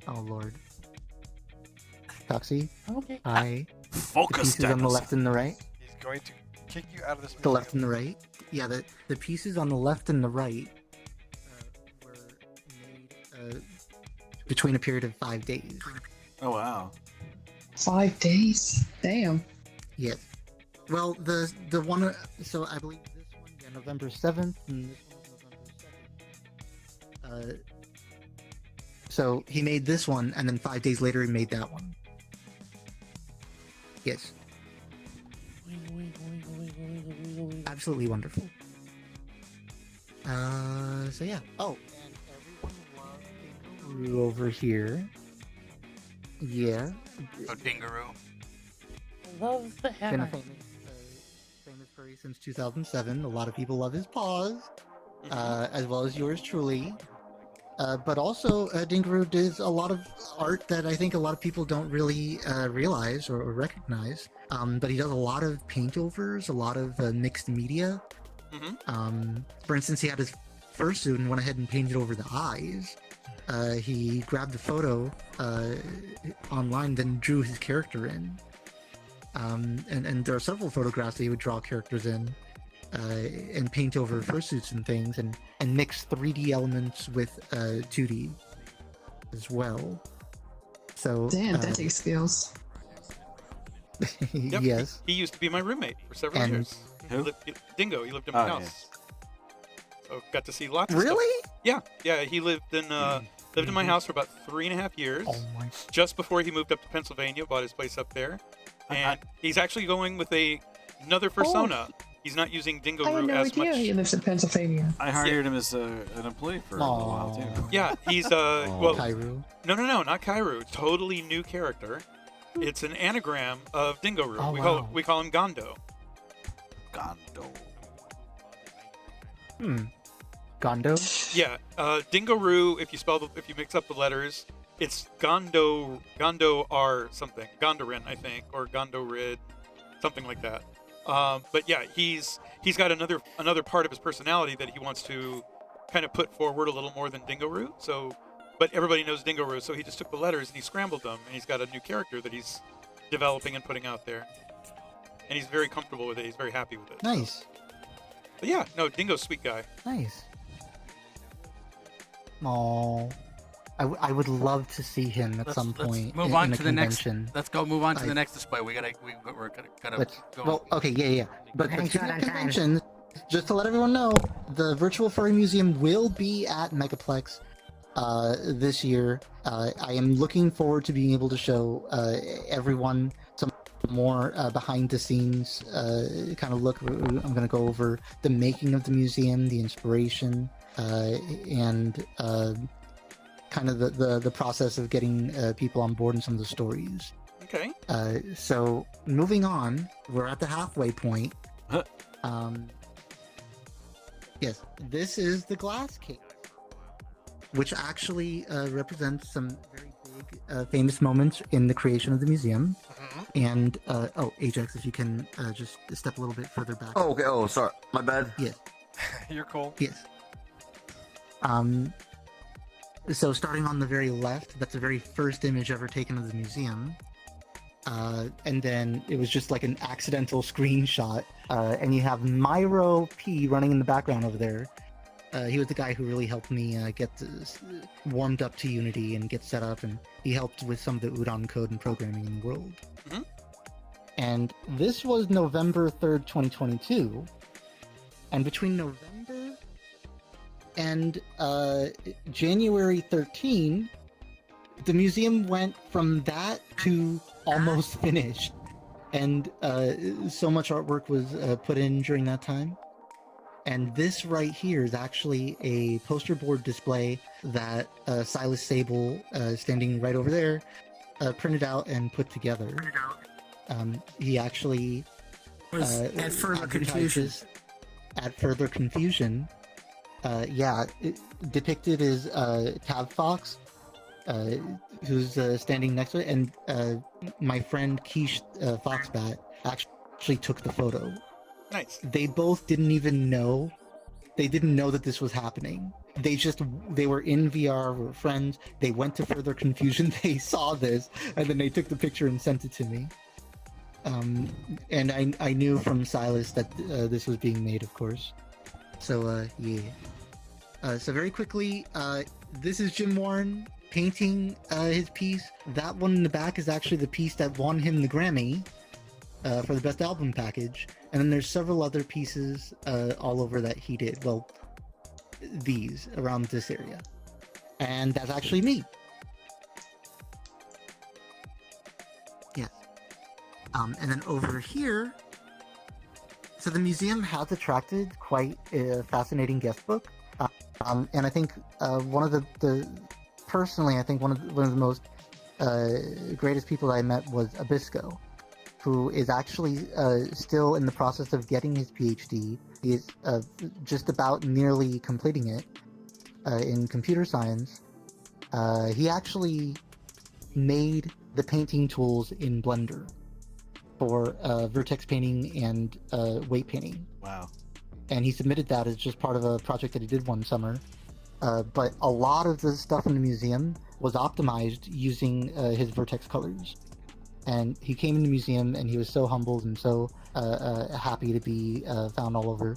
Oh lord. Toxie? Okay. Hi. Focus, The pieces on the left and the right? He's going to kick you out of this. The left and the right? Yeah, the pieces on the left and the right were made between a period of 5 days. Oh wow. 5 days? Damn. Yes. Well, the one, so I believe this one, yeah, November 7th, and this one was November 7th. So he made this one, and then 5 days later he made that one. Yes. Absolutely wonderful. So yeah. Oh, and everyone loved over here. Yeah. Oh, Dingaroo. Loves the Been hammer. a famous furry since 2007. A lot of people love his paws, as well as yours truly. But also, Dingaroo does a lot of art that I think a lot of people don't really realize or recognize. But he does a lot of paint-overs, a lot of mixed media. For instance, he had his fursuit and went ahead and painted over the eyes. He grabbed the photo online, then drew his character in. And there are several photographs that he would draw characters in. And paint over fursuits and things, and mix 3D elements with 2D as well. So Damn, that takes skills. Yep, yes. He used to be my roommate for several years. Dingo. He lived in my house. So got to see lots of stuff. Really? Yeah. He lived in my house for about 3.5 years. Oh my! Just before he moved up to Pennsylvania, bought his place up there, and he's actually going with another persona. He's not using Dingo I had Roo no as idea much. he lives in Pennsylvania. I hired him as an employee for a little while too. Yeah, he's well, Kairu? No, not Kairu. Totally new character. It's an anagram of Dingo Roo. Oh, We call him Gondo. Gondo? Yeah, Dingo Roo. If you mix up the letters, it's Gondo R something. Gondorin, I think, or Gondorid, something like that. But yeah, he's got another part of his personality that he wants to kind of put forward a little more than Dingaroo. So, but everybody knows Dingaroo, so he just took the letters and he scrambled them, and he's got a new character that he's developing and putting out there. And he's very comfortable with it. He's very happy with it. Nice. But yeah, no, Dingo's a sweet guy. Nice. Oh, I would love to see him at some point. Move on in a to the next. convention. Let's go. Move on to the next display. We're gonna go. Well, okay, yeah. But Thanks, speaking of Valentine. conventions, just to let everyone know, the Virtual Furry Museum will be at Megaplex this year. I am looking forward to being able to show everyone some more behind the scenes kind of look. I'm going to go over the making of the museum, the inspiration, and kind of the process of getting people on board in some of the stories. Okay. So moving on, we're at the halfway point. Yes, this is the glass case, which actually represents some very big, famous moments in the creation of the museum. And Ajax, if you can just step a little bit further back. Oh, okay. Oh, sorry. My bad. Yes. You're cool. Yes. So starting on the very left, that's the very first image ever taken of the museum. And then it was just like an accidental screenshot. And you have Myro P running in the background over there. He was the guy who really helped me get this warmed up to Unity and get set up, and he helped with some of the Udon code and programming in the world. And this was November 3rd, 2022. And between November And January 13, the museum went from that to almost finished. And so much artwork was put in during that time. And this right here is actually a poster board display that Silas Sable, standing right over there, printed out and put together. He actually at further confusion. At further confusion, depicted is Tab Fox, who's standing next to it, and my friend Quiche Foxbat actually took the photo. Nice. They both didn't even know. They didn't know that this was happening. They were in VR, were friends. They went to further confusion. They saw this, and then they took the picture and sent it to me. And I knew from Silas that this was being made, of course. So so very quickly, this is Jim Warren painting his piece. That one in the back is actually the piece that won him the Grammy for the best album package. And then there's several other pieces all over that he did. Well, these around this area. And that's actually me. Yes. And then over here, so the museum has attracted quite a fascinating guest book. And I think one of the personally, I think one of the most greatest people I met was Abisco, who is actually still in the process of getting his PhD. He is just about nearly completing it in computer science. He actually made the painting tools in Blender for vertex painting and weight painting. Wow. And he submitted that as just part of a project that he did one summer. But a lot of the stuff in the museum was optimized using his vertex colors. And he came in the museum and he was so humbled and so happy to be found all over.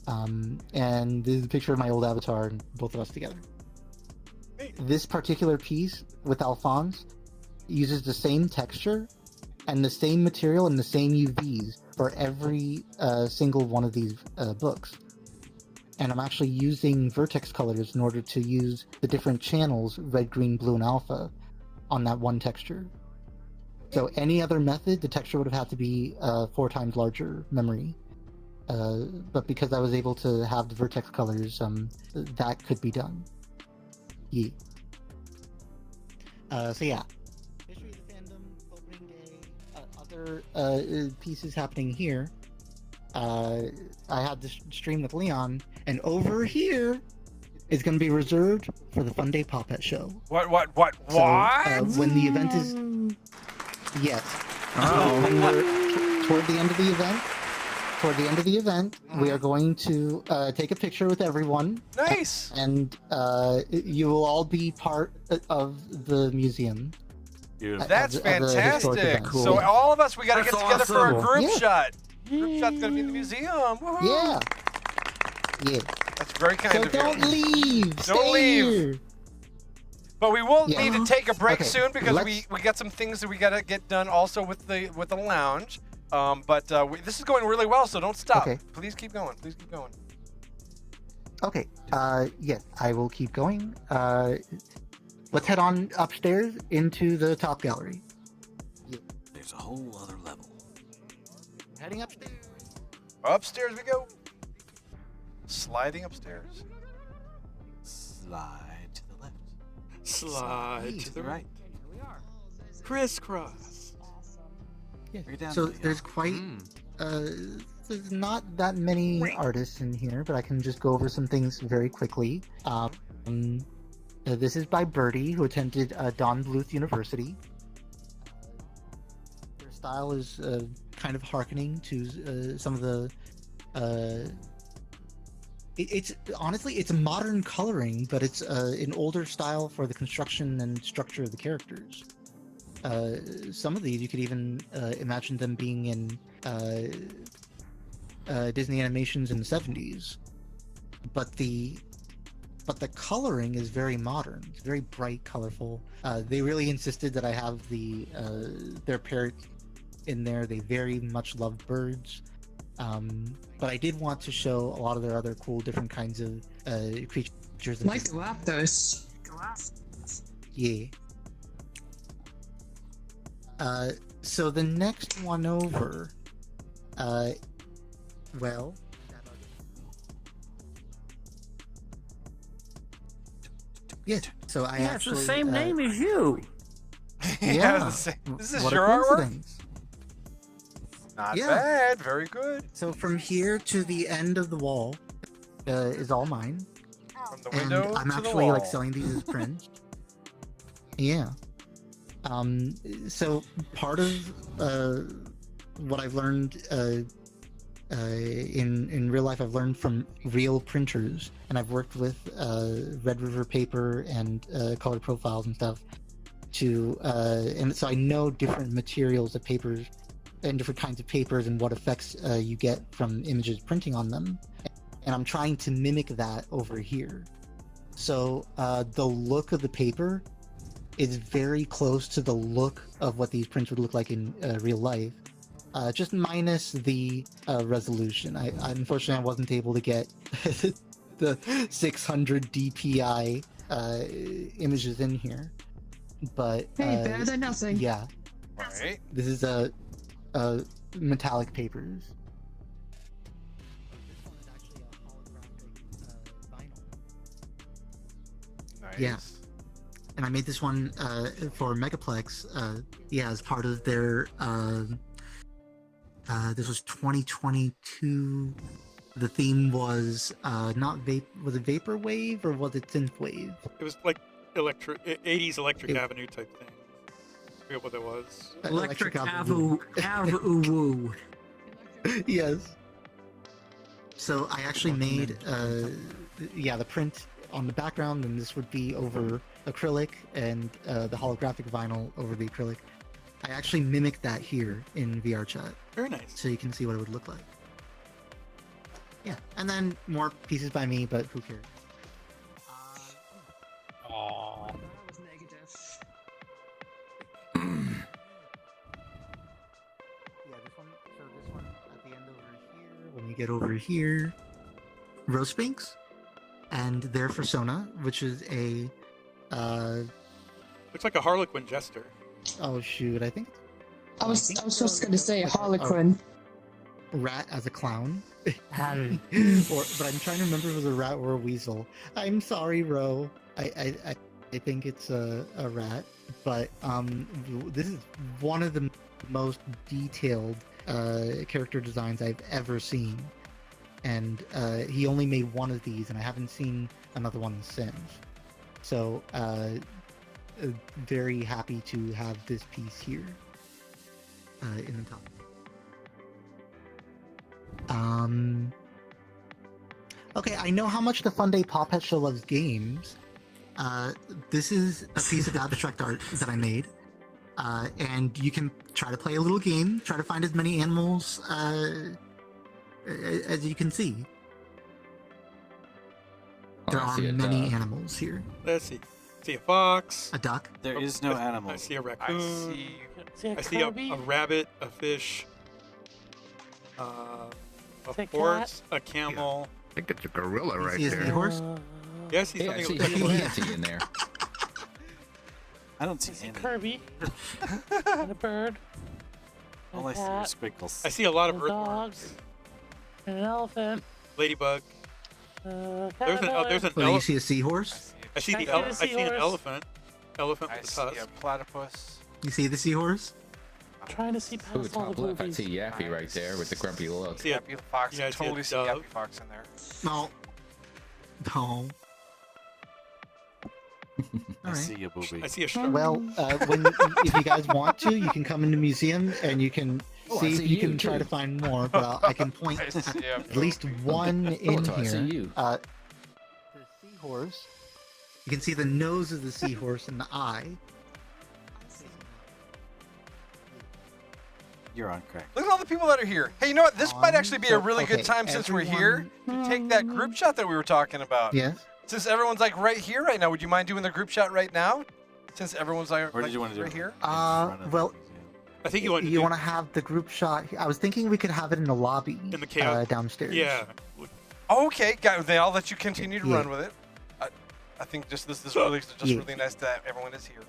And this is a picture of my old avatar and both of us together. This particular piece with Alphonse uses the same texture and the same material and the same UVs for every single one of these books. And I'm actually using vertex colors in order to use the different channels, red, green, blue, and alpha, on that one texture. So any other method, the texture would have had to be 4 times larger memory. But because I was able to have the vertex colors, that could be done. Yeah. So yeah. History of the Fandom, opening day, other pieces happening here. I had this stream with Leon, and over here is going to be reserved for the Funday Pawpet show. What? So, when the event is... Yes. When we're toward the end of the event, we are going to take a picture with everyone. Nice. And you will all be part of the museum. That's fantastic. Cool. So all of us, we got to get together for a group shot. Group shot's going to be in the museum. Woohoo. Yeah. Yeah. That's very kind of you. So don't leave. Don't leave. Here. But we will need to take a break soon because we got some things that we got to get done also with the lounge. But this is going really well, so don't stop. Okay. Please keep going. Please keep going. Okay. Yes, I will keep going. Let's head on upstairs into the top gallery. Yeah. There's a whole other level. Heading upstairs. Upstairs we go. Sliding upstairs. Slide to the left. Slide to the right. Here we are. Crisscross. Yeah. So there's quite there's not that many artists in here, but I can just go over some things very quickly. This is by Birdie, who attended Don Bluth University. Their style is kind of hearkening to some of the. It's honestly, it's a modern coloring, but it's an older style for the construction and structure of the characters. Some of these you could even imagine them being in Disney animations in the 70s, but the coloring is very modern. It's very bright, colorful. They really insisted that I have their parrots in there. They very much love birds, but I did want to show a lot of their other cool different kinds of creatures. Like Galapagos. Yeah. So the next one over, well. Yes. So I Yeah, actually. it's the same name as you. Yeah. This is what your a artwork? coincidence. Not Yeah. bad. Very good. So from here to the end of the wall is all mine. From the And window I'm to actually the like wall. selling these as prints. Yeah. So part of what I've learned in real life, I've learned from real printers, and I've worked with Red River paper and color profiles and stuff. And so I know different materials of papers and different kinds of papers and what effects you get from images printing on them. And I'm trying to mimic that over here. So the look of the paper is very close to the look of what these prints would look like in real life, just minus the resolution. Unfortunately, I wasn't able to get the 600 DPI images in here. But Hey, better than nothing. Yeah. Right. This is metallic papers. Nice. Yeah. And I made this one for Megaplex, as part of their, this was 2022. The theme was, was it Vaporwave or was it Synthwave? It was like 80s Electric Avenue type thing. I forget what that was. Electric Avu. Yes. So I actually made, the print on the background, and this would be over acrylic, and the holographic vinyl over the acrylic. I actually mimicked that here in VR chat. Very nice. So you can see what it would look like. Yeah, and then more pieces by me, but who cares? Aww. That was negative. Yeah, this one at the end over here, when you get over here, Roast Binks, and their Persona, which is a, Looks like a Harlequin jester. oh shoot, I think I was just gonna say Harlequin. rat as a clown. But I'm trying to remember if it was a rat or a weasel. I'm sorry, Ro. I think it's a rat, but this is one of the most detailed character designs I've ever seen, and he only made one of these, and I haven't seen another one since. So very happy to have this piece here in the top. Okay, I know how much the Funday Pawpet show loves games. This is a piece of abstract art that I made. And you can try to play a little game, try to find as many animals as you can see. There are many animals here. Let's see. See a fox. A duck. There is no animal. I see a raccoon. See I see a rabbit, a fish, a horse, a camel. I think it's a gorilla right see a there. seahorse? Yeah, I see Yeah, I something. see Nancy in there. I don't see any. Kirby. And a bird. All I see are squiggles. I see a lot of and earthworms. dogs. And an elephant. Ladybug. There's an Oh, you elephant. see a seahorse? I see the I see an elephant. Elephant with a tusk. A platypus. You see the seahorse? I'm trying to see Ooh, past all top the left, I movies. see Yappy right there with the grumpy look. See a Yappy Fox. yeah, I see a Totally see dove. Yappy Fox in there. No. No. I see a booby. I see a shark. Well, if you guys want to, you can come in the museum and you can Oh, I see if see you you can try too. to find more. But I can point I see a at least one in I see here. you. The seahorse. You can see the nose of the seahorse and the eye. You're on crack. Look at all the people that are here. Hey, you know what? This might actually be a really Okay, good time since we're here to take that group shot that we were talking about. Yes. Since everyone's like right here right now, would you mind doing the group shot right now? Since everyone's like, Where did you want to do right it? here. Well, I think you want to you do want to have the group shot. I was thinking we could have it in the lobby in the chaos downstairs. Yeah. Okay, I'll let you continue to Yeah. run with it. I think this is really just Yeah. really nice that everyone is here.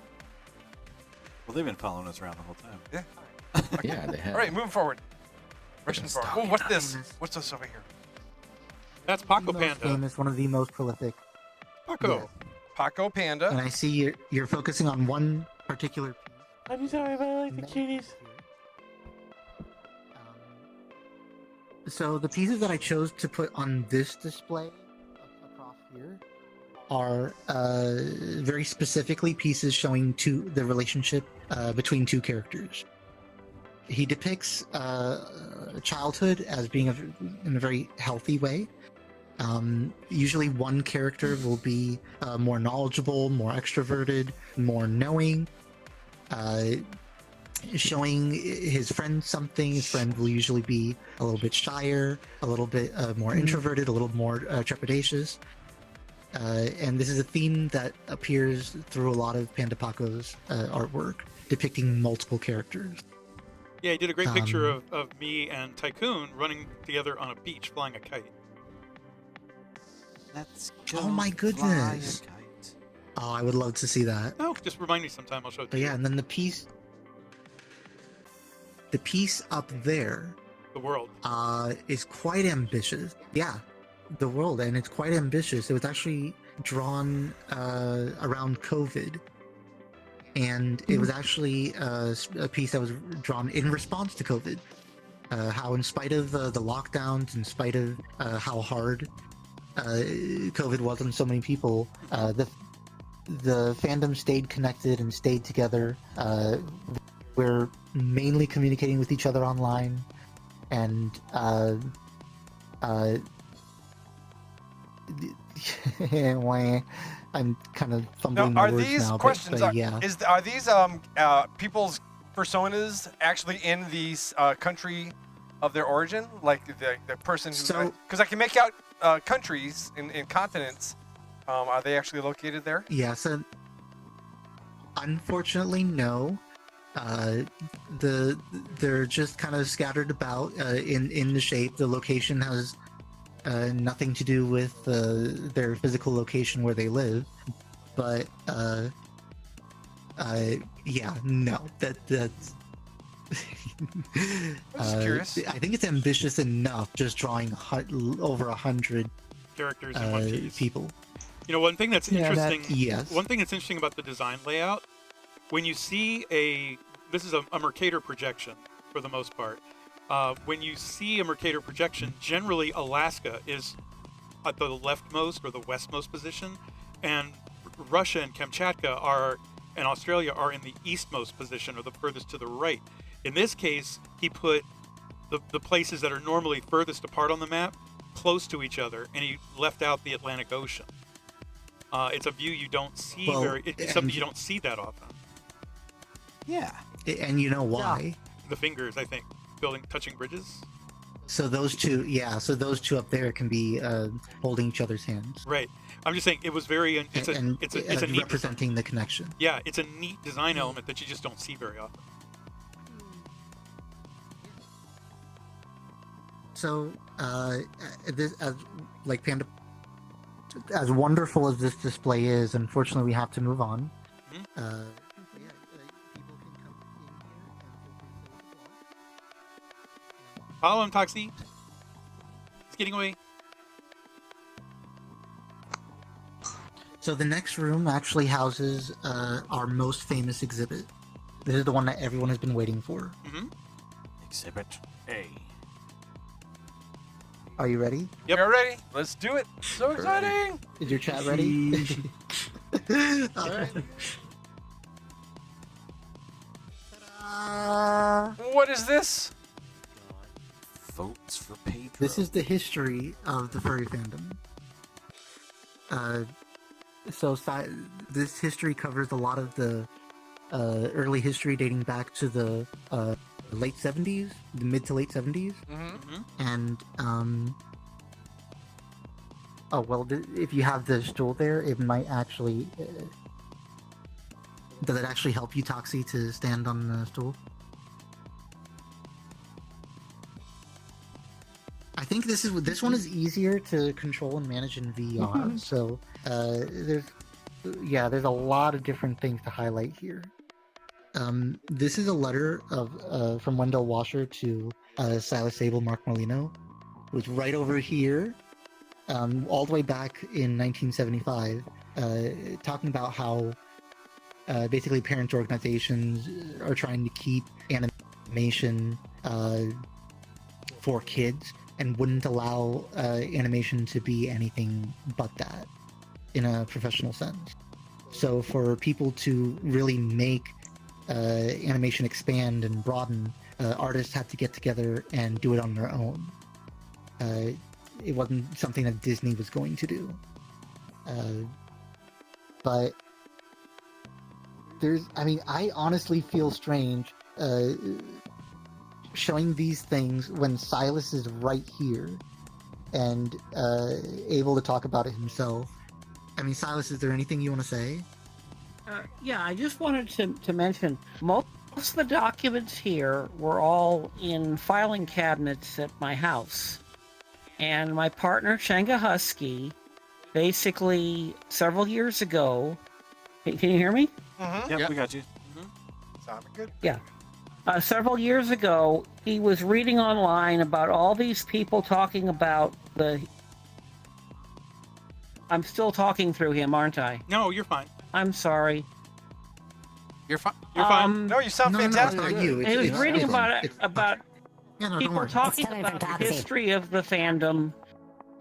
Well, they've been following us around the whole time. Yeah. Yeah, they have. All right, moving forward. Russian bar. Oh, what's this? What's this over here? That's Paco Most Panda. famous, one of the most prolific. Paco. Yeah. Paco Panda. And I see you're focusing on one particular piece. I'm sorry, but I like the cuties. So the pieces that I chose to put on this display across here are very specifically pieces showing the relationship between two characters. He depicts childhood as being in a very healthy way. Usually one character will be more knowledgeable, more extroverted, more knowing, showing his friend something. His friend will usually be a little bit shyer, a little bit more introverted, a little more trepidatious. And this is a theme that appears through a lot of Panda Paco's artwork, depicting multiple characters. Yeah, he did a great picture of me and Tycoon running together on a beach flying a kite. Let's Oh my goodness! Oh, I would love to see that. Oh, just remind me sometime. I'll show it to But you. yeah, and then the piece up there, The world. is quite ambitious. Yeah, the world, and it's quite ambitious. It was actually drawn around COVID, and it was actually a piece that was drawn in response to COVID. How, in spite of the lockdowns, in spite of how hard COVID was on so many people, the fandom stayed connected and stayed together. We're mainly communicating with each other online, and I'm kind of fumbling Now, my are words these now, questions? but yeah. Are these people's personas actually in the country of their origin, like the person? Because I can make out countries in continents. Are they actually located there? Yeah, so unfortunately, no. They're just kind of scattered about in the shape. The location has nothing to do with their physical location where they live. But yeah, no, that's. I'm just curious. I think it's ambitious enough just drawing over 100 characters in one piece. People. You know, one thing that's interesting. Yes. One thing that's interesting about the design layout, when you see this is a Mercator projection for the most part. When you see a Mercator projection, generally Alaska is at the leftmost or the westmost position, and Russia and Kamchatka and Australia are in the eastmost position or the furthest to the right. In this case, he put the places that are normally furthest apart on the map close to each other, and he left out the Atlantic Ocean. It's a view you don't see it's something you don't see that often. Yeah. And you know why? The fingers, I think, touching bridges. So those two, up there can be holding each other's hands. Right. I'm just saying it was very. It's a neat representing the connection. Yeah, it's a neat design element that you just don't see very often. So, this Panda, as wonderful as this display is, unfortunately, we have to move on. Follow him, Toxie. He's getting away. So the next room actually houses our most famous exhibit. This is the one that everyone has been waiting for. Mm-hmm. Exhibit A. Are you ready? Yep. We're ready. Let's do it. So exciting. Is your chat ready? All right. What is this? Votes for Pedro. This is the history of the furry fandom. This history covers a lot of the early history dating back to the late 70s, the mid to late 70s. Mm-hmm. And, if you have the stool there, it might actually... does it actually help you, Toxie, to stand on the stool? think this one is easier to control and manage in VR. So there's a lot of different things to highlight here. This is a letter from Wendell Washer to Silas Sable, Mark Molino, who's right over here, all the way back in 1975, talking about how basically parent organizations are trying to keep animation for kids and wouldn't allow animation to be anything but that in a professional sense. So for people to really make animation expand and broaden, artists had to get together and do it on their own. It wasn't something that Disney was going to do. But I honestly feel strange showing these things when Silas is right here and able to talk about it himself. I mean, Silas, is there anything you want to say? Yeah, I just wanted to mention most of the documents here were all in filing cabinets at my house. And my partner, Changa Husky, basically several years ago... Can you hear me? Yep, we got you. Sounded good. Yeah. Several years ago, he was reading online about all these people talking about the... I'm still talking through him, aren't I? No, you're fine. I'm sorry. You're fine. You're fine. No, you sound fantastic. No, you. He was reading about Yeah, no, don't people worry. talking about the history of the fandom,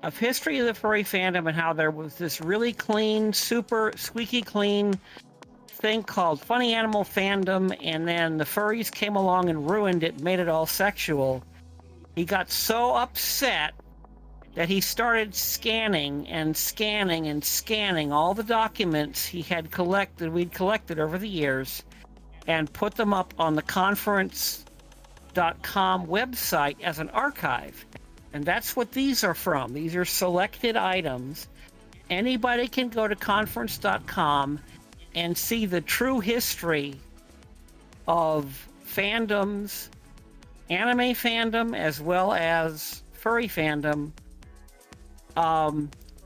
of history of the furry fandom, and how there was this really clean, super squeaky clean thing called Funny Animal Fandom, and then the furries came along and ruined it, made it all sexual. He got so upset that he started scanning all the documents we'd collected over the years, and put them up on the conference.com website as an archive. And that's what these are from. These are selected items. Anybody can go to conference.com and see the true history of fandoms, anime fandom, as well as furry fandom,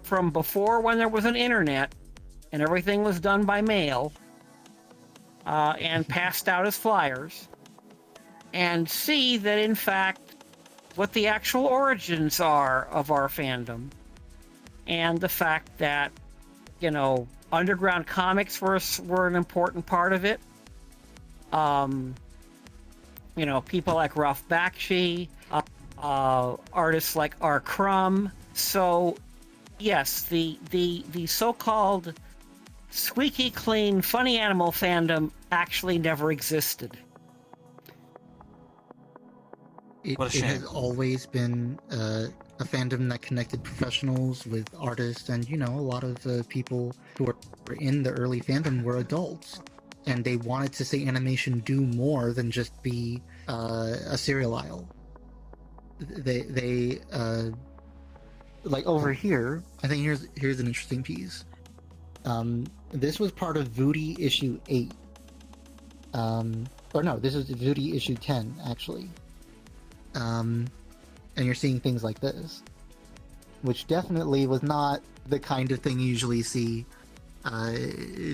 from before, when there was an internet and everything was done by mail and passed out as flyers, and see that, in fact, what the actual origins are of our fandom, and the fact that, underground comics were an important part of it. People like Ralph Bakshi, artists like R. Crumb. So, yes, the so-called squeaky clean Funny Animal fandom actually never existed. It has always been a fandom that connected professionals with artists, and a lot of the people who were in the early fandom were adults, and they wanted to see animation do more than just be a cereal aisle. They like over here, I think here's an interesting piece. This was part of Voodie issue 8. Or no, this is Voodie issue 10, actually. And you're seeing things like this, which definitely was not the kind of thing you usually see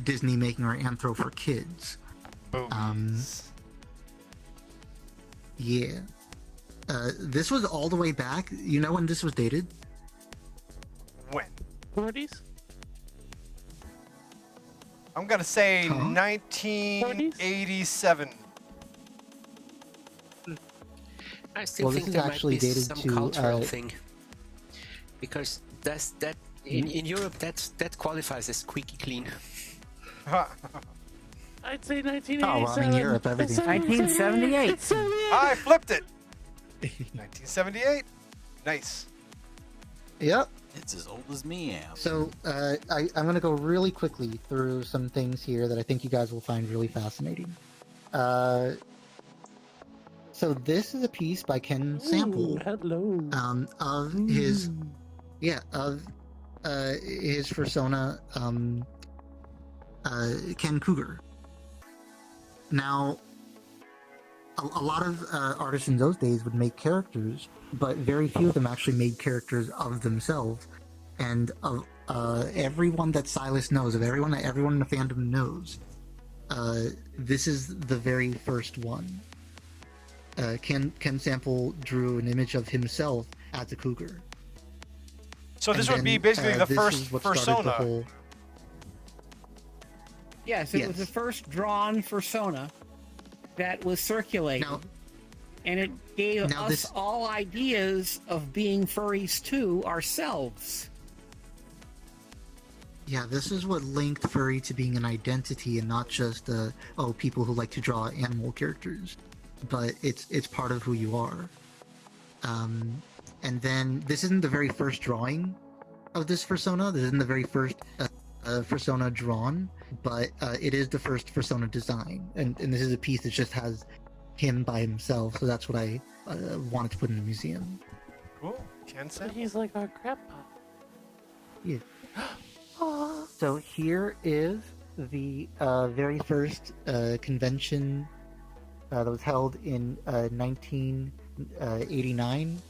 Disney making or Anthro for kids. Yeah. This was all the way back. You know when this was dated? When? 40s? I'm gonna say 1987. I still think there might be some cultural thing, because that in Europe that qualifies as squeaky clean. I'd say 1987. Oh, well, in Europe, everything. 1978. I flipped it. 1978. Nice. Yep. It's as old as me am. So I'm going to go really quickly through some things here that I think you guys will find really fascinating. So this is a piece by Ken Sample. Hello. Of his persona, Ken Cougar. Now, a a lot of artists in those days would make characters, but very few of them actually made characters of themselves. And of everyone that Silas knows, of everyone that everyone in the fandom knows, this is the very first one. Ken Sample drew an image of himself as a cougar. So this And would be then, basically the this first is what started the persona. whole- Yes, it was the first drawn persona that was circulated. And it gave Now us this- all ideas of being furries too ourselves. Yeah, this is what linked furry to being an identity and not just people who like to draw animal characters, but it's part of who you are. And then this isn't the very first drawing of this persona. This isn't the very first persona drawn, but it is the first persona design. And this is a piece that just has him by himself, so that's what I wanted to put in the museum. Cool. Ken But he's like our grandpa. Yeah. So here is the very first convention that was held in 1989,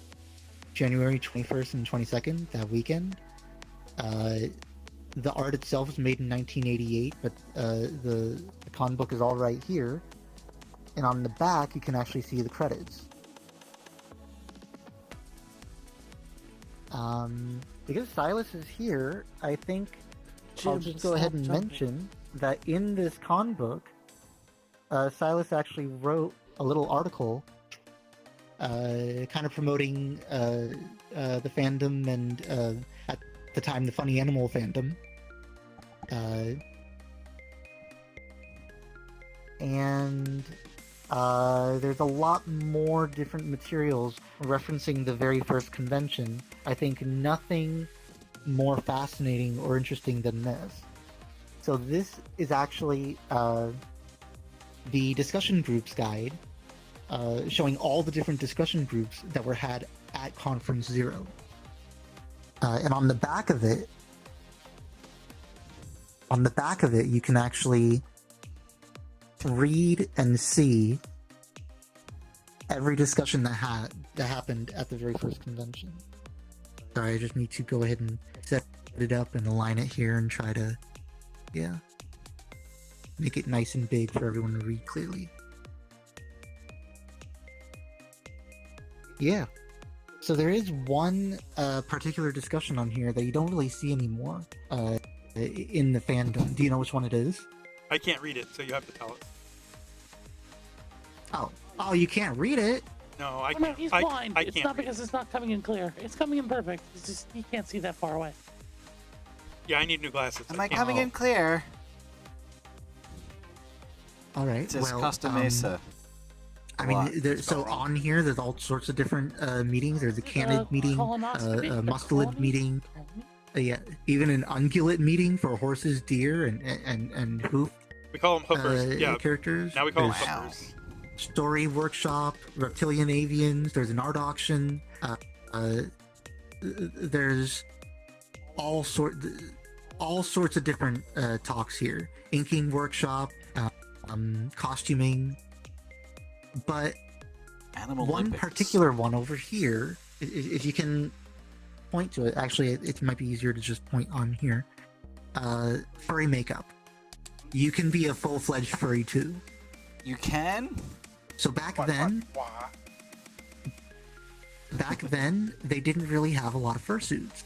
January 21st and 22nd, that weekend. The art itself was made in 1988, but the con book is all right here. And on the back, you can actually see the credits. Because Silas is here, I think I'll just go ahead and mention that in this con book, Silas actually wrote a little article kind of promoting the fandom and at the time the funny animal fandom. And there's a lot more different materials referencing the very first convention. I think nothing more fascinating or interesting than this. So this is actually the discussion groups guide, showing all the different discussion groups that were had at Conference Zero. And on the back of it, you can actually read and see every discussion that happened at the very first convention. Sorry, I just need to go ahead and set it up and align it here and try to, make it nice and big for everyone to read clearly. Yeah. So there is one particular discussion on here that you don't really see anymore in the fandom. Do you know which one it is? I can't read it, so you have to tell us. Oh, you can't read it? No, I Oh, no, can't. he's I blind. It's can't not read because it's not coming in clear. It's coming in perfect. It's just he can't see that far away. Yeah, I need new glasses. Am I coming in clear? All right. It says well, Costa Mesa. I mean, so on here, there's all sorts of different meetings. There's a canid meeting, a musculid meeting, even an ungulate meeting for horses, deer, and hoof. We call them hookers. Characters. Now we call them There's hookers. Story workshop, reptilian avians. There's an art auction. There's all sorts of different talks here. Inking workshop, costuming. But Animal one Olympics. particular one over here, if you can point to it, actually it might be easier to just point on here. Furry makeup. You can be a full-fledged furry too. You can? So back then, they didn't really have a lot of fursuits.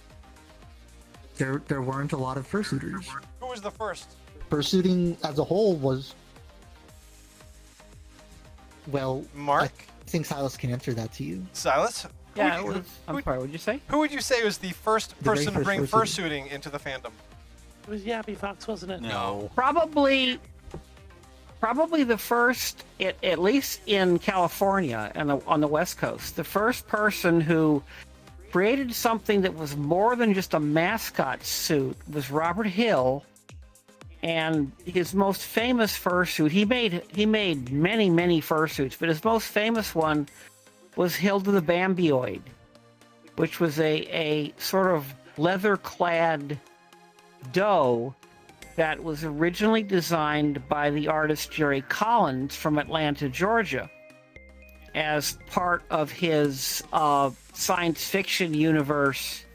There weren't a lot of fursuiters. Who was the first? Fursuiting as a whole was, well, Mark? I think Silas can answer that to you. Silas? Yeah, I'm sorry, what'd you say? Who would you say was the first The very person to first bring fursuiting. fursuiting into the fandom? It was Yappy Fox, wasn't it? No. Probably the first, at least in California and on the West Coast, the first person who created something that was more than just a mascot suit was Robert Hill. And his most famous fursuit, he made many fursuits, but his most famous one was Hilda the Bambioid, which was a sort of leather-clad doe that was originally designed by the artist Jerry Collins from Atlanta, Georgia. as part of his science fiction universe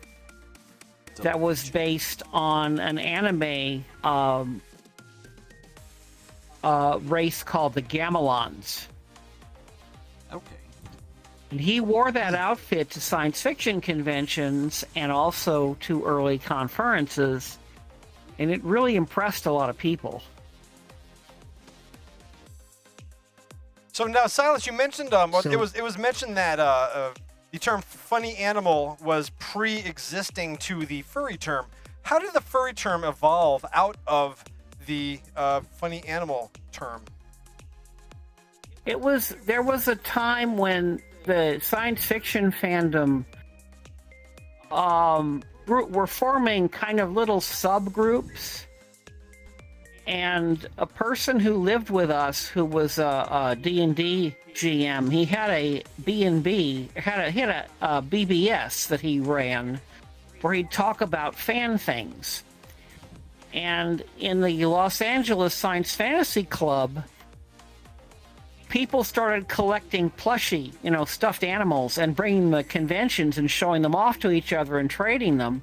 that was based on an anime race called the Gamelons. Okay. And he wore that outfit to science fiction conventions and also to early conferences, and it really impressed a lot of people. So now, Silas, you mentioned it was mentioned that the term funny animal was pre-existing to the furry term. How did the furry term evolve out of the funny animal term? There was a time when the science fiction fandom were forming kind of little subgroups, and a person who lived with us who was a D&D GM, he had a B&B, had a BBS that he ran where he'd talk about fan things. And in the Los Angeles Science Fantasy Club, people started collecting plushie, stuffed animals, and bringing them to conventions and showing them off to each other and trading them.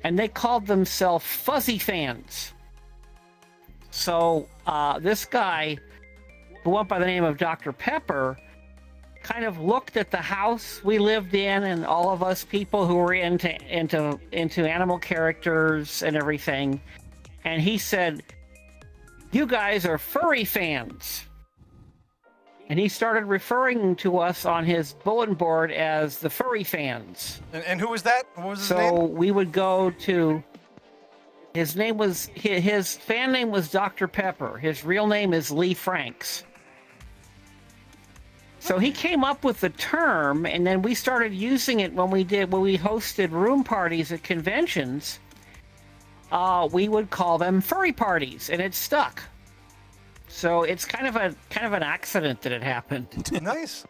And they called themselves fuzzy fans. So this guy, who went by the name of Dr. Pepper, kind of looked at the house we lived in and all of us people who were into animal characters and everything, and he said, "You guys are furry fans." And he started referring to us on his bulletin board as the furry fans. And who was that? What was his name? So we would go to... His fan name was Dr. Pepper. His real name is Lee Franks. So he came up with the term, and then we started using it when we hosted room parties at conventions. We would call them furry parties, and it stuck. So it's kind of an accident that it happened. Nice.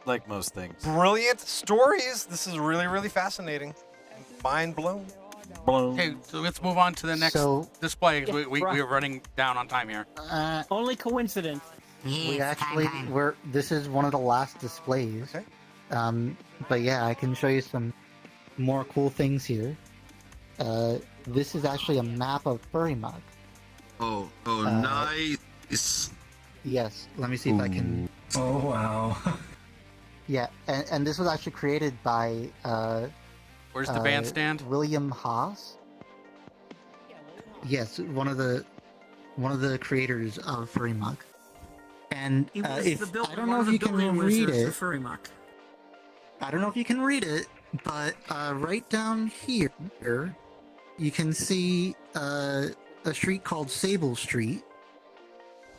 Like most things. Brilliant stories. This is really, really fascinating. Mind blown. Okay, so let's move on to the next display. We're running down on time here. Only coincidence. This is one of the last displays. Okay. But yeah, I can show you some more cool things here. This is actually a map of Furry Mug. Oh, nice. Yes, let me see if I can. Oh, wow. Yeah, and this was actually created by. Where's the bandstand? William Haas. Yes, one of the creators of Furry Mug. And I don't know if you can read it. I don't know if you can read it, but right down here, you can see a street called Sable Street,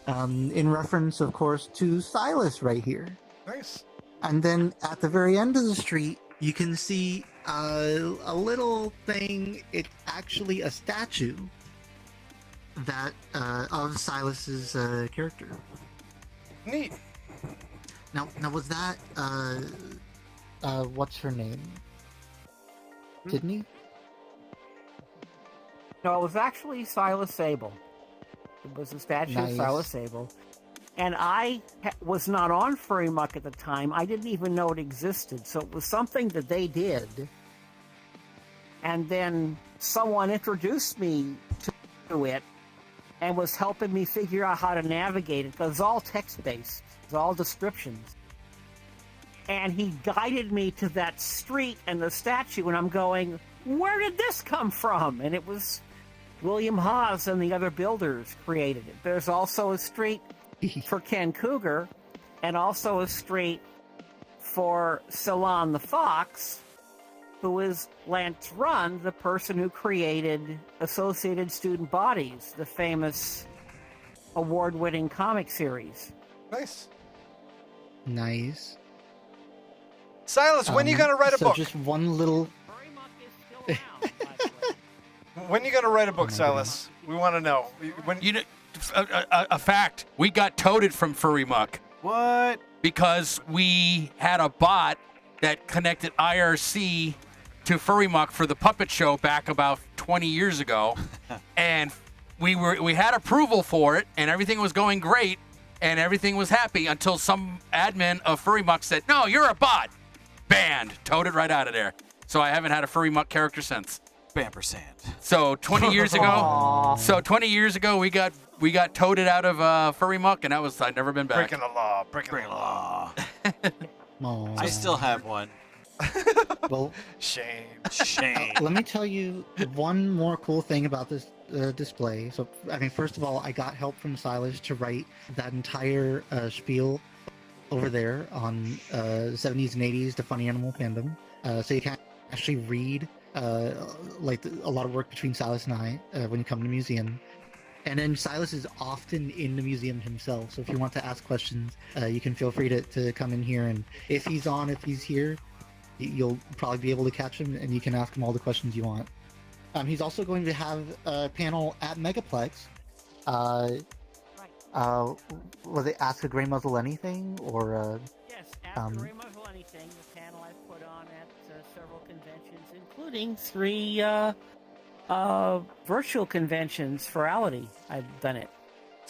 in reference, of course, to Silas right here. Nice. And then at the very end of the street, you can see a little thing. It's actually a statue that of Silas's character. Neat. Now was that what's her name? Sydney? No, it was actually Silas Sable. It was a statue of Silas Sable. And I was not on Furry Muck at the time. I didn't even know it existed. So it was something that they did. And then someone introduced me to it and was helping me figure out how to navigate it. Because it's all text-based. It's all descriptions. And he guided me to that street and the statue. And I'm going, where did this come from? And it was William Haas and the other builders created it. There's also a street for Ken Cougar, and also a street for Ceylon the Fox, who is Lance Run, the person who created Associated Student Bodies, the famous award-winning comic series. Nice. Nice. Silas, when are you going to write a book? Just one little... When are you going to write a book, Silas? We want to know. When... You know, a fact, we got toted from Furry Muck. What? Because we had a bot that connected IRC to Furry Muck for the puppet show back about 20 years ago. And we had approval for it and everything was going great. and everything was happy until some admin of Furry Muck said, "No, you're a bot." Banned. Towed it right out of there. So I haven't had a Furry Muck character since. Bampersand. So 20 years ago, we got toted out of Furry Muck, and I'd never been back. Breaking the law. Breaking the law. I still have one. Well, shame. Let me tell you one more cool thing about this display. So, I mean, first of all, I got help from Silas to write that entire spiel over there on 70s and 80s to Funny Animal Fandom. So you can actually read like a lot of work between Silas and I when you come to the museum. And then Silas is often in the museum himself, so if you want to ask questions, you can feel free to come in here, and if he's here, you'll probably be able to catch him, and you can ask him all the questions you want. He's also going to have a panel at Megaplex. Was it Ask a Grey Muzzle Anything, or... Yes, Ask a Grey Muzzle Anything, the panel I've put on at several conventions, including 3 virtual conventions for Ality. I've done it.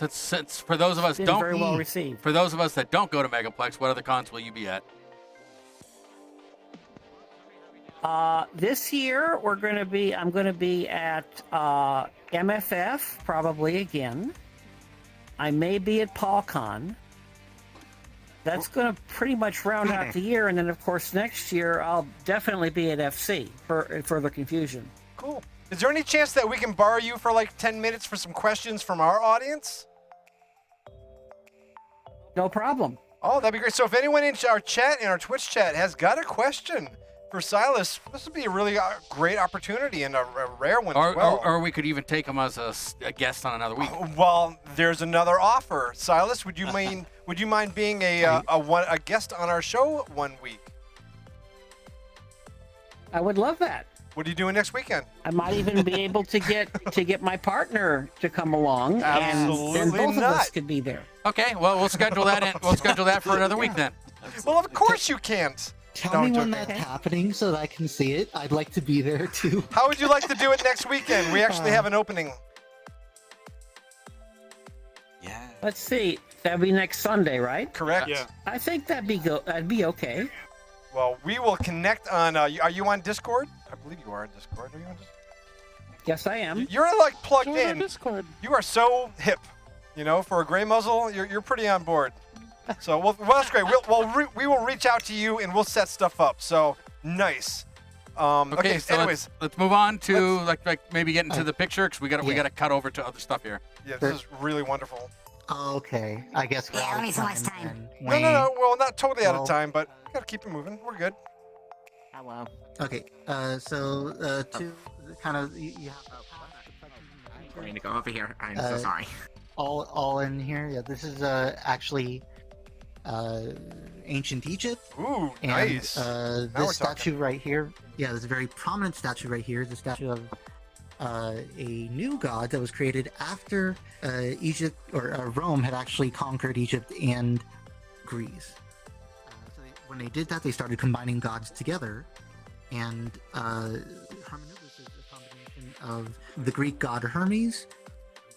Since for those of us very well received. For those of us that don't go to Megaplex, what other cons will you be at? This year I'm going to be at MFF probably again. I may be at PaulCon. That's going to pretty much round out the year, and then of course next year I'll definitely be at FC for further confusion. Cool. Is there any chance that we can borrow you for like 10 minutes for some questions from our audience? No problem. Oh, that'd be great. So if anyone in our chat, in our Twitch chat, has got a question for Silas, this would be a really great opportunity and a rare one as well. Or we could even take him as a guest on another week. Well, there's another offer. Silas, would you mind being a guest on our show one week? I would love that. What are you doing next weekend? I might even be able to get my partner to come along, Absolutely and then both not. of us could be there. Okay, well we'll schedule that. We'll schedule that for another week then. Well, of course you can't. Tell me when that's happening so that I can see it. I'd like to be there too. How would you like to do it next weekend? We actually have an opening. Yeah. Let's see. That'd be next Sunday, right? Correct. Yeah. I think that'd be okay. Well, we will connect on. Are you on Discord? I believe you are on Discord. Are you on Discord? Yes, I am. You're like plugged Join our in. Discord. You are so hip. You know, for a gray muzzle, you're pretty on board. So well that's great. We will reach out to you and we'll set stuff up. So nice. Okay. So anyways, let's move on to like maybe get into the picture because we got to cut over to other stuff here. Yeah, this is really wonderful. Okay, I guess we're out of time. No. Well, not totally out of time, but we gotta keep it moving. We're good. Hello. Okay, so to kind of you have. I'm going to go over here. I'm so sorry. All in here. Yeah, this is actually ancient Egypt. Ooh, and, nice. This statue right here. Yeah, this very prominent statue right here is a statue of a new god that was created after Egypt or Rome had actually conquered Egypt and Greece. So when they did that, they started combining gods together, and Hermanubis is a combination of the Greek god Hermes,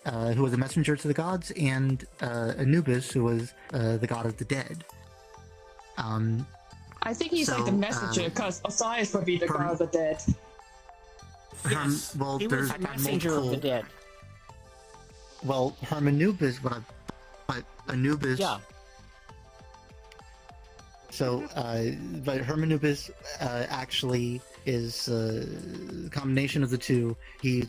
who was a messenger to the gods, and Anubis, who was the god of the dead. I think he's like the messenger, because Osiris would be the god of the dead. Well, he was there's a messenger of the dead. Well, Hermanubis, but Anubis. Yeah. So, but Hermanubis actually is a combination of the two. He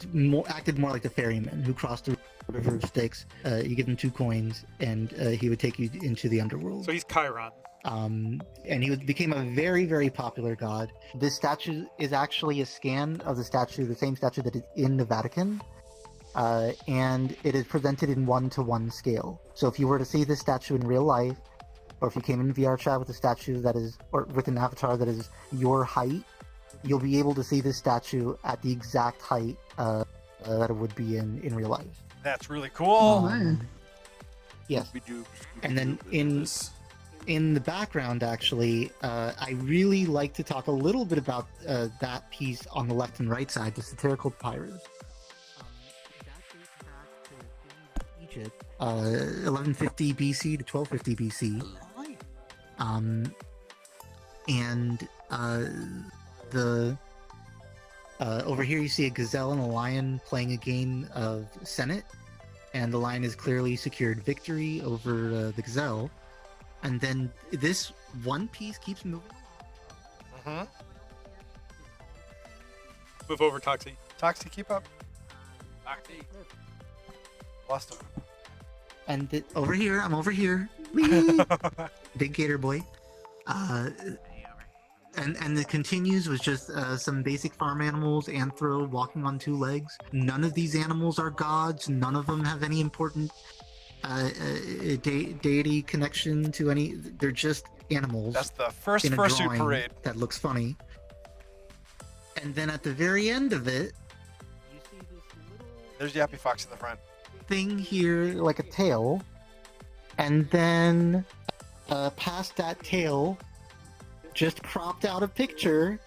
acted more like the ferryman who crossed the river of Styx. You give him 2 coins, and he would take you into the underworld. So he's Chiron. And he became a very, very popular god. This statue is actually a scan of the same statue that is in the Vatican, and it is presented in 1-to-1 scale. So if you were to see this statue in real life, or if you came in VR chat with a statue that is, or with an avatar that is your height, you'll be able to see this statue at the exact height that it would be in real life. That's really cool. Yes. And then in the background, actually, I really like to talk a little bit about that piece on the left and right side, the satirical papyrus. That dates back to Egypt, 1150 BC to 1250 BC. And the over here you see a gazelle and a lion playing a game of Senate, and the lion has clearly secured victory over the gazelle. And then this one piece keeps moving. Move over, Toxie. Toxie, keep up. Toxie. Lost him. And over here, I'm over here. Whee! Big gator boy. And it continues with just some basic farm animals, anthro, walking on two legs. None of these animals are gods. None of them have any important deity connection to any. They're just animals. That's the first in a fursuit drawing parade. That looks funny. And then at the very end of it, there's Yappy Fox in the front. Thing here like a tail, and then past that tail, just cropped out of picture,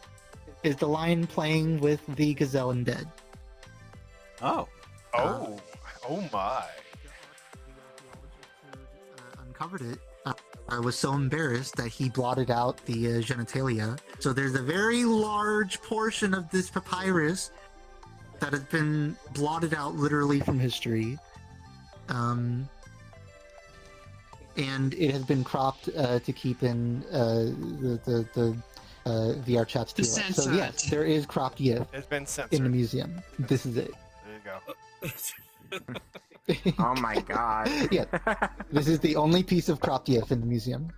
is the lion playing with the gazelle in bed. Oh my! Uncovered it. I was so embarrassed that he blotted out the genitalia. So there's a very large portion of this papyrus that has been blotted out literally from history. And it has been cropped to keep in the VR chat's deal. So yes, there is cropped GIF. It's been censored in the museum. This is it. There you go. Oh my god. Yeah, this is the only piece of cropped GIF in the museum.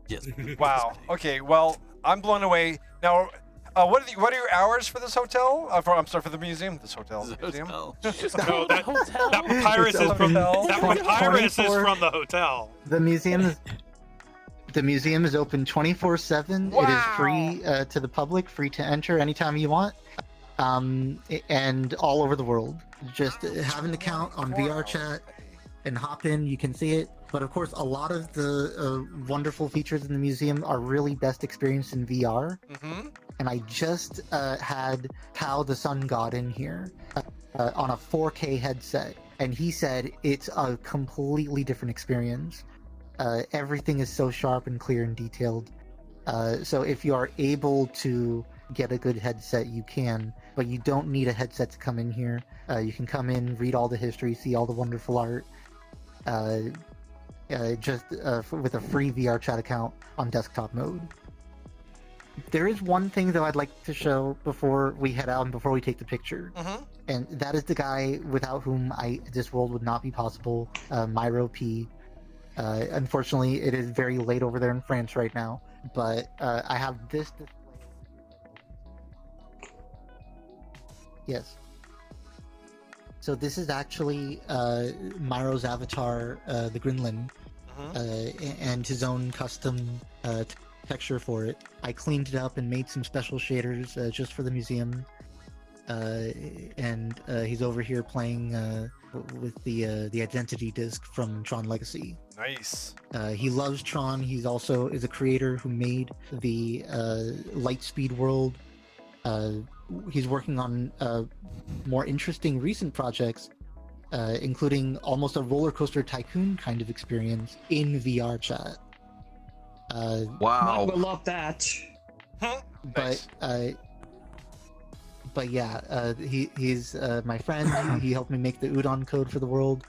Yes. Wow. Okay. Well, I'm blown away. Now, what are your hours for this hotel? I'm sorry, for the museum. This hotel. Museum. No, that papyrus is from the hotel. The museum is open 24/7. Wow. It is free to the public, free to enter anytime you want, and all over the world. Just have an account on VR chat and hop in. You can see it. But of course, a lot of the wonderful features in the museum are really best experienced in VR. And I just had Tao the Sun God in here on a 4K headset, and he said it's a completely different experience. Everything is so sharp and clear and detailed. So if you are able to get a good headset, you can, but you don't need a headset to come in here. You can come in, read all the history, see all the wonderful art, with a free VR chat account on desktop mode. There is one thing though I'd like to show before we head out and before we take the picture, and that is the guy without whom this world would not be possible, Myro P. Unfortunately, it is very late over there in France right now, but I have this display. Yes. So this is actually Myro's avatar, the Gremlin, and his own custom texture for it. I cleaned it up and made some special shaders just for the museum. And he's over here playing with the identity disc from Tron Legacy. Nice. He loves Tron. He's also is a creator who made the Lightspeed world. He's working on more interesting recent projects, including almost a roller coaster tycoon kind of experience in VR chat. Wow. I would love that. But yeah, he's my friend. He helped me make the udon code for the world,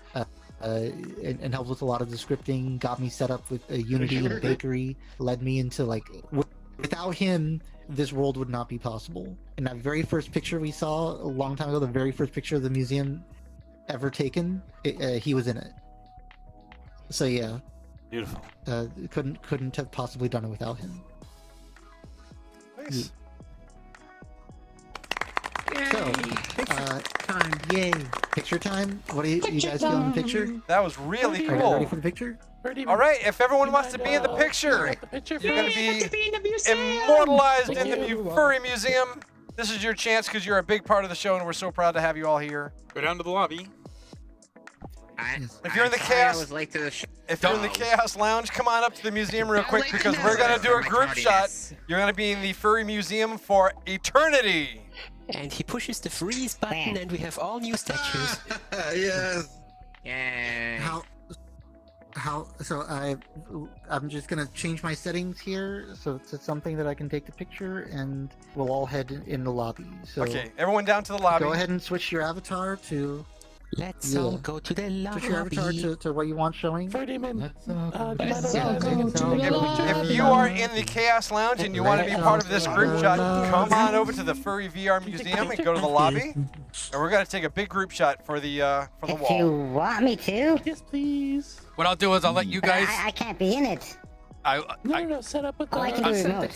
and helped with a lot of the scripting. Got me set up with a Unity and a bakery. Led me into without him, this world would not be possible. And that very first picture we saw a long time ago, the very first picture of the museum ever taken, he was in it. So yeah, beautiful. Couldn't have possibly done it without him. Nice. So, time, yay! Picture time. What do you guys feel in the picture? That was really Are you cool. ready for the picture? All right, if everyone wants to be in the picture, you're going to be immortalized in the Furry Museum. This is your chance because you're a big part of the show, and we're so proud to have you all here. Go down to the lobby. If you're in the chaos, if you're in the Chaos Lounge, come on up to the museum real quick because we're going to do a group shot. You're going to be in the Furry Museum for eternity. And he pushes the freeze button, and we have all new statues. Yes. Yay. So I'm just gonna change my settings here, so it's something that I can take the picture, and we'll all head in the lobby. So Okay, everyone down to the lobby. Go ahead and switch your avatar to. Let's all go to the lobby. Switch your avatar to what you want showing. Ferdinand. If you are in the Chaos Lounge and you want to be part of this group shot, come on over to the Furry VR Museum and go to the lobby. And we're gonna take a big group shot for the wall. If you want me to. Yes, please. What I'll do is I'll let you guys. I can't be in it. No, set up with I can do remote.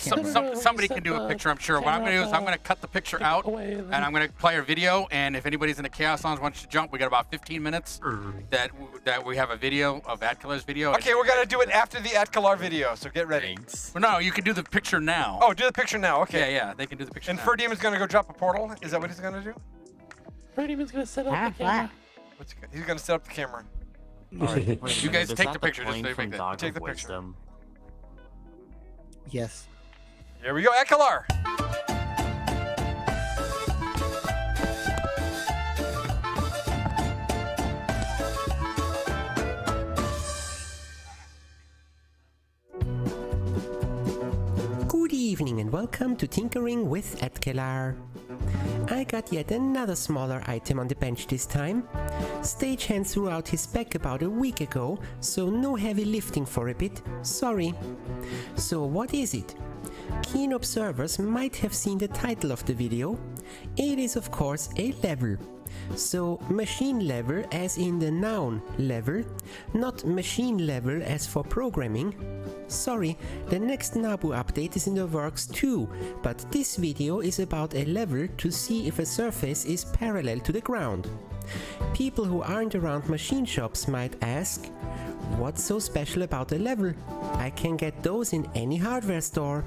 Somebody can do a picture, I'm sure. What I'm going to do is I'm going to cut the picture out, and I'm going to play a video. And if anybody's in the Chaos Lounge wants to jump, we got about 15 minutes that we have a video of Atkalar's video. Okay, we're gonna do it after the Atkalar video, so get ready. Well, no, you can do the picture now. Oh, do the picture now. Okay. Yeah, they can do the picture. And now. Ferdemon's gonna go drop a portal. Is that what he's gonna do? Ferdemon's gonna set up the camera. He's gonna set up the camera. All right. You guys take the picture. Just make that. Take the picture. Yes. Here we go, Atkalar. Good evening and welcome to Tinkering with Atkalar. I got yet another smaller item on the bench this time. Stagehand threw out his spec about a week ago, so no heavy lifting for a bit, sorry. So what is it? Keen observers might have seen the title of the video. It is of course a level. So machine level as in the noun level, not machine level as for programming. Sorry, the next Nabu update is in the works too, but this video is about a level to see if a surface is parallel to the ground. People who aren't around machine shops might ask, what's so special about a level? I can get those in any hardware store.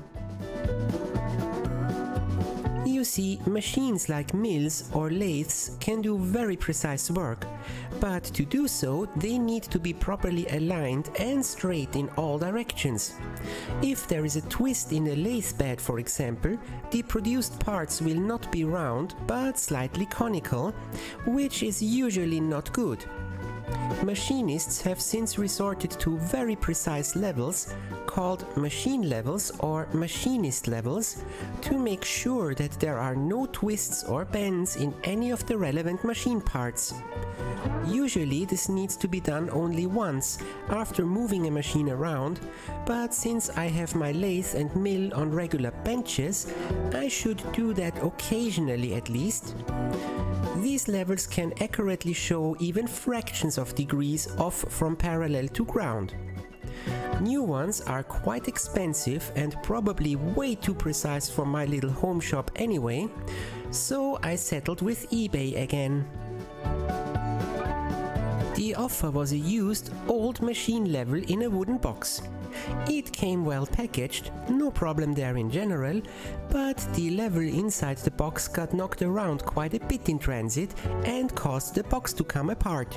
You see, machines like mills or lathes can do very precise work, but to do so they need to be properly aligned and straight in all directions. If there is a twist in a lathe bed, for example, the produced parts will not be round but slightly conical, which is usually not good. Machinists have since resorted to very precise levels, called machine levels or machinist levels, to make sure that there are no twists or bends in any of the relevant machine parts. Usually this needs to be done only once after moving a machine around, but since I have my lathe and mill on regular benches, I should do that occasionally at least. These levels can accurately show even fractions of degrees off from parallel to ground. New ones are quite expensive and probably way too precise for my little home shop anyway, so I settled with eBay again. The offer was a used, old machine level in a wooden box. It came well packaged, no problem there in general, but the level inside the box got knocked around quite a bit in transit and caused the box to come apart.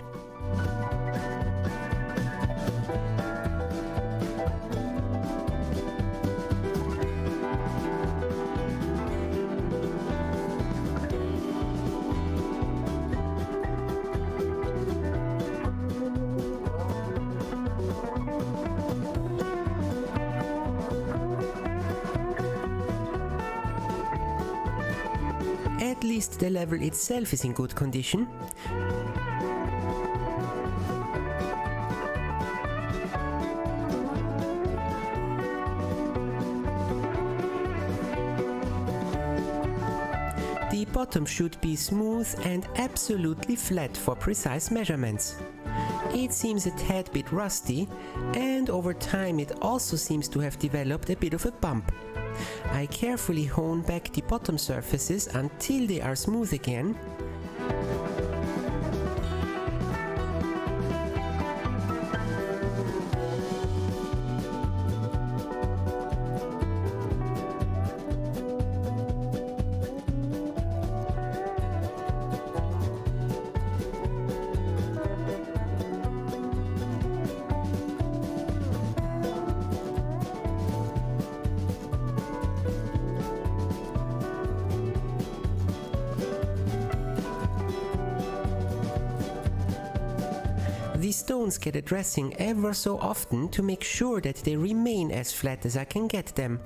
At least the level itself is in good condition. The bottom should be smooth and absolutely flat for precise measurements. It seems a tad bit rusty, and over time it also seems to have developed a bit of a bump. I carefully hone back the bottom surfaces until they are smooth again. The stones get a dressing ever so often to make sure that they remain as flat as I can get them.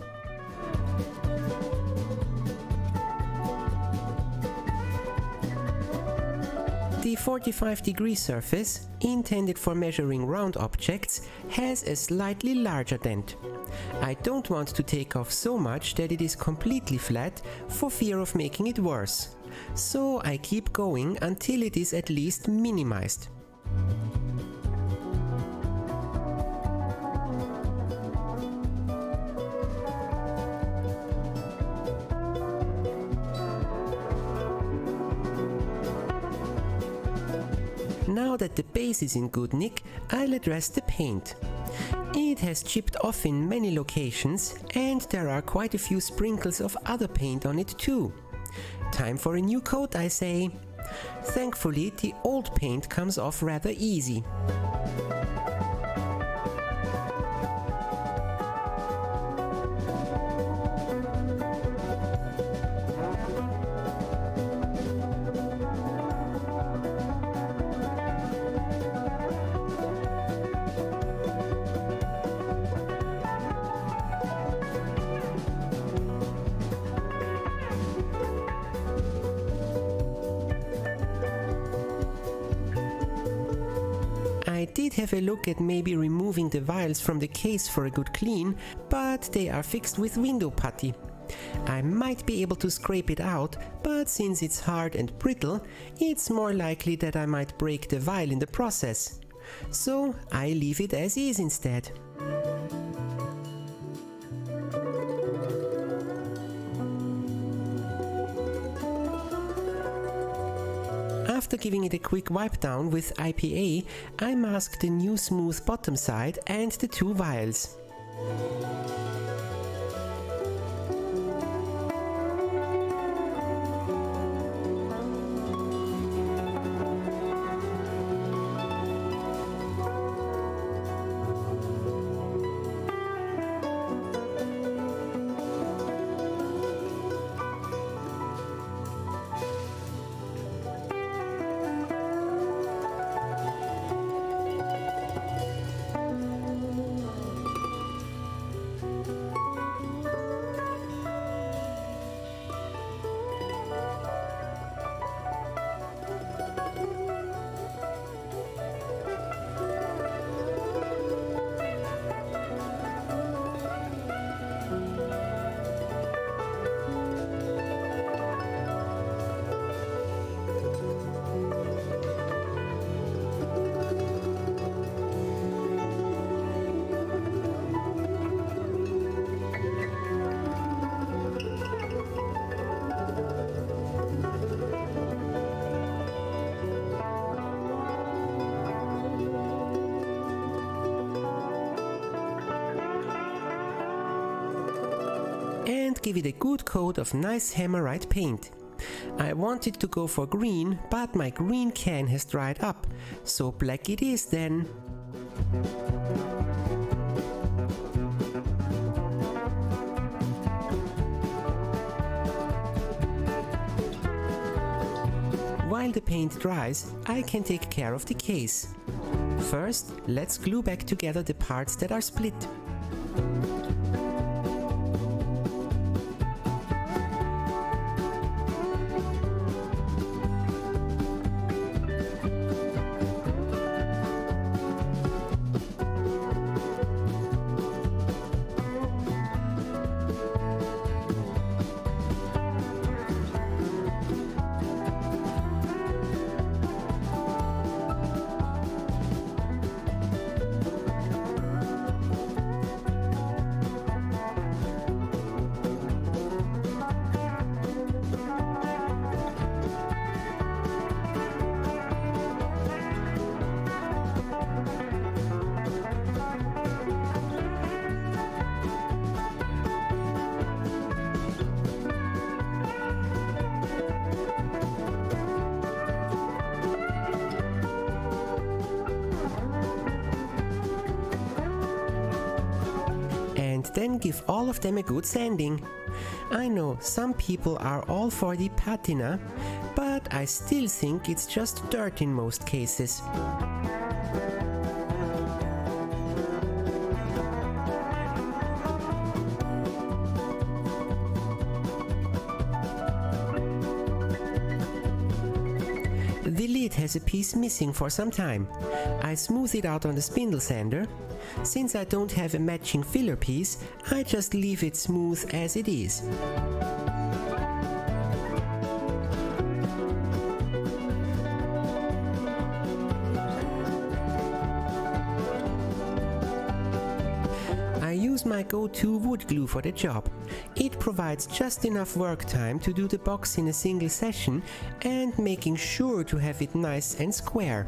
The 45-degree surface, intended for measuring round objects, has a slightly larger dent. I don't want to take off so much that it is completely flat for fear of making it worse. So I keep going until it is at least minimized. Now that the base is in good nick, I'll address the paint. It has chipped off in many locations, and there are quite a few sprinkles of other paint on it too. Time for a new coat, I say. Thankfully, the old paint comes off rather easy. I did have a look at maybe removing the vials from the case for a good clean, but they are fixed with window putty. I might be able to scrape it out, but since it's hard and brittle, it's more likely that I might break the vial in the process. So I leave it as is instead. After giving it a quick wipe down with IPA, I mask the new smooth bottom side and the two vials. And give it a good coat of nice Hammerite paint. I wanted to go for green, but my green can has dried up, so black it is then. While the paint dries, I can take care of the case. First, let's glue back together the parts that are split. Then give all of them a good sanding. I know some people are all for the patina, but I still think it's just dirt in most cases. has a piece missing for some time. I smooth it out on the spindle sander. Since I don't have a matching filler piece, I just leave it smooth as it is. I use my go-to wood glue for the job. It provides just enough work time to do the box in a single session and making sure to have it nice and square.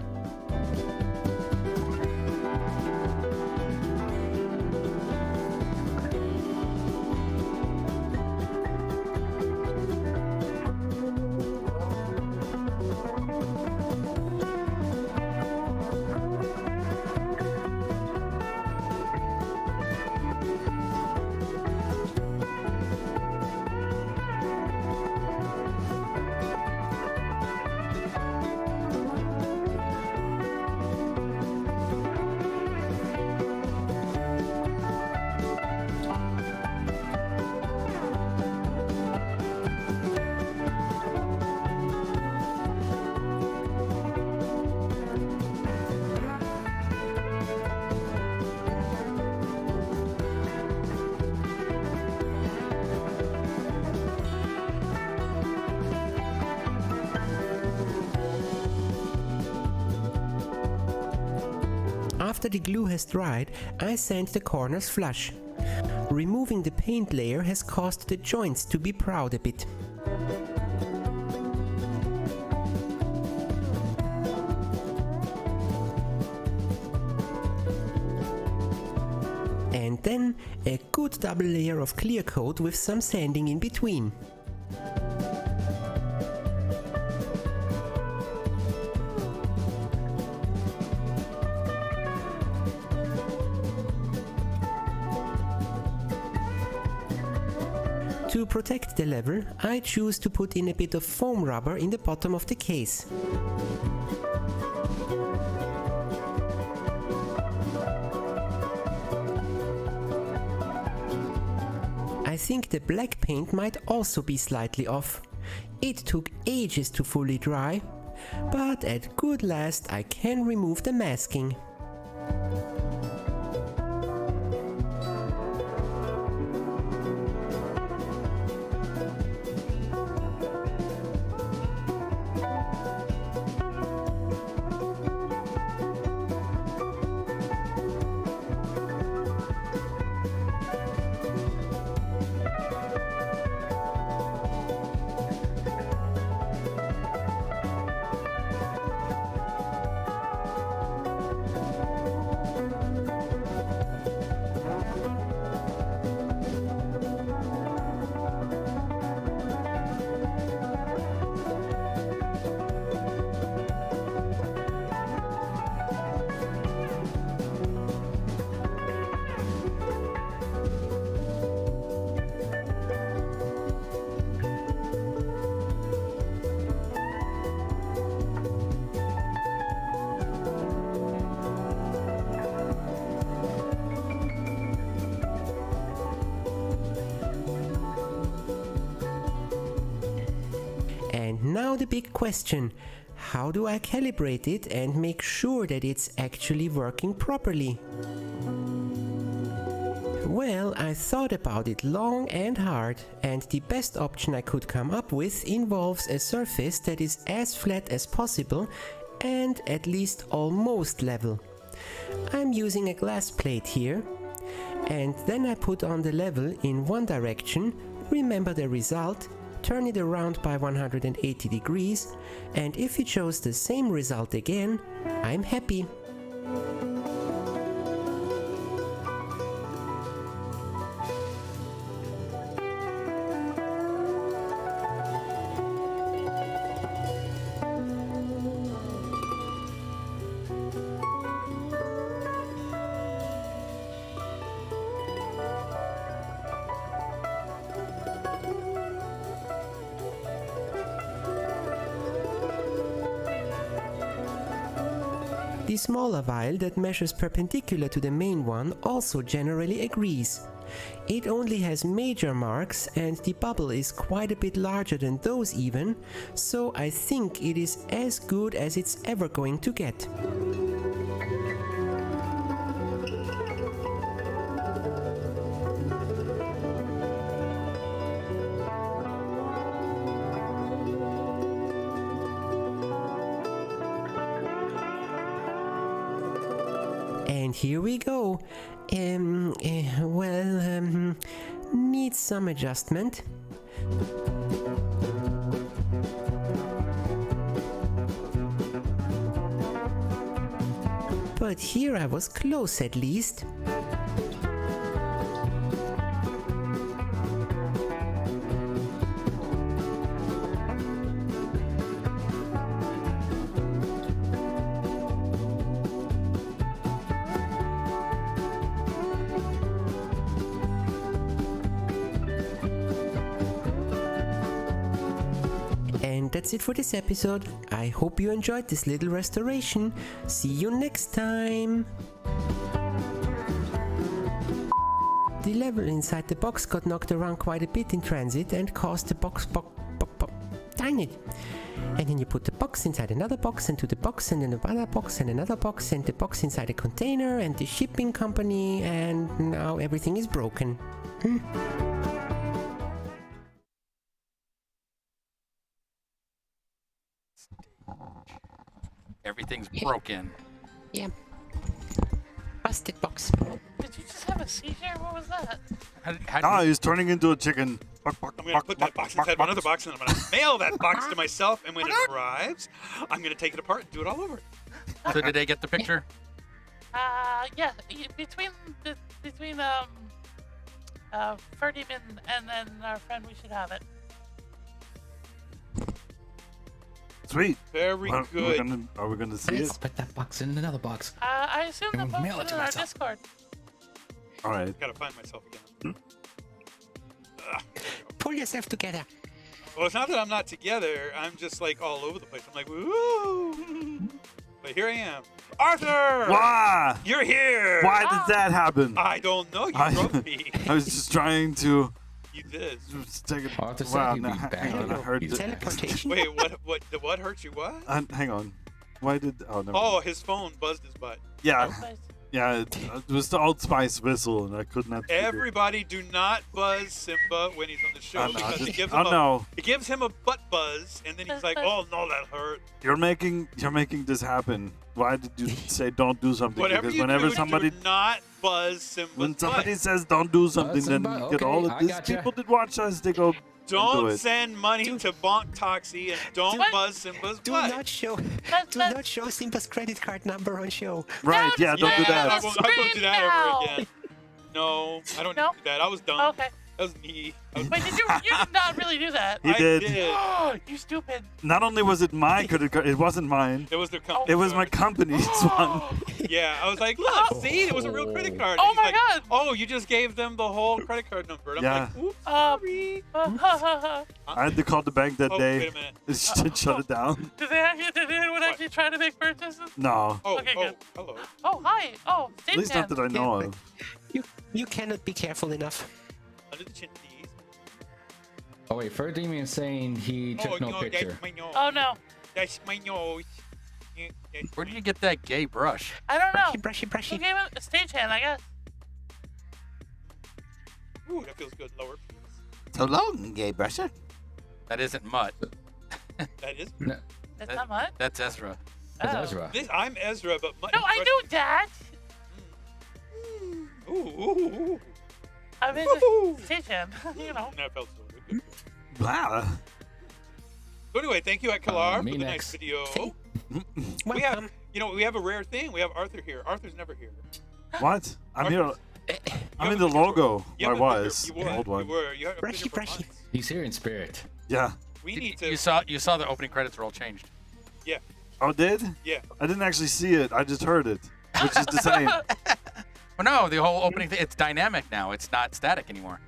After the glue has dried, I sand the corners flush. Removing the paint layer has caused the joints to be proud a bit. And then a good double layer of clear coat with some sanding in between. To protect the level, I choose to put in a bit of foam rubber in the bottom of the case. I think the black paint might also be slightly off. It took ages to fully dry, but at good last I can remove the masking. And now the big question, how do I calibrate it and make sure that it's actually working properly? Well, I thought about it long and hard, and the best option I could come up with involves a surface that is as flat as possible and at least almost level. I'm using a glass plate here, and then I put on the level in one direction, remember the result, turn it around by 180 degrees, and if it shows the same result again, I'm happy. The smaller vial that measures perpendicular to the main one also generally agrees. It only has major marks and the bubble is quite a bit larger than those even, so I think it is as good as it's ever going to get. And here we go. Needs some adjustment. But here I was close at least. And that's it for this episode. I hope you enjoyed this little restoration. See you next time! The level inside the box got knocked around quite a bit in transit and caused the box dang it! And then you put the box inside another box and to the box and then another box and another box and the box inside a container and the shipping company, and now everything is broken. Everything's broken. Yeah. Busted box. Did you just have a seizure? What was that? He's turning into a chicken. I'm going to put that box inside another box, and I'm going to mail that box to myself, and when it arrives, I'm going to take it apart and do it all over. So did they get the picture? Yeah. Between Ferdinand and then our friend, we should have it. Sweet. Very good. Are we gonna see it? I'll put that box in another box. I assume the And folks mail it in to our myself. Discord. All right. Gotta find myself again. Pull yourself together. Well, it's not that I'm not together. I'm just like all over the place. I'm like, woo! But here I am. Arthur! Why? You're here! Why did that happen? I don't know. You drove me. I was just trying to. You did. Just take it. Arthur said Wow, he'd be back. hang on. I heard it. Teleportation. Wait, what hurt you? What? Hang on. Why did? Oh, never. Oh, his phone buzzed his butt. Yeah. Yeah, it was the Old Spice whistle, and I could not. Everybody, do not buzz Simba when he's on the show because it gives him it gives him a butt buzz, and then he's like, "Oh no, that hurt." You're making this happen. Why did you say don't do something? Whatever because you whenever do, somebody do not buzz Simba's when somebody butt. says don't do something, then Simba? you get Okay, all of I these gotcha. people that watch us. They go. Don't do it. send money to Bonk Toxie and don't buzz Simba's Do butt. not show Simba's credit card number on show. Right? Yeah. Don't do that. I won't do that ever again. No, I don't need to do that. I was dumb. Okay. That was me. Wait, you did not really do that. He did. You stupid. Not only was it my credit card, it wasn't mine. It was their company. It was my company's one. Yeah, I was like, look, see, it was a real credit card. Oh And he's my like, God. Oh, you just gave them the whole credit card number. And I'm Yeah. like, oops, sorry. I had to call the bank that Oh, day. wait a minute. To shut it down. Did anyone actually try to make purchases? No. Oh, Okay, good. hello. Oh, hi. Oh, At least not that I know of. You cannot be careful enough. Under the chin, please. Oh wait, Ferdinand is saying he took no picture. That's my nose. Oh no. That's my nose. Where did you get that gay brush? I don't know. Brushy. Who gave him a stagehand, I guess? Ooh, that feels good. Lower. So long, gay brusher. That isn't Mutt. That is. No, That's not much. That's Ezra. that's Oh. Ezra. I'm Ezra, but No, I knew that. Ooh. I mean, just stagehand. You know. That felt so good. Wow. So anyway, thank you, Kalar, me for the next. nice video. Welcome. We have a rare thing. We have Arthur here. Arthur's never here. What? I'm here. I'm in the logo. You I haven't been was. here. The old one. You were. You haven't been here for months. He's here in spirit. Yeah. We need to. You saw the opening credits were all changed. Yeah. Oh, did? Yeah. I didn't actually see it. I just heard it, which is the same. Well, no, the whole opening thing, it's dynamic now. It's not static anymore.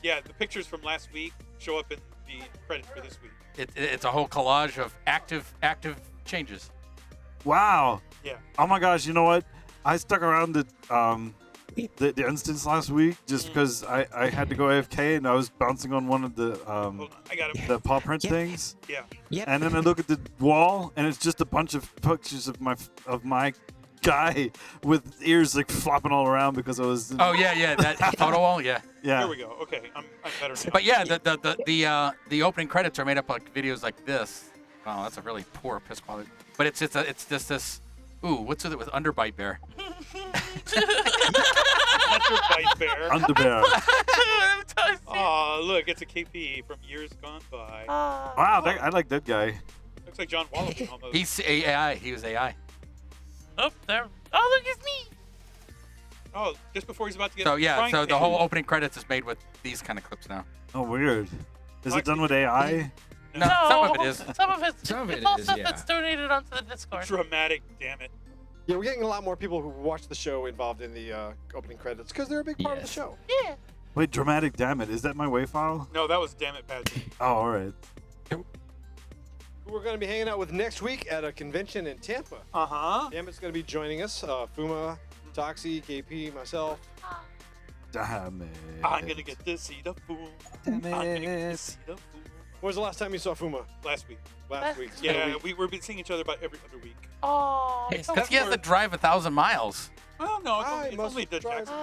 Yeah, the pictures from last week show up in the credits for this week. It's a whole collage of active changes. Wow. Yeah. Oh my gosh! You know what? I stuck around the instance last week just because I had to go AFK and I was bouncing on one of the I got him. the paw print things. Yeah. Yep. And then I look at the wall and it's just a bunch of pictures of my guy with ears like flopping all around because I was. Oh yeah, that photo wall, yeah. Yeah. Here we go. Okay, I'm better now. But yeah, the opening credits are made up of like videos like this. Wow, that's a really poor piss quality. But it's just this. Ooh, what's with it with Underbite Bear? Underbite Bear. Underbear. Oh, look, it's a KP from years gone by. Wow, I like that guy. Looks like John Wallace almost. He's AI. He was AI. Oh, there. Oh, look, it's me. Oh, just before he's about to get. So yeah, frying so the pan. whole opening credits is made with these kind of clips now. Oh, weird. Is it done with AI? No, some of it is. Some of it. Some of it it's all is, stuff yeah. that's donated onto the Discord. Dramatic, damn it. Yeah, we're getting a lot more people who watch the show involved in the opening credits because they're a big part of the show. Yeah. Wait, dramatic, damn it. Is that my WAV file? No, that was damn it, Patsy. Oh, all right. Who we're going to be hanging out with next week at a convention in Tampa. Damit's going to be joining us. Fuma, Toxie, KP, myself. Damn it. I'm gonna get to see the fool. Damn I'm gonna get to it. see the fool. When was the last time you saw Fuma? Last week. Last week. Yeah, we've been seeing each other about every other week. Oh. Because he has to drive 1,000 miles. Well, no, it's only the Jackson.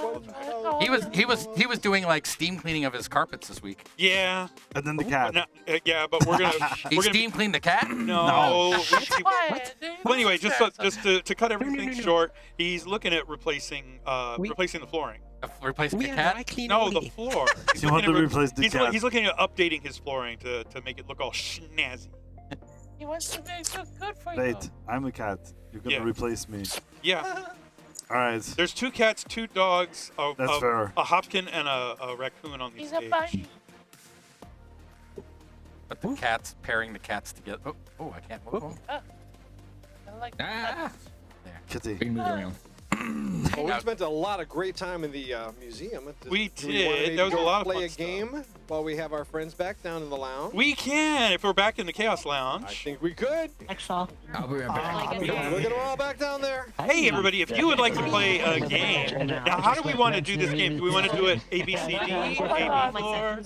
He was doing like steam cleaning of his carpets this week. Yeah. And then the cat. No, yeah, but we're gonna. He steam cleaned the cat? No. Quiet. Well, anyway, just to cut everything short, he's looking at replacing the flooring. Replacing We the are cat? dry clean No, only. the floor. You want to replace the cat? He's looking at updating his flooring to make it look all snazzy. He wants to make it good for you. Wait, I'm a cat. You're going to replace me. Yeah. All right. There's 2 cats, 2 dogs, That's fair. a hopkin, and a raccoon on the He's a stage. bunny. But the cats, pairing the cats together. Oh, I can't move. I like Kitty. We can move around. Well, we spent a lot of great time in the museum. We Do we wanna did. maybe That was a go lot of play fun a game while we have our friends back down in the lounge? We can if we're back in the Chaos Lounge. I think we could. Excel. I'll be right back. Look at them all back down there. Hey, everybody, if you would like to play a game, now how do we want to do this game? Do we want to do it A, B, C, D, A, B, floor?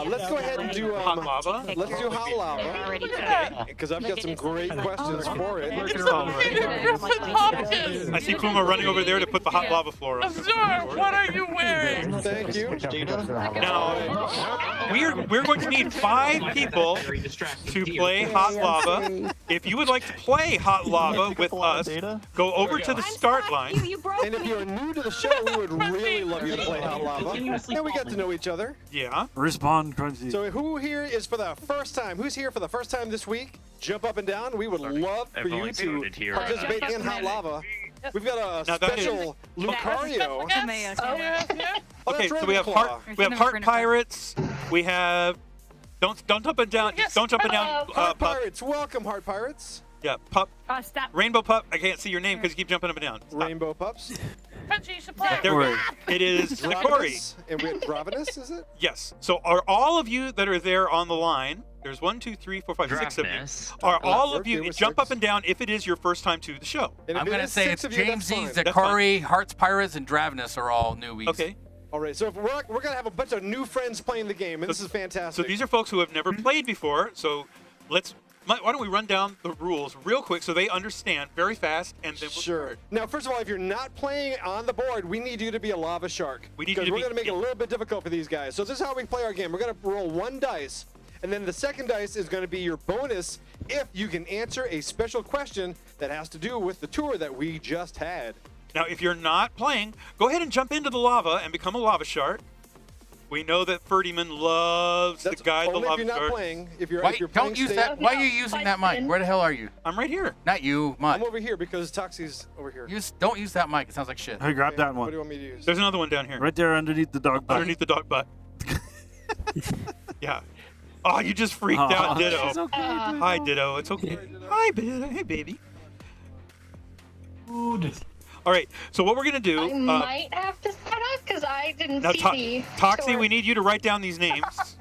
Let's go ahead and do Hot lava. Let's do hot lava. Because I've got some great questions for it. I see Puma running over there to put the hot lava floor on. What are you wearing? Thank you. Now, we're going to need 5 people to play hot lava. If you would like to play hot lava with us, go over to the start line. And if you're new to the show, we would really love you to play hot lava. And we get to know each other. Yeah. Respawn Crunchy. So who here is for the first time? Who's here for the first time this week? Jump up and down. We would love for you to participate in hot lava. We've got a Now that special Lucario. Okay, so we have heart pirates. We have don't jump and down. Don't jump and down. Heart Pirates, welcome, Heart Pirates. Yeah, pup. Stop. Rainbow pup. I can't see your name because you keep jumping up and down. Stop. Rainbow Pups. Frenchie, you should play. There we go. It is Sakori. Ravenous. And we have Ravenous, is it? Yes. So are all of you that are there on the line? There's 1, 2, 3, 4, 5, 6 of you. Are all of you jump up and down if it is your first time to the show? I'm gonna say it's Jamesy, Zakari, Hearts Pirates, and Dravenus are all newbies. Okay. All right, so if we're going to have a bunch of new friends playing the game, and this is fantastic. So these are folks who have never played before. So why don't we run down the rules real quick so they understand very fast, and then we'll start. Now, first of all, if you're not playing on the board, we need you to be a lava shark. We need you to we're be- going to make it a little bit difficult for these guys. So this is how we play our game. We're going to roll 1 dice, and then the second dice is going to be your bonus if you can answer a special question that has to do with the tour that we just had. Now, if you're not playing, go ahead and jump into the lava and become a lava shark. We know that Ferdyman loves the guy, the Only lava if you're not shark. playing. If you're, Why, if you're don't playing use state- that. Why are you using that mic? Where the hell are you? I'm right here. Not you, Mike. I'm over here because Toxie's over here. Don't use that mic. It sounds like shit. Hey, grab that What one. do you want me to use? There's another one down here. Right there underneath the dog butt. Underneath the dog butt. Yeah. Oh, you just freaked Aw. out, Ditto. She's okay, Ditto. Hi, Ditto. It's okay. Hi, Ditto. Hey, baby. All right. So what we're gonna do? I might have to start off because I didn't Now, see the Toxie, short. we need you to write down these names.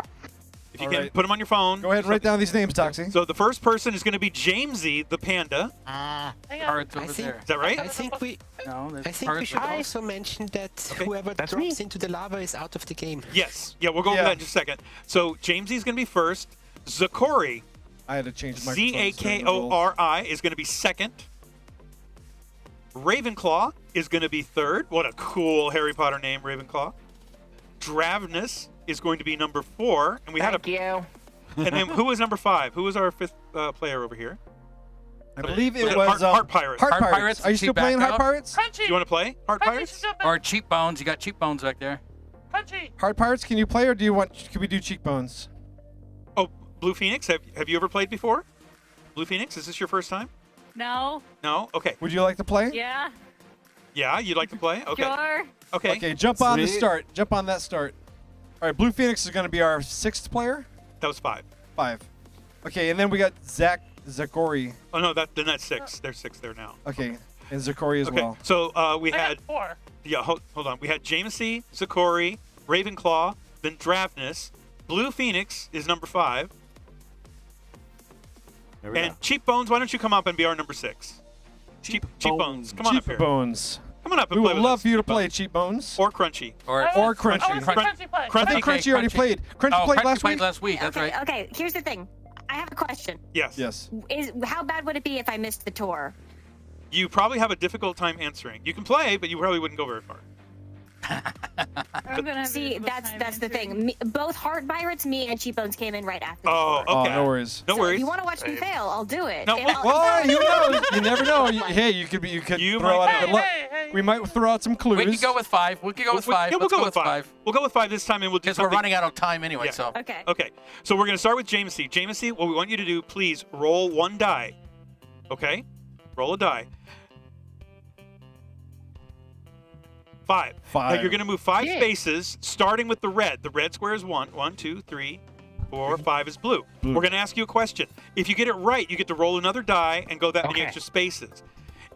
If you All can right. put them on your phone. Go ahead and write down these names, Toxie. So the first person is going to be Jamesy the panda. Cards over there. Is that right? I think we there's should also mention that whoever drops into the lava is out of the game. Yes. Yeah, we'll go over that in just a second. So Jamesy's going to be first. Zakori. I had to change my Zakori is going to be second. Ravenclaw is going to be third. What a cool Harry Potter name, Ravenclaw. Dravnus is going to be number 4, and we had you. And then who was number 5? Who was our 5th player over here? I believe it was Heart Pirates. Heart Pirates. Are you still playing Heart Pirates? Do you want to play Heart Pirates? Or Cheap Bones. You got Cheap Bones back there. Heart Pirates, can you play, or can we do Cheekbones? Oh, Blue Phoenix. Have you ever played before? Blue Phoenix, is this your first time? No. No. Okay. Would you like to play? Yeah. Yeah, you'd like to play? Okay. Sure. Okay. Okay, jump on the start. Jump on that start. All right, Blue Phoenix is going to be our 6th player. That was 5. 5. Okay, and then we got Zakori. Oh no, then that's 6. There's 6 there now. Okay, and Zakori as well. So we had 4. Yeah, hold on. We had Jameson, Zakori, Ravenclaw, then Dravnus. Blue Phoenix is number 5. And Cheap Bones, why don't you come up and be our number 6? Cheap Bones, come on up here. Bones. Come on up and We play would with love us. for you to play Cheap Bones. Or Crunchy. Or Crunchy. I think Crunchy already played. Crunchy played last week. last week. That's right. Okay, here's the thing. I have a question. Yes. Yes. How bad would it be if I missed the tour? You probably have a difficult time answering. You can play, but you probably wouldn't go very far. See, that's the thing. Both Heart Pirates, me and Cheap Bones came in right after. Oh, okay. no worries. No So worries. if you want to watch me fail, I'll do it. No, And I'll- Well, you know, you never know. Hey, you could throw out a good luck. We might throw out some clues. We can go with 5. We can go with 5. Yeah, we'll Let's go with 5. We'll go with 5 this time, and we'll do Because we're something. running out of time anyway, Yeah. so. Okay. Okay. So we're going to start with Jameson. Jameson, what we want you to do, please roll 1 die. Okay? Roll a die. 5. 5. Now you're going to move 5 spaces, starting with the red. The red square is 1. 1, 2, 3, 4, 5 is blue. We're going to ask you a question. If you get it right, you get to roll another die and go that many extra spaces.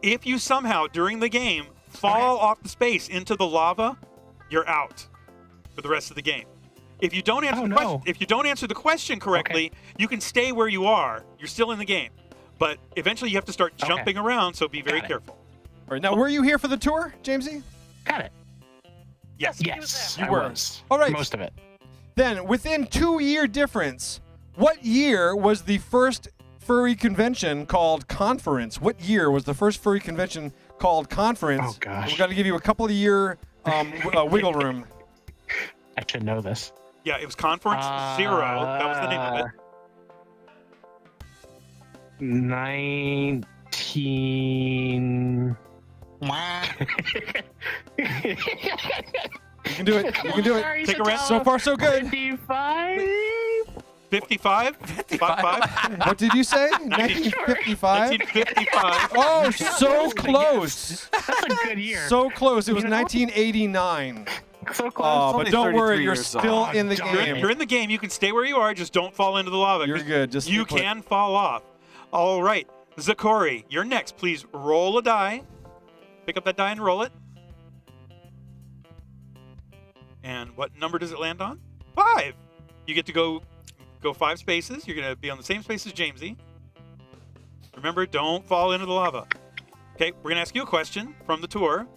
If you somehow, during the game, fall off the space into the lava, you're out for the rest of the game. If you don't answer the question, if you don't answer the question correctly, you can stay where you are. You're still in the game. But eventually you have to start jumping around, so be very careful. All right, now, were you here for the tour, Jamesy? Got it. Yes. Yes, You I were. was. All right. Most of it. Then, within 2-year difference, what year was the first furry convention called Conference? What year was the first furry convention called Conference? Oh, gosh. We're going to give you a couple of year wiggle room. I should know this. Yeah, it was Conference 0. That was the name of it. 19. You can do it. You can do it. Sorry, Take a rest. Satella. So far, so good. 55? 55? 55? What did you say? 1955? 1955. Oh, so close. That's a good year. So close. It was 1989. So close. Oh, but don't worry. You're years still off. in the You're game. in the game. You can stay where you are. Just don't fall into the lava. You're good. Just you stay put. can fall off. All right. Zakori, you're next. Please roll a die. Pick up that die and roll it. And what number does it land on? 5. You get to go 5 spaces. You're going to be on the same space as Jamesy. Remember, don't fall into the lava. Okay, we're going to ask you a question from the tour.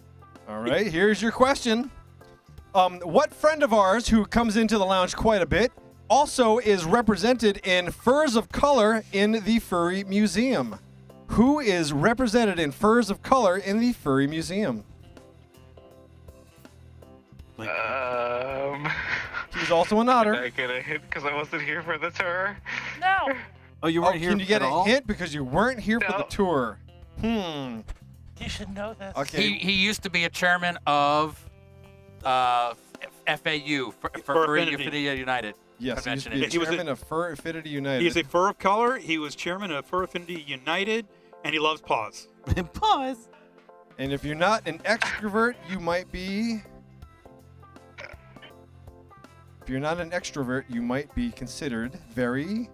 All right, here's your question. What friend of ours who comes into the lounge quite a bit also is represented in Furs of Color in the Furry Museum? Who is represented in Furs of Color in the Furry Museum? He's also an otter. Did I get a hint because I wasn't here for the tour? No. Oh, you weren't here Can you get at a all? hint because you weren't here for the tour? You should know this. Okay. He used to be a chairman of FAU, for Affinity. United. Yes, he used to be Convention. chairman of Fur Affinity United. He is a Fur of Color. He was chairman of Fur Affinity United, and he loves paws. Pause. And if you're not an extrovert, you might be. If you're not an extrovert, you might be considered very.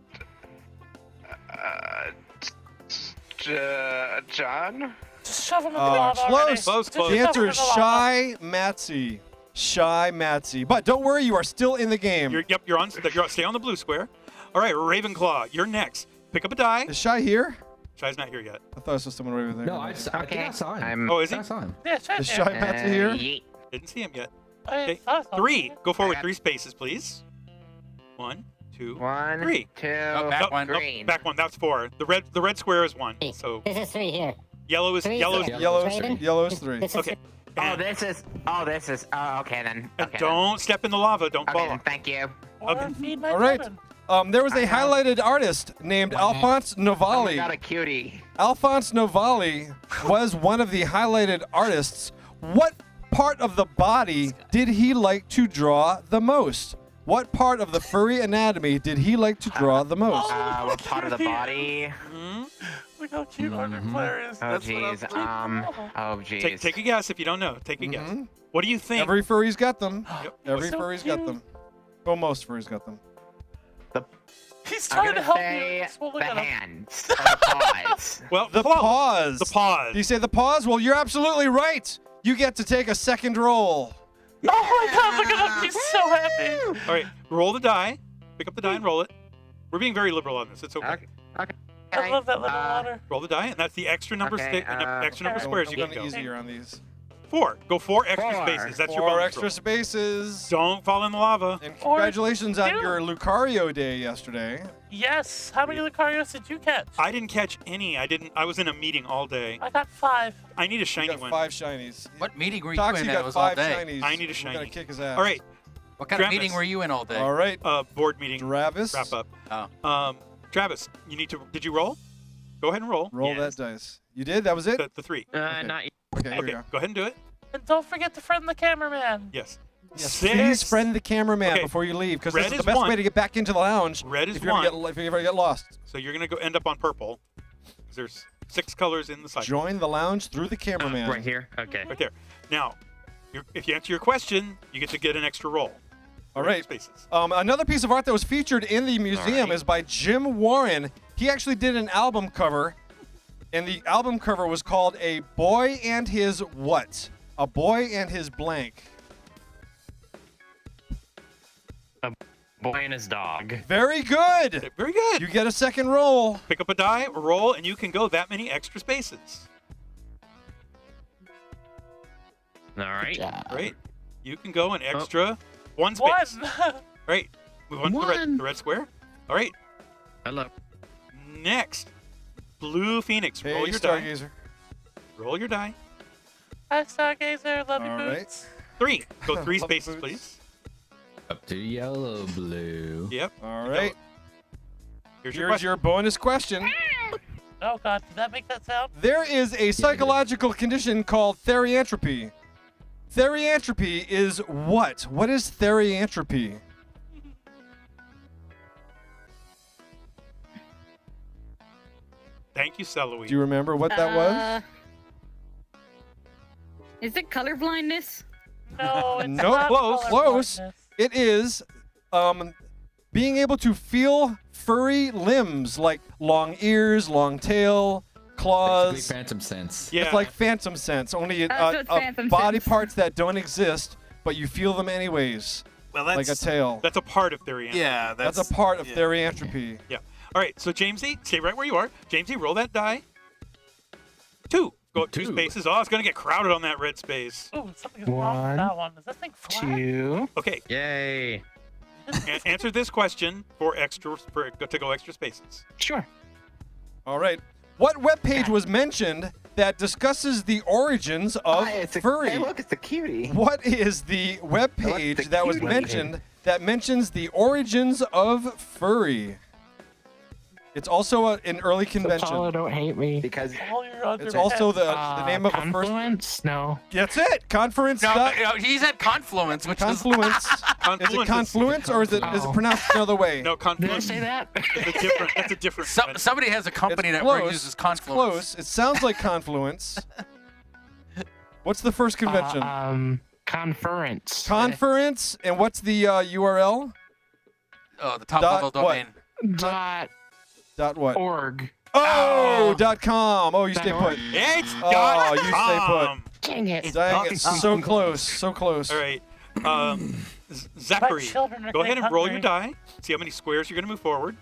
John? Just shove him in the lava already. Close. Close. The answer is Shy Matsy. Shy Matsy. But don't worry, you are still in the game. You're on. Stay on the blue square. All right, Ravenclaw, you're next. Pick up a die. Is Shy here? Shy's not here yet. I thought I saw someone over there. No, I think I saw him. Oh, is he? I saw him. Yeah, Is Shy Matsy here? Didn't see him yet. I Okay, saw something. 3. Go forward 3 spaces, please. 1, 2, 3. 2. Oh, back one. Green. Back 1. That's 4. The red square is 1. So This is 3 here. yellow is Three yellow. here. Yellow is 3. This is Okay. Oh, this is. Oh, okay then. Okay. Don't step in the lava. Don't Okay, fall. then, thank you. Or feed my All right. lemon. There was a highlighted artist named Alphonse Oh my Novali. god, a cutie. Alphonse Novali was one of the highlighted artists. What part of the body did he like to draw the most? What part of the furry anatomy did he like to draw the most? What part of the body? Look how cute our player is. Oh jeez. Oh jeez. Take a guess if you don't know. Take a guess. What do you think? Every furry's got them. Yep. Every So furry's got cute. them. Well, most furries got them. He's I'm trying gonna to help say you. Just look the at him. hands. Or the paws. Well, The paws. The paws. Do you say the paws? Well, you're absolutely right. You get to take a second roll. Oh my god, look at him. He's so happy. All right, roll the die. Pick up the die and roll it. We're being very liberal on this. It's okay. I love that little water. Roll the die, and that's the extra number extra number squares you Going can go. easier on these. 4. Go 4 extra 4. spaces. That's your 4 bonus extra roll. spaces. Don't fall in the lava. And congratulations on two. your Lucario day yesterday. Yes. How many Lucarios did you catch? I didn't catch any. I was in a meeting all day. I got 5. I need a You shiny got one. 5 shinies. What meeting were you Toxie in that got was all 5 day? shinies. I need a We're shiny. gonna kick his ass. All right. What kind of Travis. meeting were you in all day? All right. Board meeting. Travis. Wrap up. Oh. Travis, you need to. Did you roll? Go ahead and roll. Roll that dice. You did? That was it? The 3. Not yet. Okay, here we Okay. go. Go ahead and do it. And don't forget to friend the cameraman. Yes. Yes, 6. please friend the cameraman Okay. before you leave, because Red this is the is best 1. way to get back into the lounge. Red is if you're 1. if you ever get lost. So you're gonna go end up on purple. 'Cause there's 6 colors in the cycle. Join the lounge through the cameraman. Right here. Okay. Right there. Now, if you answer your question, you get to get an extra roll. All right. Spaces. Another piece of art that was featured in the museum is by Jim Warren. He actually did an album cover, and the album cover was called "A Boy and His What?" A Boy and His Blank. Boy and his dog. Very good. Very good. You get a second roll. Pick up a die, roll, and you can go that many extra spaces. All right. Right? You can go an extra 1 space. 1. Right. Move on to the red square. All right. Hello. Next, Blue Phoenix. Hey, Roll your die. Stargazer. Roll your die. Hi, Stargazer. Love you, All boots. 3. Go 3 Love spaces, boots. please. Up to yellow, blue. Yep. All right. Here's Here's your your bonus question. Oh god, did that make that sound? There is a psychological condition called therianthropy. Therianthropy is what? What is therianthropy? Thank you, Celoise. Do you remember what that was? Is it color blindness? No, it's No, not close, color close. blindness. It is being able to feel furry limbs like long ears, long tail, claws. Basically phantom sense. Yeah. It's like phantom sense, only That's what phantom body sense. parts that don't exist, but you feel them anyways, Well, like a tail. That's a part of therianthropy. Yeah, That's a part of therianthropy. Yeah. All right. So Jamesy, stay right where you are. Jamesy, roll that die. 2. Go up 2 spaces. Oh, it's gonna get crowded on that red space. Ooh, something's wrong with that one. Is that thing flat? 2. Okay. Yay. Answer this question to go extra spaces. Sure. All right. What webpage was mentioned that discusses the origins of furry? Hey, look, it's a cutie. What is the webpage the that was cutie? mentioned that mentions the origins of furry? It's also an early convention. Apollo, don't hate me. Because All your other It's also the Uh, name of a first. Confluence? No. That's it. Conference. No, he's at Confluence, which Confluence. Is it confluence or is it pronounced another way? No, Did I confluence. say that? That's a different. somebody has a company It's that close. uses It's Confluence. close. It sounds like confluence. What's the first convention? Conference. Conference. And what's the URL? Oh, the top Dot level domain. Dot what? .org. Oh, .com. Oh, you stay put. It's Oh, you stay put. Dang it. Dang it. So close. So close. All right. Zachary, children are go ahead getting and roll your hungry. die. See how many squares you're going to move forward.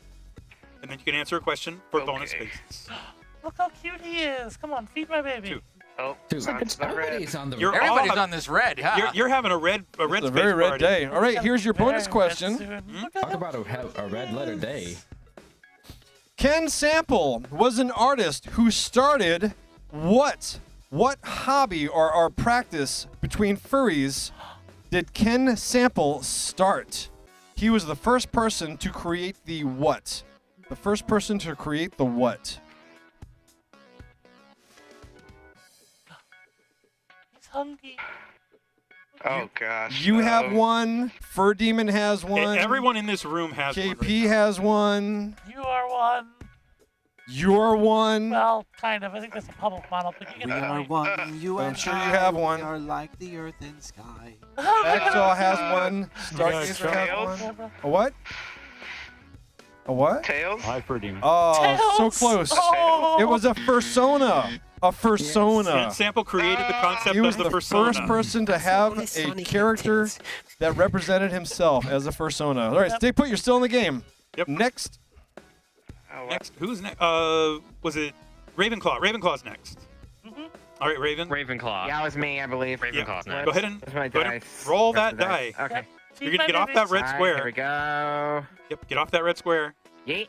And then you can answer a question for bonus spaces. Look how cute he is. Come on, feed my baby. Oh, Everybody's on the You're red. all Everybody's having- on this red, huh? You're having a red It's a space very red party. day. All right, here's your bonus question. Talk about a red letter day. Ken Sample was an artist who started what? What hobby or practice between furries did Ken Sample start? He was the first person to create the what? The first person to create the what? He's hungry. Oh gosh. You have one. Fur Demon has one. Everyone in this room has one. KP has one. You are one. You're one. Well, kind of. I think that's a public model, but you We get the are point. one. You I'm and sure you I, have one. We are like the earth and sky. Exo has one. Stargazer has one. A what? A what? Tails? Hi, Ferdinand. Oh, so Tails! close. Oh! It was a fursona. A fursona. Ken Sample created the concept He was of the the persona. first person to have a character that represented himself as a fursona. All right, stay put. You're still in the game. Yep. Next. Next, who's next? Was it Ravenclaw? Ravenclaw's next. All right, Raven. Ravenclaw. Yeah, it was me, I believe. Yeah. next. Go ahead and Where's my go ahead and dice? roll Where's that the die. dice? Okay. You're gonna get off that red Alright, square. Here we go. Yep, get off that red square. Yeet.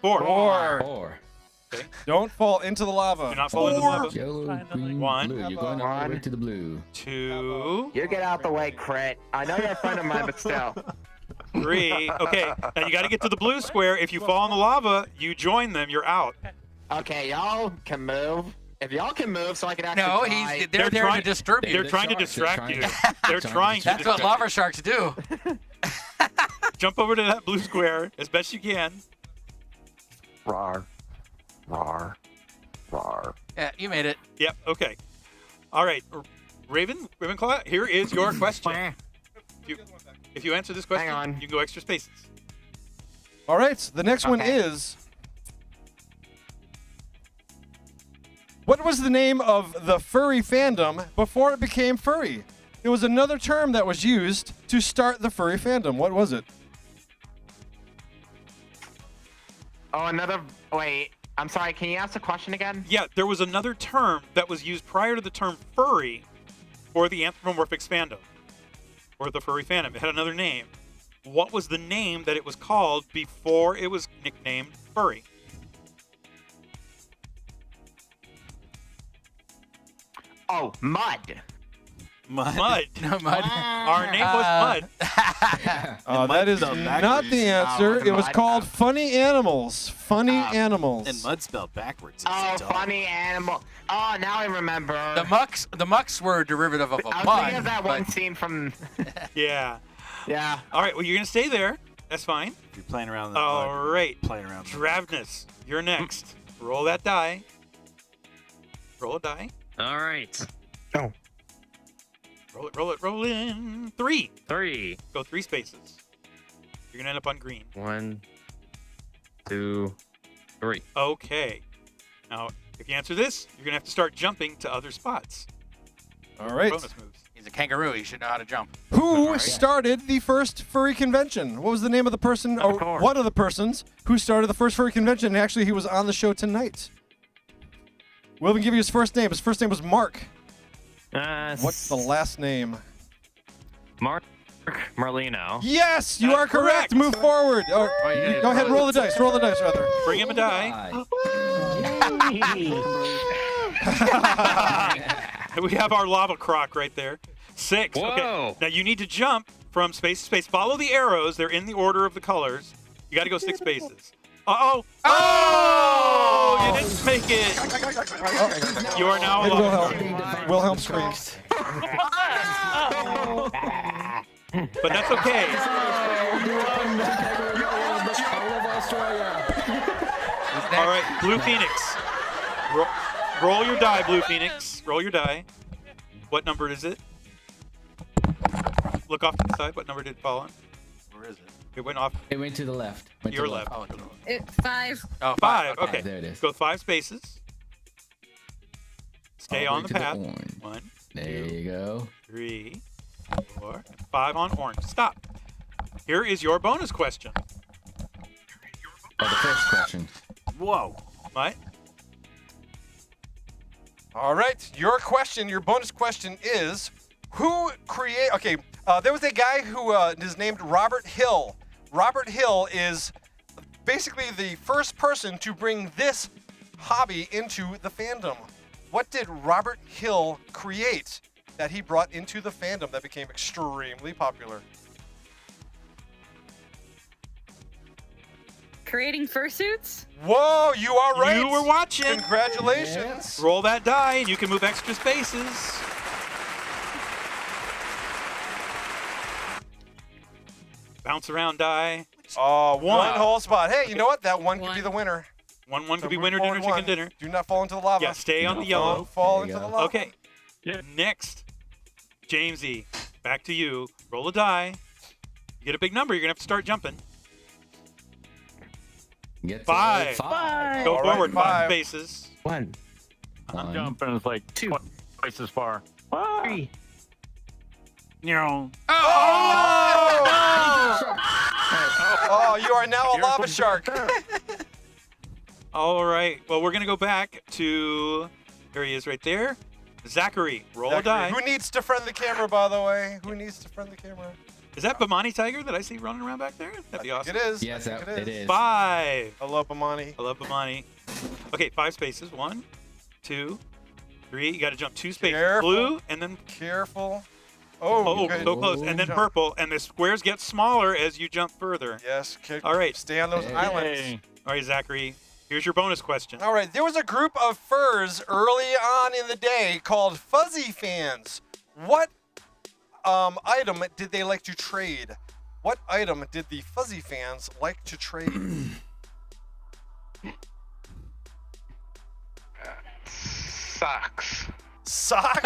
4. Four. Okay. Don't fall into the lava. Do not fall into the lava. Yellow, green, 1. blue. You're going all the way to the blue. 2. You get out the way, Crit. I know you're a friend of mine, but still. 3. Okay, now you got to get to the blue square. If you fall in the lava, you join them. You're out. Okay, y'all can move. If y'all can move so I can actually No, die. they're there trying- to disturb you. They're trying to distract you. They're trying to That's what distract lava sharks do. you. Jump over to that blue square as best you can. Rar. Rar. Rar. Yeah, you made it. Yep, okay. All right, Ravenclaw, here is your question. If you answer this question, Hang on. you go extra spaces. All right, the next one Okay. is. What was the name of the furry fandom before it became furry? It was another term that was used to start the furry fandom. What was it? Oh, another. Wait. I'm sorry. Can you ask the question again? Yeah, there was another term that was used prior to the term furry for the anthropomorphic fandom, or the furry fandom. It had another name. What was the name that it was called before it was nicknamed furry? Oh, Mud. Mud. No, Mud. Our name was Mud. That is spelled not backwards. the answer. Oh, It was Mud. called Funny Animals. Funny Animals. And mud spelled backwards. Oh, funny animal. Oh, now I remember. The mucks were a derivative of a I was mud. thinking of that one but- scene from. Yeah. Yeah. All right, well, you're going to stay there. That's fine. If you're playing around in the All mud, right. playing around. in the Dravnus, you're next. Roll that die. Roll a die. All right. Roll it, roll it, roll in. 3. 3. Go 3 spaces. You're going to end up on green. 1, 2, 3. Okay. Now, if you answer this, you're going to have to start jumping to other spots. All right. Bonus moves. He's a kangaroo. He should know how to jump. Who started the first furry convention? What was the name of the person, or course. one of the persons, who started the first furry convention? And actually, he was on the show tonight. We'll even give you his first name. His first name was Mark. What's the last name? Mark Merlino. Yes, you That's are correct. correct. Move forward. Oh, you gotta go ahead, roll the dice. Roll the dice, rather. Bring him a die. We have our lava croc right there. 6. Whoa. Okay. Now you need to jump from space to space. Follow the arrows. They're in the order of the colors. You got to go 6 spaces. Uh-oh. Oh! You didn't make it. You are now Hey, alive. Wilhelm screams. But that's okay. All right, Blue Phoenix. Roll your die, Blue Phoenix. Roll your die. What number is it? Look off to the side. What number did it fall on? Where is it? It went off It went to the left. Went to your the left. Oh, It's 5. oh, 5. Okay, Okay. there it is. Go 5 spaces. Stay All on the the way to path. the orange. 1, There you go. 3, 4, 5 on orange. Stop. Here is your bonus question. Oh, the first question. Whoa. What? All right, your question, your bonus question is, who create? Okay, there was a guy who is named Robert Hill. Robert Hill is basically the first person to bring this hobby into the fandom. What did Robert Hill create that he brought into the fandom that became extremely popular? Creating fursuits? Whoa, you are right. You were watching. Congratulations. Roll that die, and you can move extra spaces. Bounce around die. Oh, one whole spot. Hey, you know what? That one could be the winner. One could So be move winner, forward dinner, chicken one. dinner. Do not fall into the lava. Yeah, stay on the yellow. Don't fall into the lava. Okay. Next, Jamesy, back to you. Roll a die. You get a big number, you're going to have to start jumping. Get 5. Five. Go All right, forward 5 5. spaces. 1. I'm jumping. It's like 2 twice as far. 3. No. Oh, you are now a lava shark. All right. Well, we're going to go back to, there he is right there. Zachary, roll a die. Who needs to friend the camera, by the way? Who needs to friend the camera? Is that Bamani Tiger that I see running around back there? That'd be awesome. It is. Yes, I think it is. 5. Hello, Bamani. I love Bamani. Okay, 5 spaces. 1, 2, 3. You got to jump 2 spaces. Careful. Blue, and then Careful. Oh, good. so close. And then Jump. purple, and the squares get smaller as you jump further. Yes. All right. Stay on those islands. All right, Zachary. Here's your bonus question. All right. There was a group of furs early on in the day called fuzzy fans. What item did they like to trade? What item did the fuzzy fans like to trade? Socks. Socks?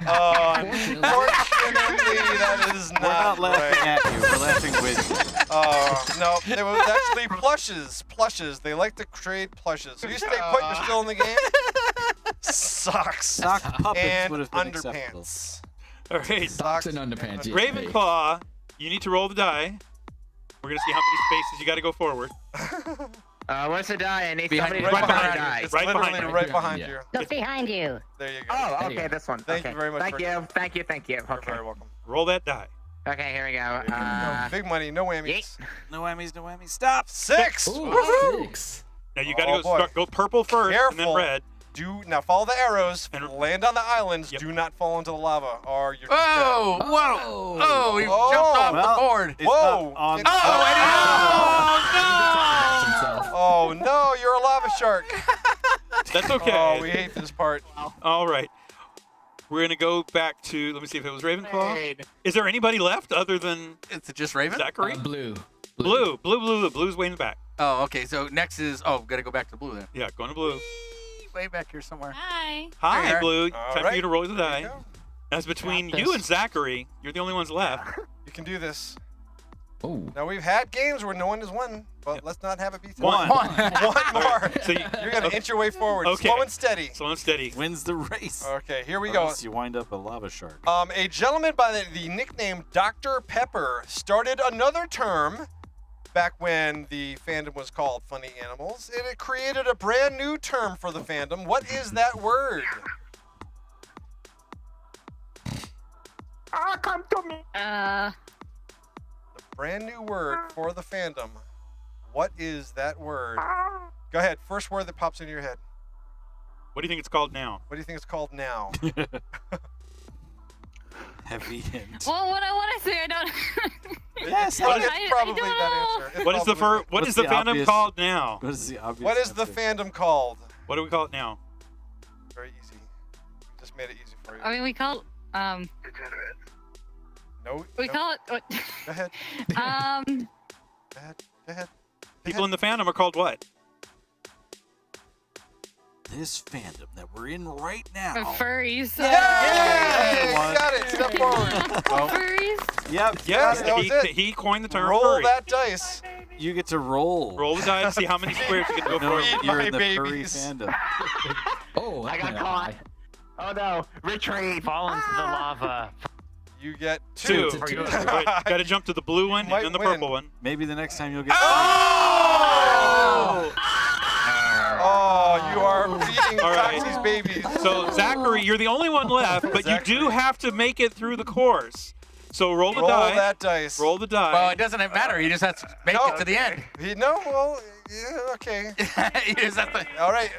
Unfortunately, that is not We're not laughing right. at you. We're laughing with you. No, it was actually plushes. Plushes. They like to trade plushes. So you stay put, you're still in the game. Socks. Sock puppets and would have been underpants. All right. Socks and underpants. yeah. Ravenclaw, you need to roll the die. We're going to see how many spaces you got to go forward. What's the die? I need Behind somebody you. to Right put behind the you. die. It's Right literally behind you. right behind Yeah. you. Look behind you. There you go. Oh, okay, this one. Thank you very much. Thank for you. Thank you. You're Okay. very welcome. Roll that die. Okay, here we go. No, big money, no whammies. No whammies, no whammies. Stop. 6. Ooh, Woohoo! 6. Now you got to Oh, boy. go purple first, and then Careful. red. Now follow the arrows. And- Land on the islands. Yep. Do not fall into the lava, or you're Whoa! dead. Whoa! Oh, he Oh, jumped off well, the board. It's Whoa! not on. Oh no, you're a lava shark. That's okay. Oh, we hate this part. All right. We're going to go back to, let me see if it was Ravenclaw. Is there anybody left other than Is it just Raven? Zachary? Blue. Blue. Blue's way in the back. Oh, okay. So next is gotta go back to blue then. Yeah, going to blue. Way back here somewhere. Hi. Hi, There. Blue. All Time right. for you to roll the There die. you go. That's between Got you this. and Zachary. You're the only ones left. You can do this. Oh. Now we've had games where no one has won, but let's not have it be tonight. One. One more. So You're gonna inch your way forward, Okay. slow and steady. Slow and steady. Wins the race. Okay, here we Or go. else you wind up a lava shark. A gentleman by the nickname Dr. Pepper started another term back when the fandom was called Funny Animals. It created a brand new term for the fandom. What is that word? Come to me. The brand new word for the fandom. What is that word? Go ahead. First word that pops into your head. What do you think it's called now? What do you think it's called now? Heavy hint. Well, what I want to say, I don't. Yes, What is- It's probably I don't that answer. It's What is the probably- what What's is the the fandom obvious- called now? What is the obvious? What is the answer? fandom called? What do we call it now? Very easy. Just made it easy for you. I mean, we call No. we no. call it. Go ahead. Um, Go ahead. Go ahead. People in the fandom are called what? This fandom that we're in right now. furries. Yay! You One. got it. Step forward. Furries. Yep. Yes, that was it. he coined the term Roll furry. that dice. You get to roll. Roll the die to see how many squares you get to go No, for. Feed you're my in the furry babies. fandom. Oh, I got caught. Oh no! Retreat! Fall into the lava. You get 2. Wait, gotta jump to the blue one and then the purple one. Maybe the next time you'll get. Oh! Oh, you are feeding All right. Foxy's babies. So Zachary, you're the only one left, but you do have to make it through the course. So roll the Roll die. that dice. Roll the die. Well, it doesn't matter. He just has to make it to the end. Well, yeah, okay. He just has to. All right,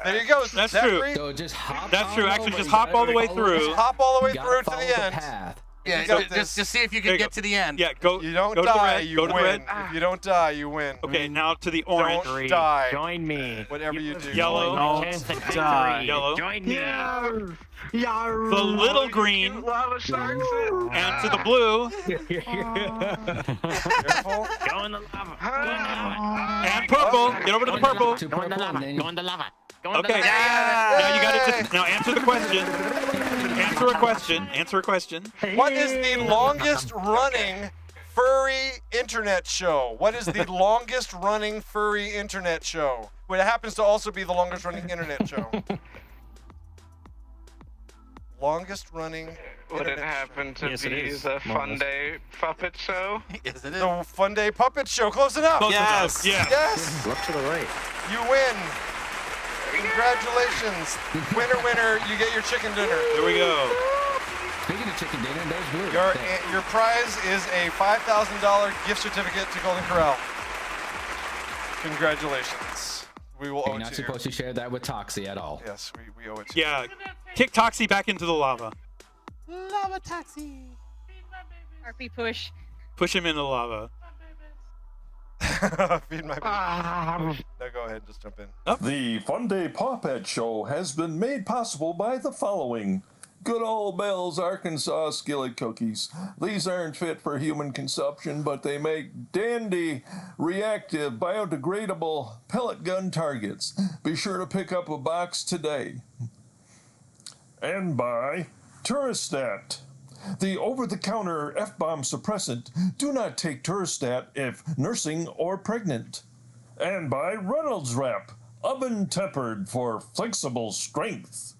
there you go. That's Zachary. true. So just hop. That's true. on Actually, over. just You hop gotta all the way follow through. Just hop all the way You gotta through to follow the end. path. Yeah, You got just see if you There can you get go. to the end. Yeah, go. You don't go to the die, red. you Go to the win. red. If you don't die, you win. Okay, now to the orange. Don't die. Join me. Whatever you do. Yellow. Don't die. Yellow. Join me. The little green. And to the blue. Careful. Go in the lava. And purple. Get over to the purple. To Go in the purple, lava. and then Go in the lava. Go in the Okay. lava. Now you got it. Now answer the question. Answer a question. Answer a question. What is the longest running furry internet show? What is the longest running furry internet show? Well, it happens to also be the longest running internet show. Longest running. Would it happen to Yes, it be is. the Funday Puppet Show? Yes, it The Funday Puppet Show. Close enough. Close enough. Yeah. Yes. Look to the right. You win. Congratulations. Winner, winner. You get your chicken dinner. There we go. Speaking of chicken dinner, there's blue. Your prize is a $5,000 gift certificate to Golden Corral. Congratulations. We will owe You're it not to you. supposed to share that with Toxie at all. Yes, we owe it to you. Yeah. Kick Toxie back into the lava. Lava taxi. RP push. Push him into the lava. Feed my baby. Now go ahead, just jump in. The Funday Pawpet Show has been made possible by the following. Good old Bell's Arkansas skillet cookies. These aren't fit for human consumption, but they make dandy, reactive, biodegradable pellet gun targets. Be sure to pick up a box today. And by Turistat, the over-the-counter F-bomb suppressant. Do not take Turistat if nursing or pregnant. And by Reynolds Wrap, oven-tempered for flexible strength.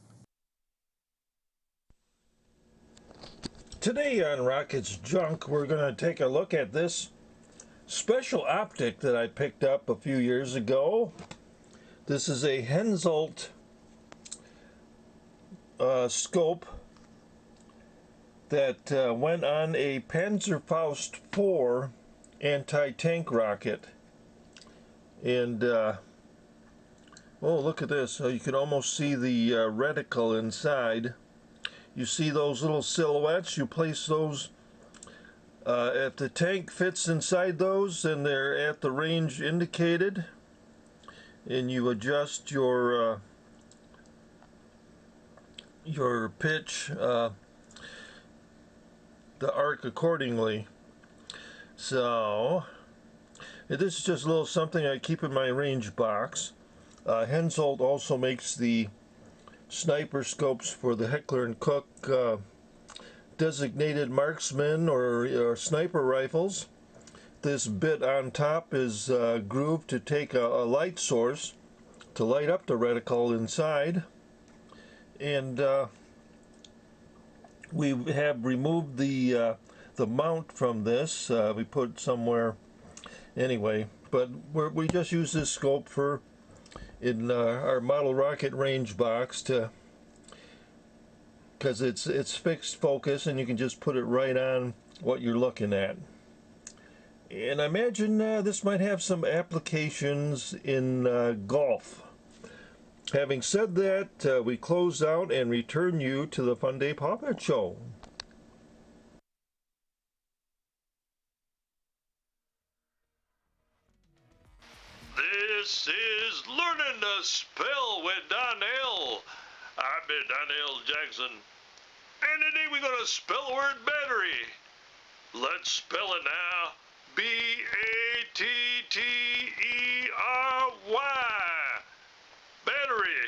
Today on Rocket's Junk, we're going to take a look at this special optic that I picked up a few years ago. This is a Hensoldt scope that went on a Panzerfaust 4 anti-tank rocket. And, oh, look at this. You can almost see the reticle inside. You see those little silhouettes? You place those, if the tank fits inside those, then they're at the range indicated. And you adjust your pitch, the arc accordingly. So, this is just a little something I keep in my range box. Hensoldt also makes the sniper scopes for the Heckler & Koch designated marksman or sniper rifles. This bit on top is grooved to take a light source to light up the reticle inside. And we have removed the mount from this. We put it somewhere anyway, but we just use this scope for in our model rocket range box because it's fixed focus and you can just put it right on what you're looking at. And I imagine this might have some applications in golf. Having said that, we close out and return you to the Funday Pawpet Show. This is Learning to Spell with Donnell. I've been Donnell Jackson. And today we're going to spell the word battery. Let's spell it now. B-A-T-T-E-R-Y. Battery.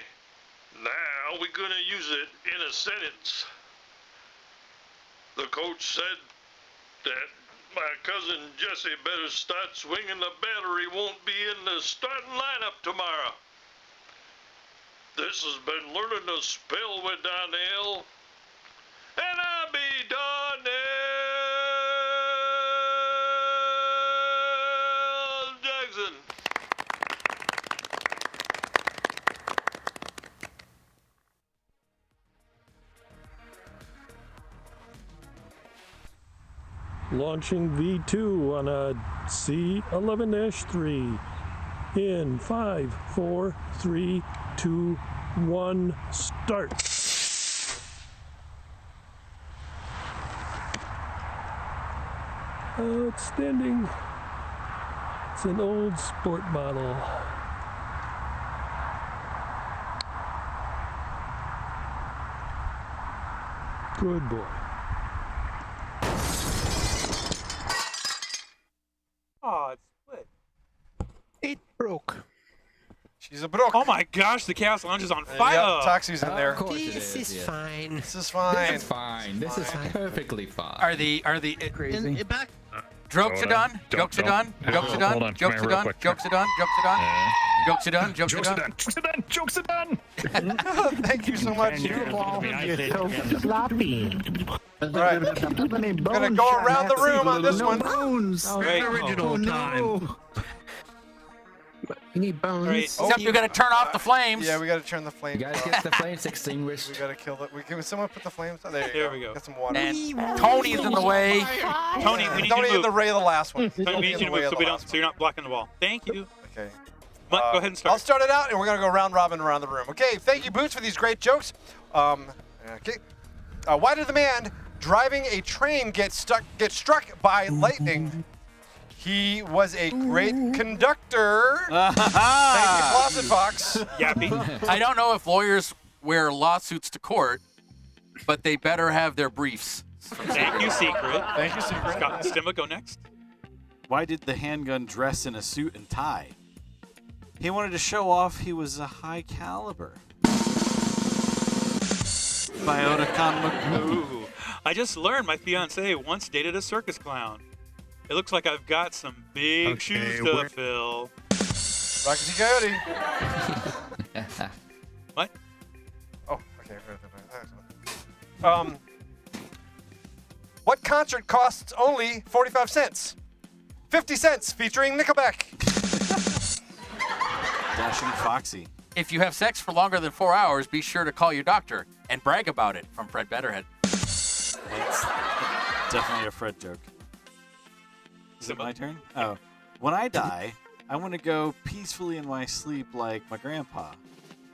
Now we're going to use it in a sentence. The coach said that my cousin Jesse better start swinging the battery, won't be in the starting lineup tomorrow. This has been Learning to Spell with Donnell. And I be Donnell Jackson. Launching V2 on a C11-3 in 5, 4, 3, 2, 1, start. Outstanding. It's an old sport model. Good boy. Oh, it's split. It broke. She's a broke. Oh my gosh, the Chaos Lounge is on fire. Yep, Toxie's in there. Of course This it is yeah. fine. This is fine. This is fine. This is perfectly fine. Are the Crazy. back? Jokes are done. Jokes are done. Jokes are Hold done. on, Jokes come are here real done. quick. Jokes are done. Jokes are done. Jokes are done. Jokes are done. Jokes are done. Jokes are done. Thank you so much. You're so sloppy. All right. We're gonna go around the room on this one. Bones. Great. Original time. You need bones. Right. Except you gotta turn off the flames. Yeah, we gotta turn the flames You guys off. get the flames extinguished. We gotta kill it. Can someone put the flames on? There you There go. we go. Got some water. And Tony's in the way. Tony, we need Don't you to eat move. the ray of the last one. Tony, we need you to move so you're not blocking the wall. Thank you. Okay. Go ahead and start. I'll start it out, and we're gonna go round robin around the room. Okay. Thank you, Boots, for these great jokes. Okay. Why did the man driving a train get struck by lightning? He was a great conductor. Thank you, Closet Fox. Yappy. I don't know if lawyers wear lawsuits to court, but they better have their briefs. Thank you, Secret. Thank you, Secret. Scott and Stimma go next. Why did the handgun dress in a suit and tie? He wanted to show off he was a high caliber. Biota Kanmaku. Ooh. I just learned my fiance once dated a circus clown. It looks like I've got some big shoes to fill. Rocky Coyote. What? Oh, okay. What concert costs only 45 cents? 50 cents featuring Nickelback. Dashing Foxy. If you have sex for longer than 4 hours, be sure to call your doctor and brag about it. From Fred Betterhead. That's definitely a Fred joke. Is it my turn? Oh. When I die, I want to go peacefully in my sleep like my grandpa,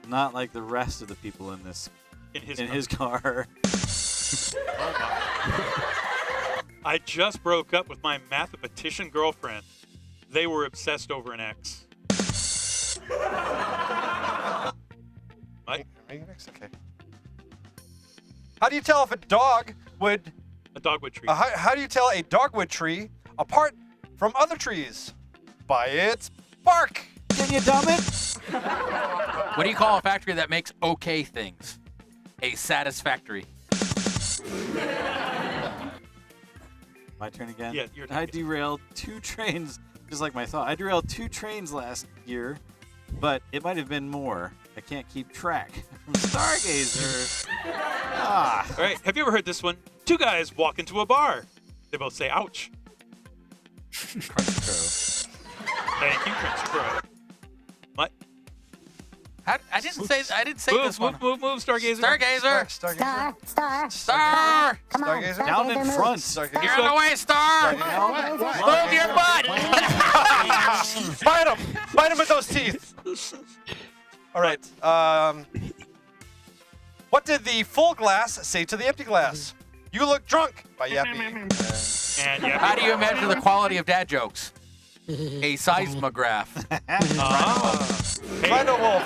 not like the rest of the people in his car. Oh my. I just broke up with my mathematician girlfriend. They were obsessed over an ex. Mike? Okay. How do you tell if a dogwood tree. How do you tell a dogwood tree apart from other trees? By its bark. Can you dumb it? What do you call a factory that makes okay things? A satisfactory. My turn again? Yeah, your turn. I derailed 2 trains, just like my thought. I derailed 2 trains last year, but it might have been more. I can't keep track. From Stargazer. All right, have you ever heard this one? 2 guys walk into a bar. They both say, ouch. Crunch Crow. Thank you, Crunch Crow. What? I didn't say this one. Move, Stargazer. Stargazer. Star. Come on, Stargazer. Down in Stargazer, front. Stargazer. You're in the way, Star. Move your butt. Bite him with those teeth. All right. What did the full glass say to the empty glass? You look drunk. By Yappy. And Yappy. How do you measure the quality of dad jokes? A seismograph. Rhino Wolf.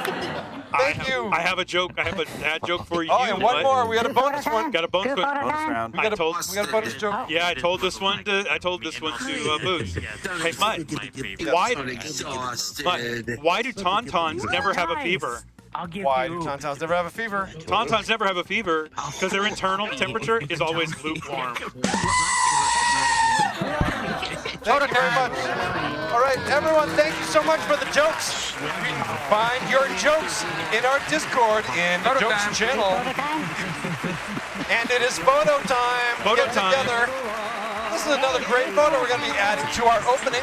Thank you. I have a joke. I have a dad joke for you. Oh, and one Mike. more. We got a bonus one. Got a bonus one. Bonus round. We got a bonus joke. Yeah, I told this one to Boots. Hey, Mike. Why do tauntauns never have a fever? Why do tauntauns never have a fever? Tauntauns never have a fever because their internal temperature is always lukewarm. Thank you very much. All right, everyone, thank you so much for the jokes. Find your jokes in our Discord in the Photo Jokes time. channel. And it is photo time. Photo Get time. together. This is another great photo we're going to be adding to our opening.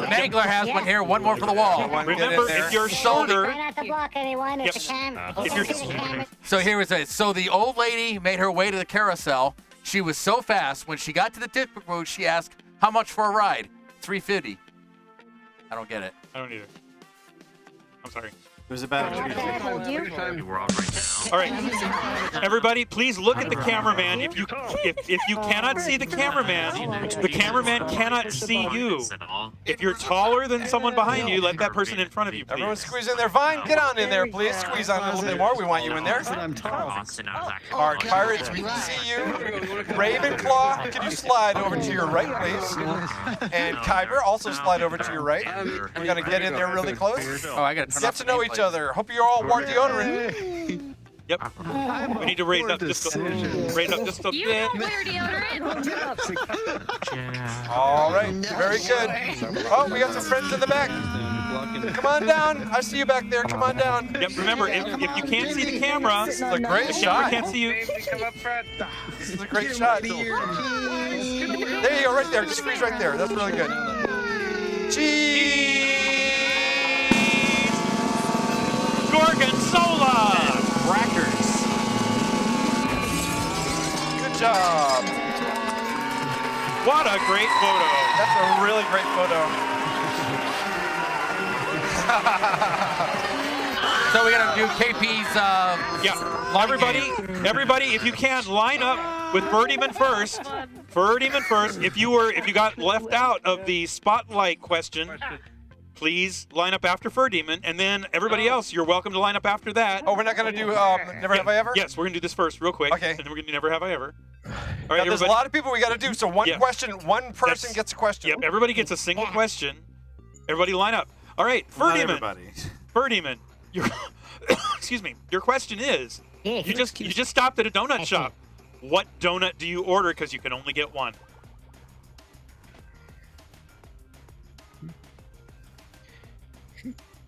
Nagler has one here. One more for the wall. Remember, if you're shorter, Try not to block anyone if you can. if you're So here is it. So the old lady made her way to the carousel. She was so fast. When she got to the ticket booth, she asked, "How much for a ride?" $3.50. I don't get it. I don't either. I'm sorry. There's a bad All right, everybody, please look at the cameraman. If you cannot see the cameraman cannot see you. If you're taller than someone behind you, let that person in front of you, please. Everyone squeeze in there. Vine, get on in there, please. Squeeze on a little bit more. We want you in there. Our pirates, we can see you. Ravenclaw, can you slide over to your right, please? And Kyber, also slide over to your right. We're going to get in there really close. Oh, I got to turn Get off to the know nameplate. each other. Hope you all wore deodorant. Yep. We need to raise up just a bit. You don't wear deodorant. All right, very good. Oh, we got some friends in the back. Come on down. I see you back there. Come on down. Yep. Remember, if you can't see the camera, This is a great the shot. camera can't see you. This is a great shot. There you go, right there. Just freeze right there. That's really good. Cheese! Gorgonzola! Crackers. Good job. What a great photo. That's a really great photo. So we're gonna do KP's. Everybody, if you can, line up with Birdieman first. If you got left out of the spotlight question, please line up after Birdieman, and then everybody else, you're welcome to line up after that. Oh, we're not going to do Never Have I Ever? Yes, we're gonna do this first, real quick. Okay. And then we're gonna do Never Have I Ever. All right, Now, there's a lot of people we got to do, so one Yeah. question, one person gets a question. Yep, everybody gets a single question. Everybody line up. All right, Not Birdieman. everybody. Birdieman, your excuse me. Your question is: you just stopped at a donut shop. What donut do you order? Because you can only get one.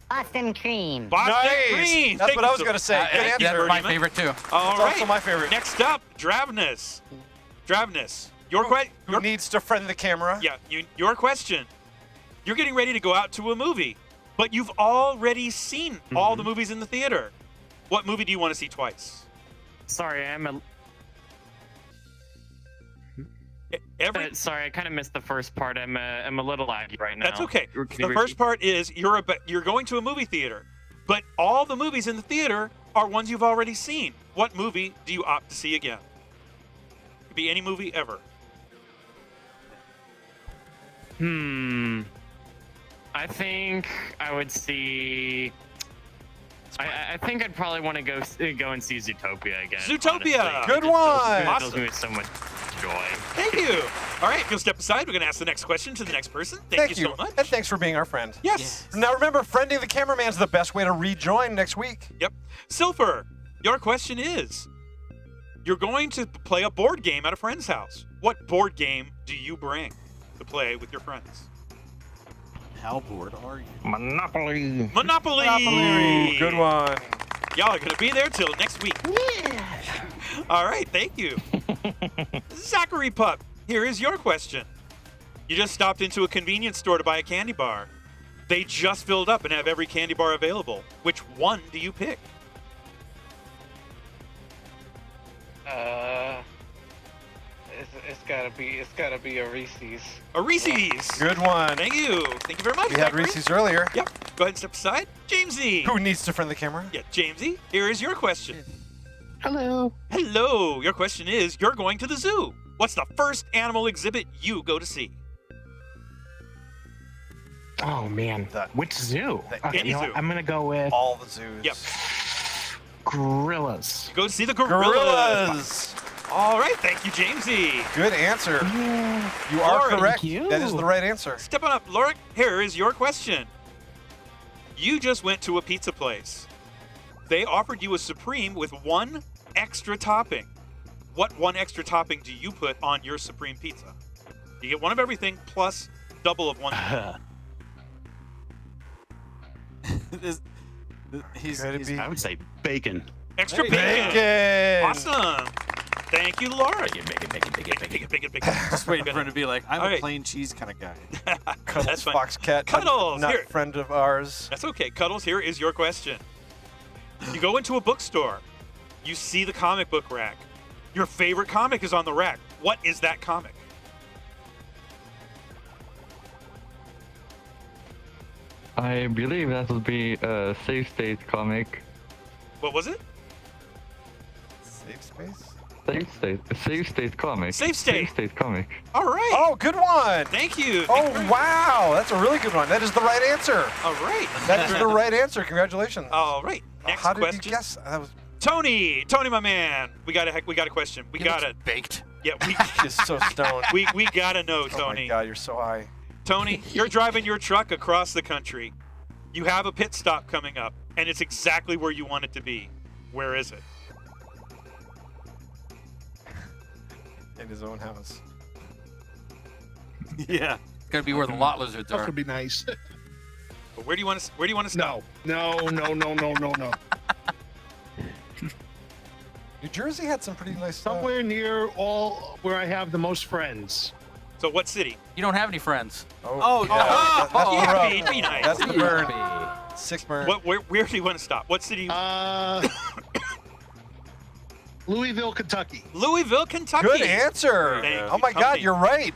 Boston cream. Boston Nice. cream. That's Thank what I you was so- going to say. Good answer. That's my Birdieman. favorite too. All It's right. also my favorite. Next up, Dravness. Dravness. Who needs to friend the camera? Yeah, your question. You're getting ready to go out to a movie, but you've already seen all the movies in the theater. What movie do you want to see twice? Sorry, sorry, I kind of missed the first part. I'm a little laggy right now. That's okay. Can The you first repeat? part is you're going to a movie theater, but all the movies in the theater are ones you've already seen. What movie do you opt to see again? Could be any movie ever. I think I would see. I think I'd probably want to go and see Zootopia again. Zootopia! honestly. Good It one! fills me with so much joy. Thank you. All right, if you'll step aside, we're going to ask the next question to the next person. Thank you so much. And thanks for being our friend. Yes. Now remember, friending the cameraman's the best way to rejoin next week. Yep. Silver, your question is, you're going to play a board game at a friend's house. What board game do you bring to play with your friends? How bored are you? Monopoly. Monopoly. Good one. Y'all are going to be there till next week. All right, thank you. Zachary Pup, here is your question. You just stopped into a convenience store to buy a candy bar. They just filled up and have every candy bar available. Which one do you pick? It's gotta be a Reese's. A Reese's. Good one. Thank you. Thank you very much. We had Zachary. Reese's earlier. Yep. Go ahead and step aside. Jamesy. Who needs to friend the camera? Yeah, Jamesy, here is your question. Hello. Hello. Your question is, you're going to the zoo. What's the first animal exhibit you go to see? Oh man, which zoo? Okay, any you know what? zoo. I'm gonna go with all the zoos. Yep. Gorillas. Go see the gorillas. All right. Thank you, Jamesy. Good answer. You are Laura, correct. thank you. That is the right answer. Step on up, Laura. Here is your question. You just went to a pizza place. They offered you a Supreme with one extra topping. What one extra topping do you put on your Supreme pizza? You get one of everything plus double of one. He's, I would say bacon. Extra bacon. Awesome. Thank you, Laura. Bacon. Just waiting for him to be like, I'm All a right. plain cheese kind of guy. That's fine. Foxcat. Cuddles. Not Here. friend of ours. That's okay. Cuddles, here is your question. You go into a bookstore. You see the comic book rack. Your favorite comic is on the rack. What is that comic? I believe that would be a Safe State comic. What was it? Safe space? Safe State. A Safe State comic. Safe State. Safe State comic. All right. Oh, good one. Thank you. Oh, wow. That's a really good one. That is the right answer. All right. That is the right answer. Congratulations. All right. Next How did question. you guess? That was Tony, my man. We got a question. We got it. Baked. Yeah, we just so stoned. we gotta know, Oh Tony. my God, you're so high. Tony, you're driving your truck across the country. You have a pit stop coming up, and it's exactly where you want it to be. Where is it? In his own house. Yeah. It's gonna be where the lot lizards That are. would be nice. But where do you want to stop? No. New Jersey had some pretty nice stuff. Somewhere near where I have the most friends. So what city? You don't have any friends. Oh, yeah. That's Yeah, the rub. be nice. That's the burn. 6 burn. Where do you want to stop? What city? Louisville, Kentucky. Louisville, Kentucky. Good answer. Thank Oh you, my God, Tony. you're right.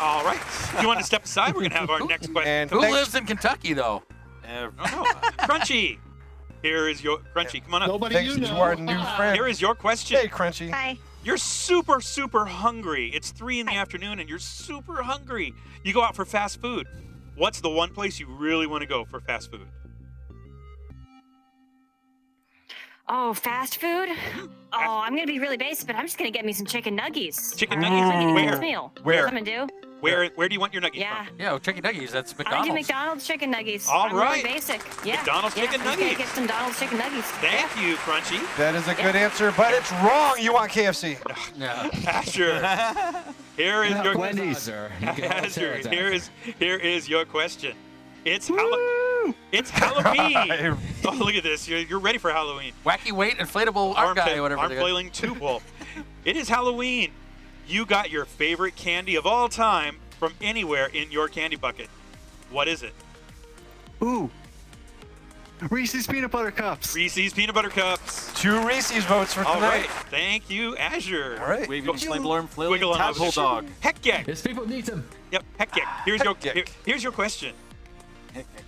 All right. You want to step aside? We're gonna have our next question. And Who lives in Kentucky though? Crunchy. Here is your Crunchy. Come on up. Nobody Thanks you know. to our new friend. Here is your question. Hey, Crunchy. Hi. You're super, super hungry. It's 3 in the afternoon and you're super hungry. You go out for fast food. What's the one place you really want to go for fast food? Oh, fast food? Oh, I'm gonna be really basic, but I'm just gonna get me some chicken nuggies. Chicken I'm nuggies? gonna get Where? this meal. Where? That's what I'm gonna do. Where do you want your nuggets Yeah. from? Yeah, chicken nuggies. That's I'm gonna do McDonald's. McDonald's chicken nuggies. All I'm right. really basic. Yeah. McDonald's chicken I'm just gonna nuggies. get some Donald's chicken nuggies. Thank you, Crunchy. That is a good answer, but it's wrong. You want KFC. Yeah. Asher. Here is your Wendy's. Asher, here is your question. It's Halloween. Oh, look at this. You're ready for Halloween. Wacky weight inflatable arm guy, whatever. Arm they got. flailing tube wolf. It is Halloween. You got your favorite candy of all time from anywhere in your candy bucket. What is it? Ooh. Reese's Peanut Butter Cups. Reese's Peanut Butter Cups. 2 Reese's votes for All tonight. right. Thank you, Azure. All right. Waving inflatable arm flailing Wiggle on tadpole those. dog. Heck yeah. Yes, people need them. Yep. Heck yeah. Here's your question. Heck, heck.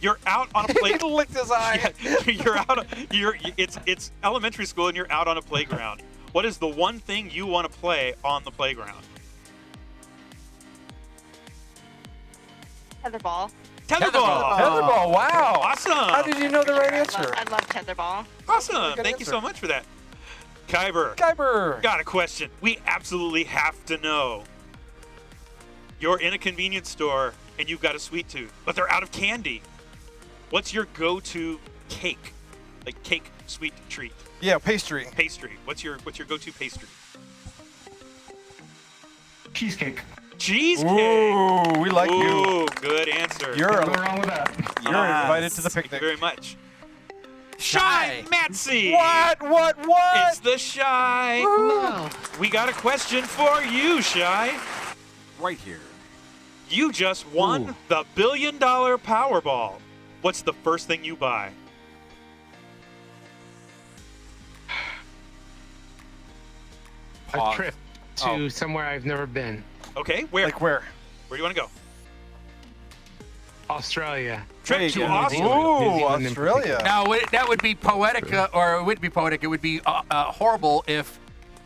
You're out on a play. He licked his eye. You're out. It's elementary school, and you're out on a playground. What is the one thing you want to play on the playground? Tetherball. Tetherball. Tetherball. Wow. Awesome. How did you know the right answer? I love tetherball. Awesome. Good Thank you answer. so much for that. Kyber. Kyber. Got a question. We absolutely have to know. You're in a convenience store and you've got a sweet tooth, but they're out of candy. What's your go-to cake? Like cake, sweet treat. Yeah, pastry. Pastry. What's your go-to pastry? Cheesecake. Cheesecake. Ooh, we like you. Ooh, good answer. You're Can't go wrong with that. You're invited to the Thank you picnic. very much. Shy Matsy. What? It's the Shy. No. We got a question for you, Shy. Right here. You just won the $1 billion Powerball. What's the first thing you buy? A trip to somewhere I've never been. Okay, where? Like where? Where do you want to go? Australia. Trip to go. Australia. Ooh, Australia. Now that would be poetic, or it wouldn't be poetic. It would be horrible if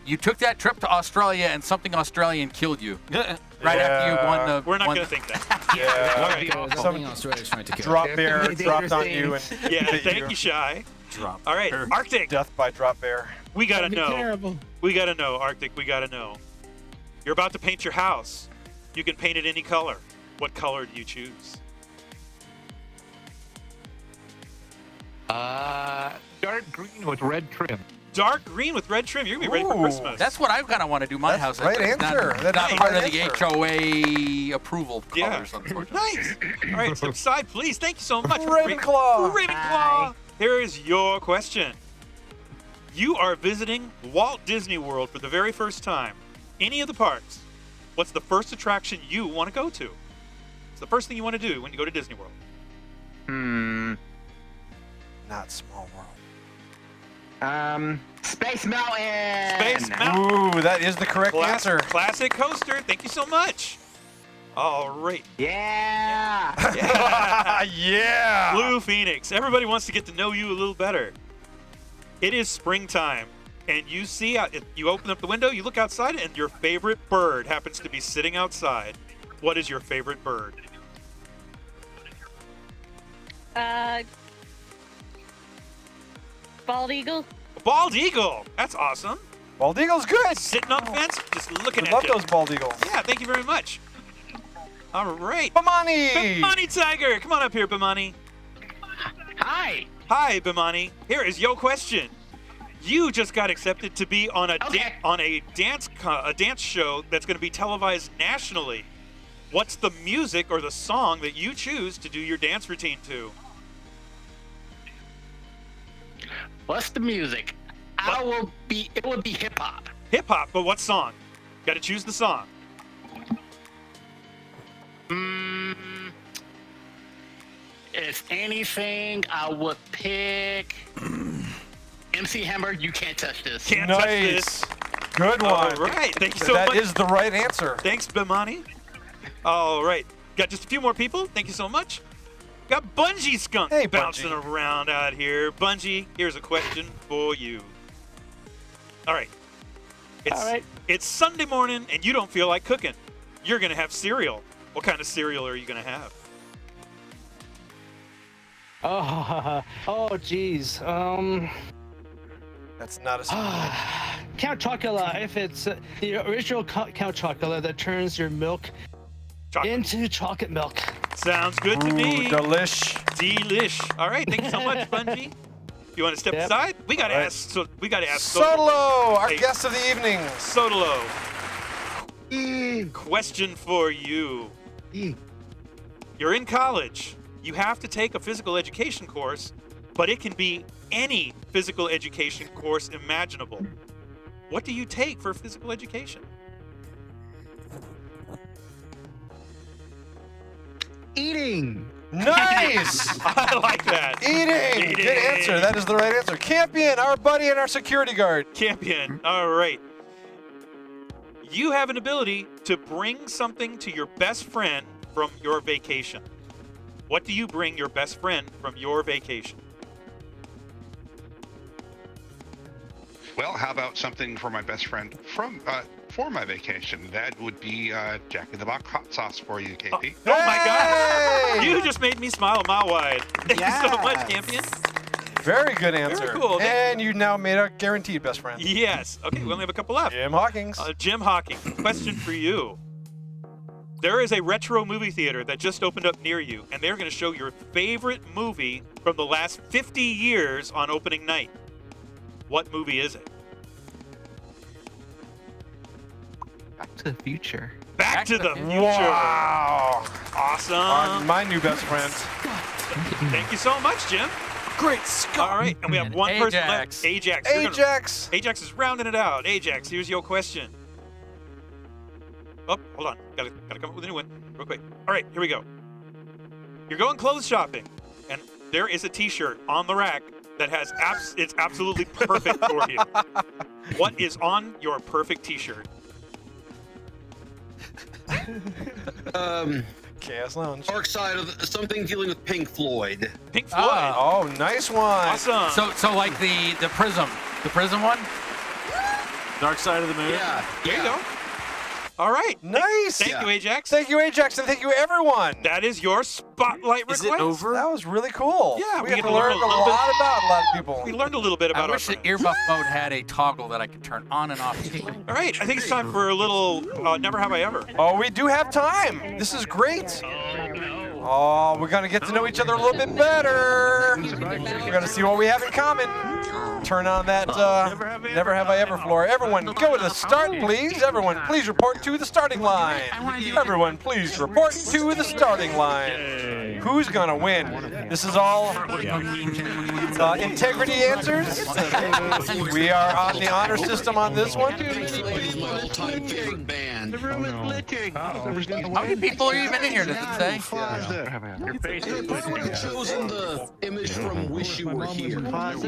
you took that trip to Australia and something Australian killed you right after you won the. We're not won going to the- think that. Yeah. All right. Something Australia's trying to kill. Drop Yeah, bear something dropped on dangerous you and Yeah, hit thank you, Shy. Drop. All right, her. Arctic. Death by drop bear. We got to That'd be know. terrible. We got to know, Arctic. We got to know. You're about to paint your house. You can paint it any color. What color do you choose? Dark green with red trim. dark green with red trim. You're gonna be ready for Christmas. That's what I kind of want to do my house. right It's answer. Not, That's not the part right of the answer. HOA approval colors, unfortunately. Nice. All right, step aside, please. Thank you so much. Ravenclaw. Ravenclaw. Here is your question. You are visiting Walt Disney World for the very first time. Any of the parks. What's the first attraction you want to go to? It's the first thing you want to do when you go to Disney World. Not Small World. Space Mountain. Space Mountain. Ooh, that is the correct answer. Classic coaster. Thank you so much. All right. Yeah. Yeah. Blue Phoenix. Everybody wants to get to know you a little better. It is springtime, and you see out. You open up the window, you look outside, and your favorite bird happens to be sitting outside. What is your favorite bird? Bald eagle. A bald eagle. That's awesome. Bald eagle's good. Sitting on the fence, just looking I at love you. those bald eagles. Yeah, thank you very much. All right. Bimani. Bimani Tiger. Come on up here, Bimani. Hi. Hi, Bimani. Here is your question. You just got accepted to be on a dance show that's going to be televised nationally. What's the music or the song that you choose to do your dance routine to? What's the music? It would be hip hop. Hip hop, but what song? Got to choose the song. If anything, I would pick MC Hammer. You can't touch this. Can't touch this. Good one. All right. Thank you so much. That is the right answer. Thanks, Bimani. All right. Got just a few more people. Thank you so much. Got Bungee Skunk bouncing around out here. Bungee, here's a question for you. All right. It's Sunday morning and you don't feel like cooking. You're going to have cereal. What kind of cereal are you going to have? Geez. That's not a Count Chocula. If it's the original Count Chocula that turns your milk into chocolate milk. Sounds good to me. Delish. All right, thank you so much, Bungie. You want to step aside? We got to ask. We got to ask Sotolo, our guest of the evening. Sotolo. Question for you. You're in college. You have to take a physical education course, but it can be any physical education course imaginable. What do you take for physical education? Eating. Nice. I like that. Eating. Good answer. That is the right answer. Campion, our buddy and our security guard. Campion. All right. You have an ability to bring something to your best friend from your vacation. What do you bring your best friend from your vacation? Well, how about something for my best friend from for my vacation? That would be Jack in the Box hot sauce for you, KP. Oh my God! You just made me smile a mile wide. Thank you so much, Campion. Very good answer. Very cool. And you now made a guaranteed best friend. Yes. Okay, we only have a couple left. Jim Hawkins. Jim Hawkins. Question for you. There is a retro movie theater that just opened up near you, and they're going to show your favorite movie from the last 50 years on opening night. What movie is it? Back to the Future. Back to the Future. Wow. Awesome. My new best friend. Thank you so much, Jim. Great Scott. All right, and we have one person left. Ajax. Ajax is rounding it out. Ajax, here's your question. Oh, hold on. Gotta come up with a new one real quick. All right, here we go. You're going clothes shopping, and there is a T-shirt on the rack that has it's absolutely perfect for you. What is on your perfect T-shirt? Chaos Lounge. Dark side of something dealing with Pink Floyd. Pink Floyd. Oh, nice one. Awesome. So like the prism one. Dark Side of the Moon. Yeah. There you go. All right. Nice. Thank you, Ajax. Thank you, Ajax, and thank you, everyone. That is your spotlight request. Is it over? That was really cool. Yeah, we got to learn a lot about a lot of people. We learned a little bit about I wish the earmuff mode had a toggle that I could turn on and off. All right, I think it's time for a little Never Have I Ever. Oh, we do have time. This is great. Oh, we're gonna get to know each other a little bit better. We're gonna see what we have in common. Turn on that Never Have I Ever floor. Everyone, go to the start, please. Everyone, please report to the starting line. Everyone, please report to the starting line. Who's gonna win? This is all integrity answers. We are on the honor system on this one. The room is glitching. How many people are even in here, does it say? I've chosen the image from Wish You Were Here. Oh,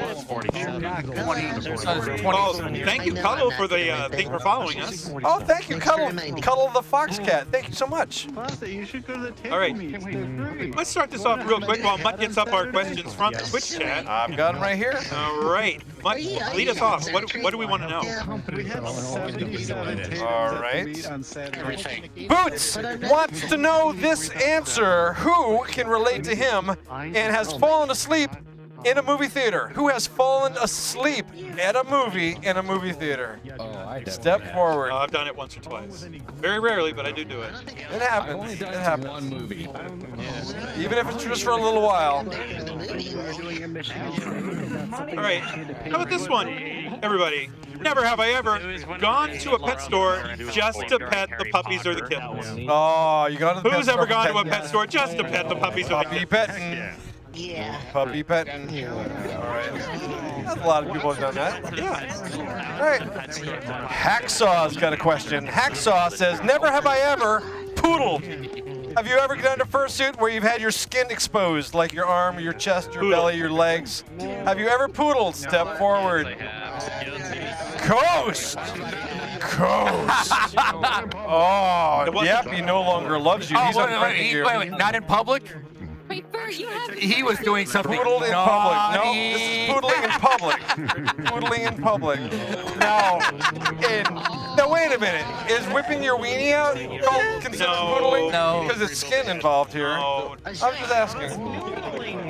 thank you, Cuddle, for the thing for following us. Oh, thank you, Cuddle. Cuddle the Fox Cat. Thank you so much. You should go to the table. All right, let's start this off real quick while Mutt gets up our questions from the Twitch chat. I've got them right here. All right, Mutt, lead us off. What do we want to know? All right. Boots wants to know this answer. Who can relate to him and has fallen asleep in a movie theater? Who has fallen asleep at a movie in a movie theater? Step forward. I've done it once or twice. Very rarely, but I do it. It happens. It happens. One movie. Even if it's just for a little while. All right, how about this one, everybody? Never have I ever gone to a pet store just to pet the puppies or the kittens. Oh, you got to the Who's ever gone to a pet store just to pet the puppies or the Puppy kittens? petting. Yeah. Puppy petting. All right. A lot of people have done that. Yeah. All right. Hacksaw's got a question. Hacksaw says, never have I ever poodled. Have you ever done a fursuit where you've had your skin exposed, like your arm, your chest, your belly, your legs? Have you ever poodled? Step forward. Coast! Coast! Oh, yep, he no longer loves you. He's unfriending you. Wait, not in public? Wait, Bert, you have. He was doing something. Poodled in public. No, this is poodling in public. Poodling in public. Now, wait a minute. Is whipping your weenie out considered poodling? No. Because it's skin involved here. No. I'm just asking.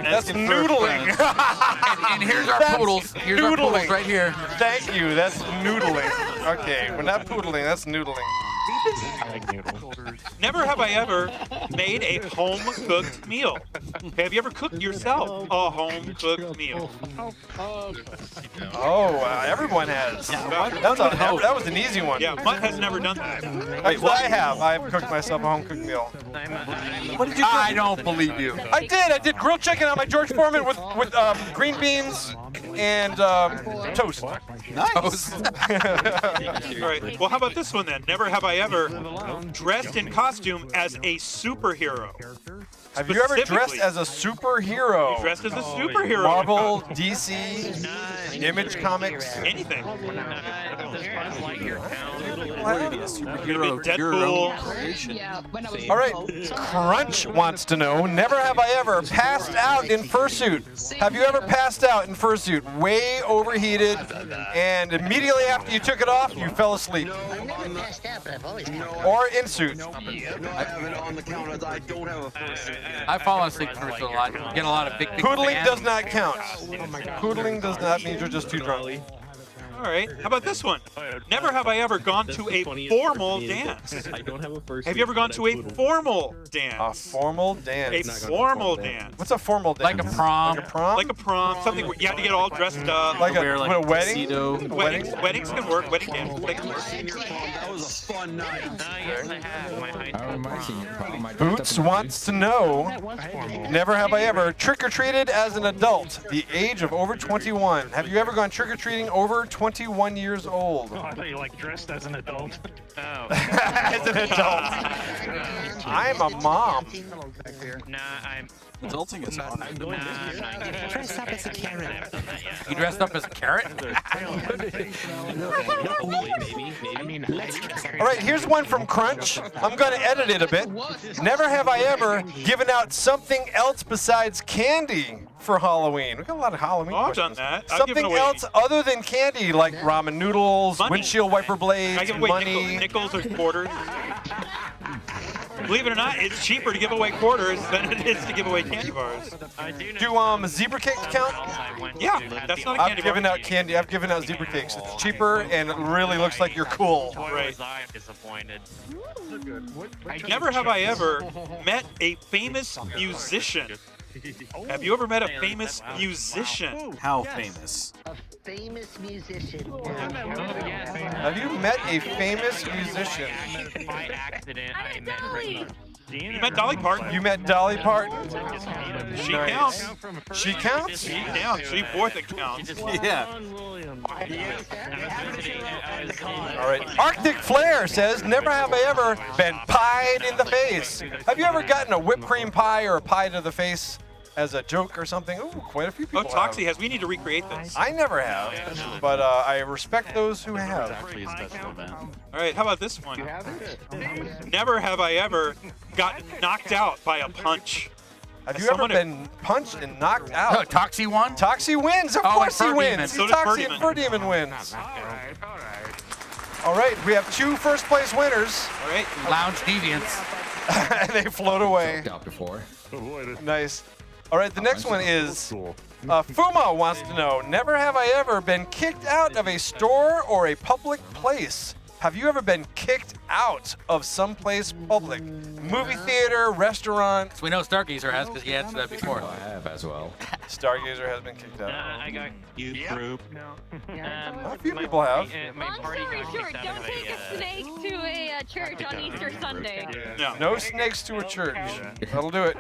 That's noodling. And here's our poodles. Here's our poodles right here. Thank you. That's noodling. Okay, we're not poodling. That's noodling. Never have I ever made a home-cooked meal. Have you ever cooked yourself a home-cooked meal? Oh, everyone has. That was an easy one. Yeah, Mutt has never done that. Wait, I have. I have cooked myself a home-cooked meal. What did you do? I don't believe you. I did grilled chicken on my George Foreman with green beans and toast. Nice. All right. Well, how about this one then? Never have I ever dressed in costume as a superhero. Have you ever dressed as a superhero? Dressed as a superhero. Marvel, DC, Image Comics, anything. Deadpool. All right, Crunch wants to know, never have I ever passed out in fursuit. Have you ever passed out in fursuit, way overheated, and immediately after you took it off, you fell asleep? Or in suit? I've fallen asleep for a lot. Get a lot of big Poodling fans. does not count. Poodling does not mean you're just too drunk. All right. How about this one? Never have I ever gone to a formal dance. I don't have a first. Have you ever gone to a formal dance? A formal dance. A formal dance. What's a formal dance? Like a prom. Like a prom? Like a prom. Something where you have to get all dressed up. Like a wedding? Weddings can work. Wedding dances. They can work. That was a fun night. Boots wants to know, never have I ever trick-or-treated as an adult, the age of over 21. Have you ever gone trick-or-treating over 21 years old? Oh, I thought you like dressed as an adult. Oh. As an adult. I'm a mom. Nah, I'm. Adulting is fun. Dress up as a carrot. You dressed up as a carrot? All right, here's one from Crunch. I'm going to edit it a bit. Never have I ever given out something else besides candy for Halloween. We got a lot of Halloween I've questions. done that. I've given Something away- else other than candy, like ramen noodles, Money. windshield wiper blades, I give away money. nickels or quarters. Believe it or not, it's cheaper to give away quarters than it is to give away candy bars. Do zebra cakes count? Yeah, that's not a candy I've given out candy. I've given out zebra cakes. It's cheaper and it really looks like you're cool. Right. I'm disappointed. Never have I ever met a famous musician. Have you ever met a famous musician? How famous? A famous musician. Have you met a famous musician? By accident, I met You met Dolly Parton. You met Dolly Parton? She Nice. counts. She counts? She counts. She fourth it counts. Yeah. All right. Arctic Flair says, never have I ever been pied in the face. Have you ever gotten a whipped cream pie or a pie to the face as a joke or something? Ooh, quite a few people Oh, Toxie have. has. We need to recreate this. I never have, but I respect those who have. All right, how about this one? Never have I ever gotten knocked out by a punch. Have you ever been punched and knocked out? No, Toxie won? Toxie wins. Of Oh, course he and Fur wins. Demon. He's So did Fur Toxie and Fur Demon wins. All right, we have 2 first place winners. All right. Lounge Deviants. And they float away. Out before. Nice. All right, the next one is Fuma wants to know, never have I ever been kicked out of a store or a public place. Have you ever been kicked out of someplace public? Movie theater, restaurant? So we know Stargazer has because he answered that before. I have as well. Stargazer has been kicked out. I got youth group. A few people have. My party got Sure, kicked out don't of take a snake to a church on Easter Sunday. No snakes to a church. That'll do it.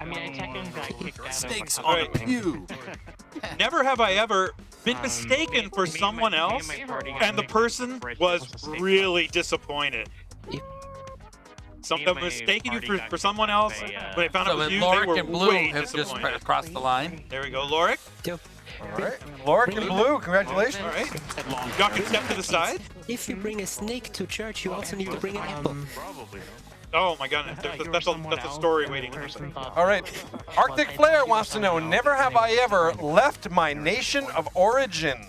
I mean, I technically got kicked out Snakes of on a pew. Never have I ever been mistaken for someone else, and the person was really disappointed. Mistaken you for someone else, when they found out it So was you, they Lorik were and Blue way have just disappointed. crossed the line. There we go, Lorik. All right. Lorik and Blue, congratulations. All right. Y'all can step to the side. If you bring a snake to church, you also need to bring an apple. Oh my goodness, that's a story waiting to happen. All right. Arctic Flair wants to know, never have I ever left my nation of origin.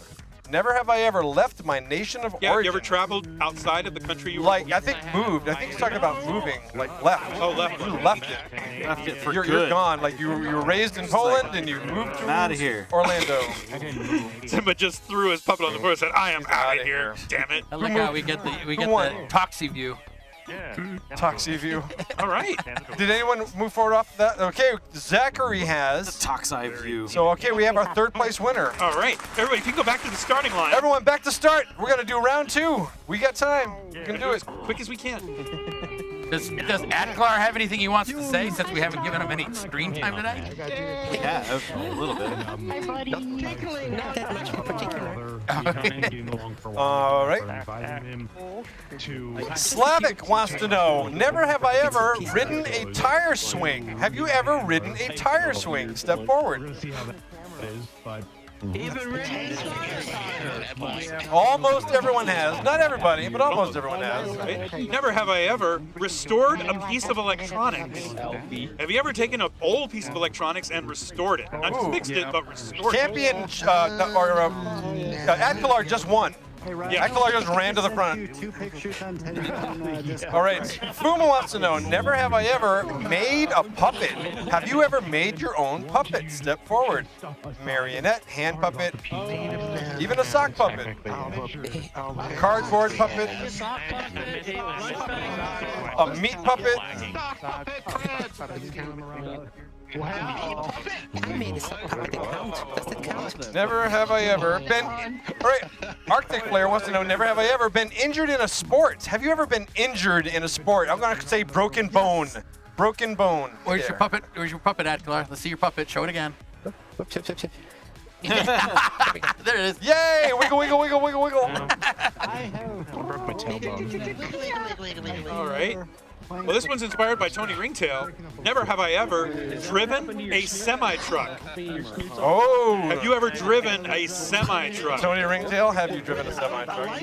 Never have I ever left my nation of Yeah, origin. you ever traveled outside of the country you were? Like, I think moved. I think he's talking about moving, like left. Oh, left. You left it. Left it for You're good. gone. Like you were raised in Poland and you moved to Outta here. Orlando. Simba just threw his puppet on the floor and said, I am out of here. Damn it. I like how we get the won? Toxie view. Toxie view. All right. Did anyone move forward off that? Okay, Zachary has. Toxie view. So, okay, we have our 3rd place winner. All right. Everybody, if you can go back to the starting line. Everyone back to start. We're going to do round 2. We got time. We can do it. As quick as we can. Does Adklar have anything he wants to say since we haven't given him any screen time today? Yeah, a little bit. Hi, buddy. Not that much in particular. All right. Slavic wants to know, never have I ever ridden a tire swing. Have you ever ridden a tire swing? Step forward. Almost everyone has. Not everybody, but almost everyone has. Right? Never have I ever restored a piece of electronics. Have you ever taken an old piece of electronics and restored it? Not just fixed it, but restored it. Champion Adkalar just won. Yeah, Adkalar just ran to the front. All right, Fuma wants to know, never have I ever made a puppet. Have you ever made your own puppet? Step forward. Marionette, hand puppet, even a sock puppet. Cardboard puppet. A meat puppet. I made a sock puppet count. Does that count? Never have I ever been. All right, Arctic Flair wants to know, never have I ever been injured in a sport. Have you ever been injured in a sport? I'm going to say broken bone. Broken bone. Where's your puppet? Where's your puppet, Adklar? Let's see your puppet. Show it again. There it is. Yay! Wiggle, wiggle, wiggle, wiggle, wiggle. All right. Well, this one's inspired by Tony Ringtail. Never have I ever driven a semi-truck. Oh! Have you ever driven a semi-truck? Tony Ringtail, have you driven a semi-truck?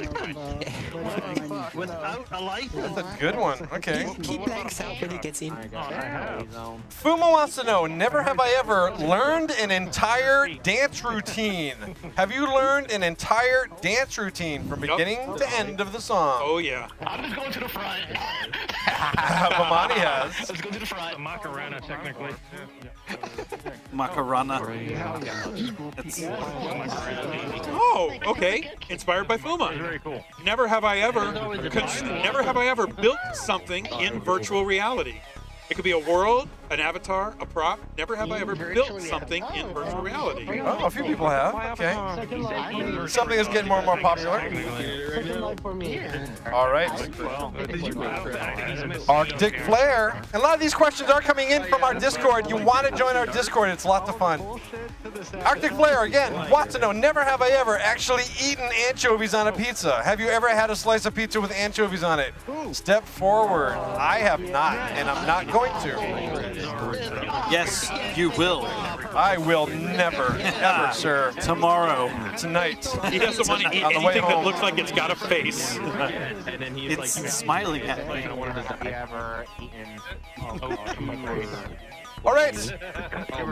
Without a license. That's a good one. Okay. Keep blanks out when he gets in. Fuma wants to know, never have I ever learned an entire dance routine. Have you learned an entire dance routine from beginning to end of the song? Oh, yeah. I'm just going to the front. Mamani has. Let's go to the front. A Macarena, technically. Macarena. Oh, okay. Inspired by Fuma. Very cool. Never have I ever built something in virtual reality. It could be a world, an avatar, a prop. Never have I ever built something in virtual reality. Oh, a few people have. Okay. Something is getting more and more popular. All right. Arctic Flare. And a lot of these questions are coming in from our Discord. You want to join our Discord. It's lots of fun. Arctic Flare, again, wants to know, never have I ever actually eaten anchovies on a pizza. Have you ever had a slice of pizza with anchovies on it? Step forward. I have not, and I'm not going to. Yes, you will. I will never, ever, sir. Tomorrow. Tonight. He doesn't want to eat On the way anything that home. looks like it's got a face. It's smiling at me. All right.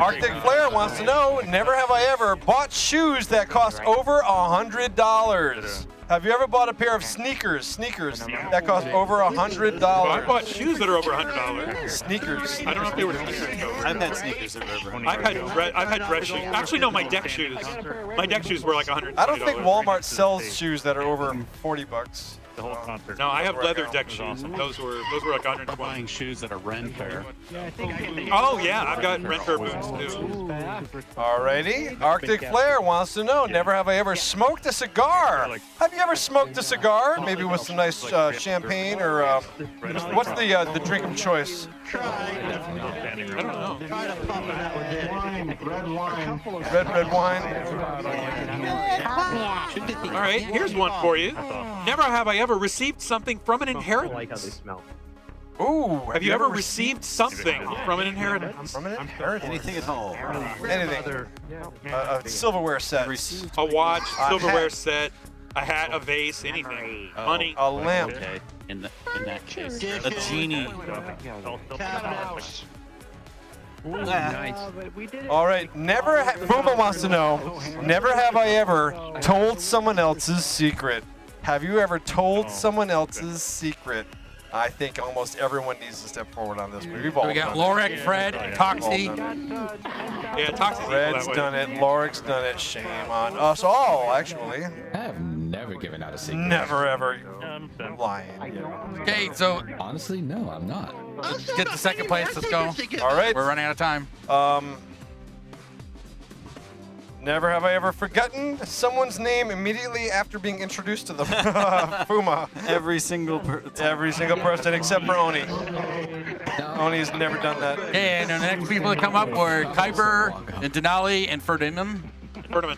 Arctic Flare wants to know, never have I ever bought shoes that cost over $100. Have you ever bought a pair of sneakers that cost over $100? I bought shoes that are over $100. Sneakers. I don't know if they were sneakers. I've had sneakers that were over $100. I've had dress shoes. Actually, no, my deck shoes. My deck shoes were like $100. I don't think Walmart sells shoes that are over $40. The whole concert. No, I have leather deck shoes. Those were like $120. Buying shoes at a Ren fair. Oh yeah, I've got Ren fair boots too. Alrighty. Arctic Flare wants to know, never have I ever smoked a cigar. Have you ever smoked a cigar? Maybe with some nice champagne or what's the drink of choice? I don't know. Red wine. All right, here's one for you. Never have I ever received something from an inheritance. Ooh. Have you ever received something from an inheritance? From an inheritance? Anything at all. Anything. A silverware set. A watch, silverware set, a hat, a vase, anything. Money. A lamp. Okay. In that case. A genie. Nice. All right. Booba wants to know, never have I ever told someone else's secret. Have you ever told someone else's secret? I think almost everyone needs to step forward on this. We've all We got done it. Loric, Fred, Toxie. Yeah, Toxie's Red's done it. Loric's done it. Shame on us all, actually. I have never given out a secret. Never ever. Lying. Okay, so Honestly, no, I'm not. let's get to second place. Let's go. All right. We're running out of time. Never have I ever forgotten someone's name immediately after being introduced to them. Fuma. Every single person except for Oni. Oni's never done that. Okay, and the next people to come up were Kuiper and Denali and Ferdinand.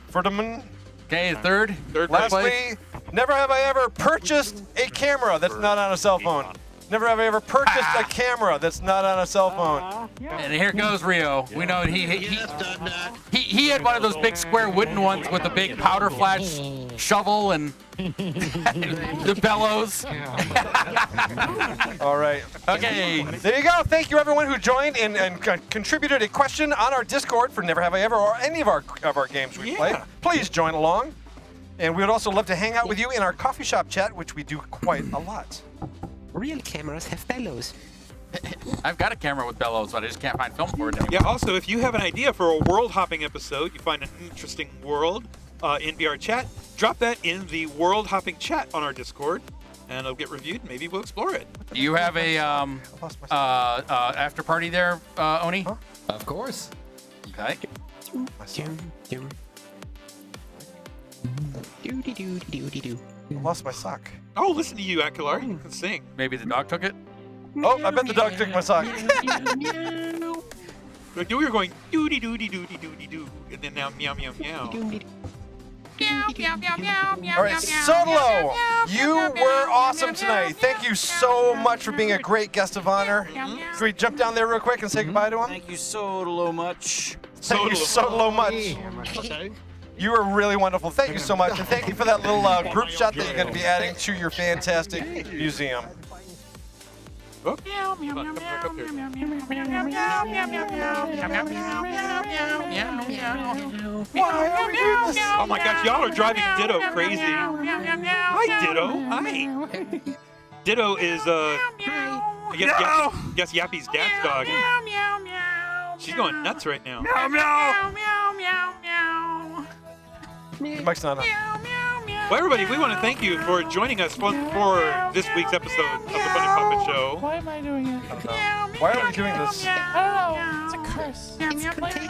Ferdinand. Okay, third. Lastly, never have I ever purchased a camera that's not on a cell phone. Never have I ever purchased a camera that's not on a cell phone. And here goes Rio. We know he had one of those big square wooden ones with a big powder flash shovel and the bellows. All right. Okay. There you go. Thank you everyone who joined and contributed a question on our Discord for Never Have I Ever or any of our games we play. Please join along. And we would also love to hang out with you in our coffee shop chat, which we do quite a lot. Real cameras have bellows. I've got a camera with bellows, but I just can't find film for it. Yeah, also, if you have an idea for a world hopping episode, you find an interesting world in VR chat, drop that in the world hopping chat on our Discord, and it'll get reviewed, and maybe we'll explore it. Do you have a after party there, Oni? Huh? Of course. Okay. I lost my sock. Oh, listen to you, Akilar. You can sing. Maybe the dog took it? Oh, I bet the dog took my sock. Like, we were going doody doody doody doody doo, and then now meow meow meow. All right, Sodolo, you were awesome tonight. Thank you so much for being a great guest of honor. Can we jump down there real quick and say goodbye to him? Thank you so much. Thank you so much. You were really wonderful. Thank you so much. And thank you for that little group shot that you're going to be adding to your fantastic museum. Oh. Oh my gosh, y'all are driving Ditto crazy. Hi, Ditto. Hi. Ditto is Guess Yappy's dad's dog. Meow, meow, meow. She's going nuts right now. Meow, meow, meow, meow, meow. Your mic's not on. Well, everybody, we want to thank you for joining us for this week's episode of the Funday Pawpet Show. Why am I doing it? Why are we doing this? I don't know. It's a curse.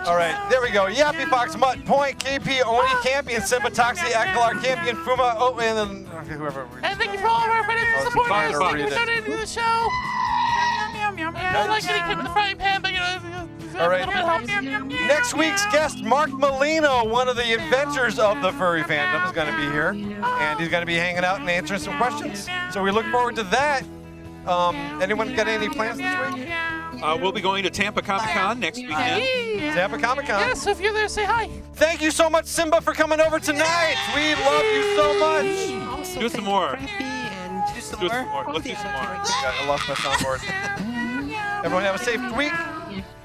All right, there we go. Yappy Fox, Mutt, Point, KP, Oni, Campion, Simba, Toxie, Akalar, Campion, Fuma, and then whoever. And thank you for all of our financial supporters who donated to the show. Meow, meow, meow. I like getting hit with the frying pan, but All right. Next week's guest, Mark Molino, one of the inventors of the furry fandom, is going to be here, and he's going to be hanging out and answering some questions. So we look forward to that. Anyone got any plans this week? We'll be going to Tampa Comic Con next weekend. Tampa Comic Con. Yes, if you're there, say hi. Thank you so much, Simba, for coming over tonight. We love you so much. Do some more. Let's do some more. I lost my soundboard. Everyone have a safe week.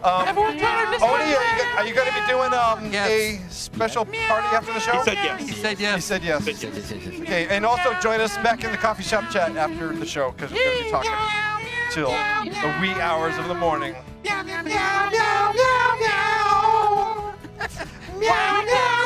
Everyone join our Discord. Oni, are you going to be doing a special party after the show? He said yes. He said yes. He said yes. Okay, and also join us back in the coffee shop chat after the show because we're going to be talking till the wee hours of the morning. Meow, meow, meow, meow, meow, meow. Meow, meow.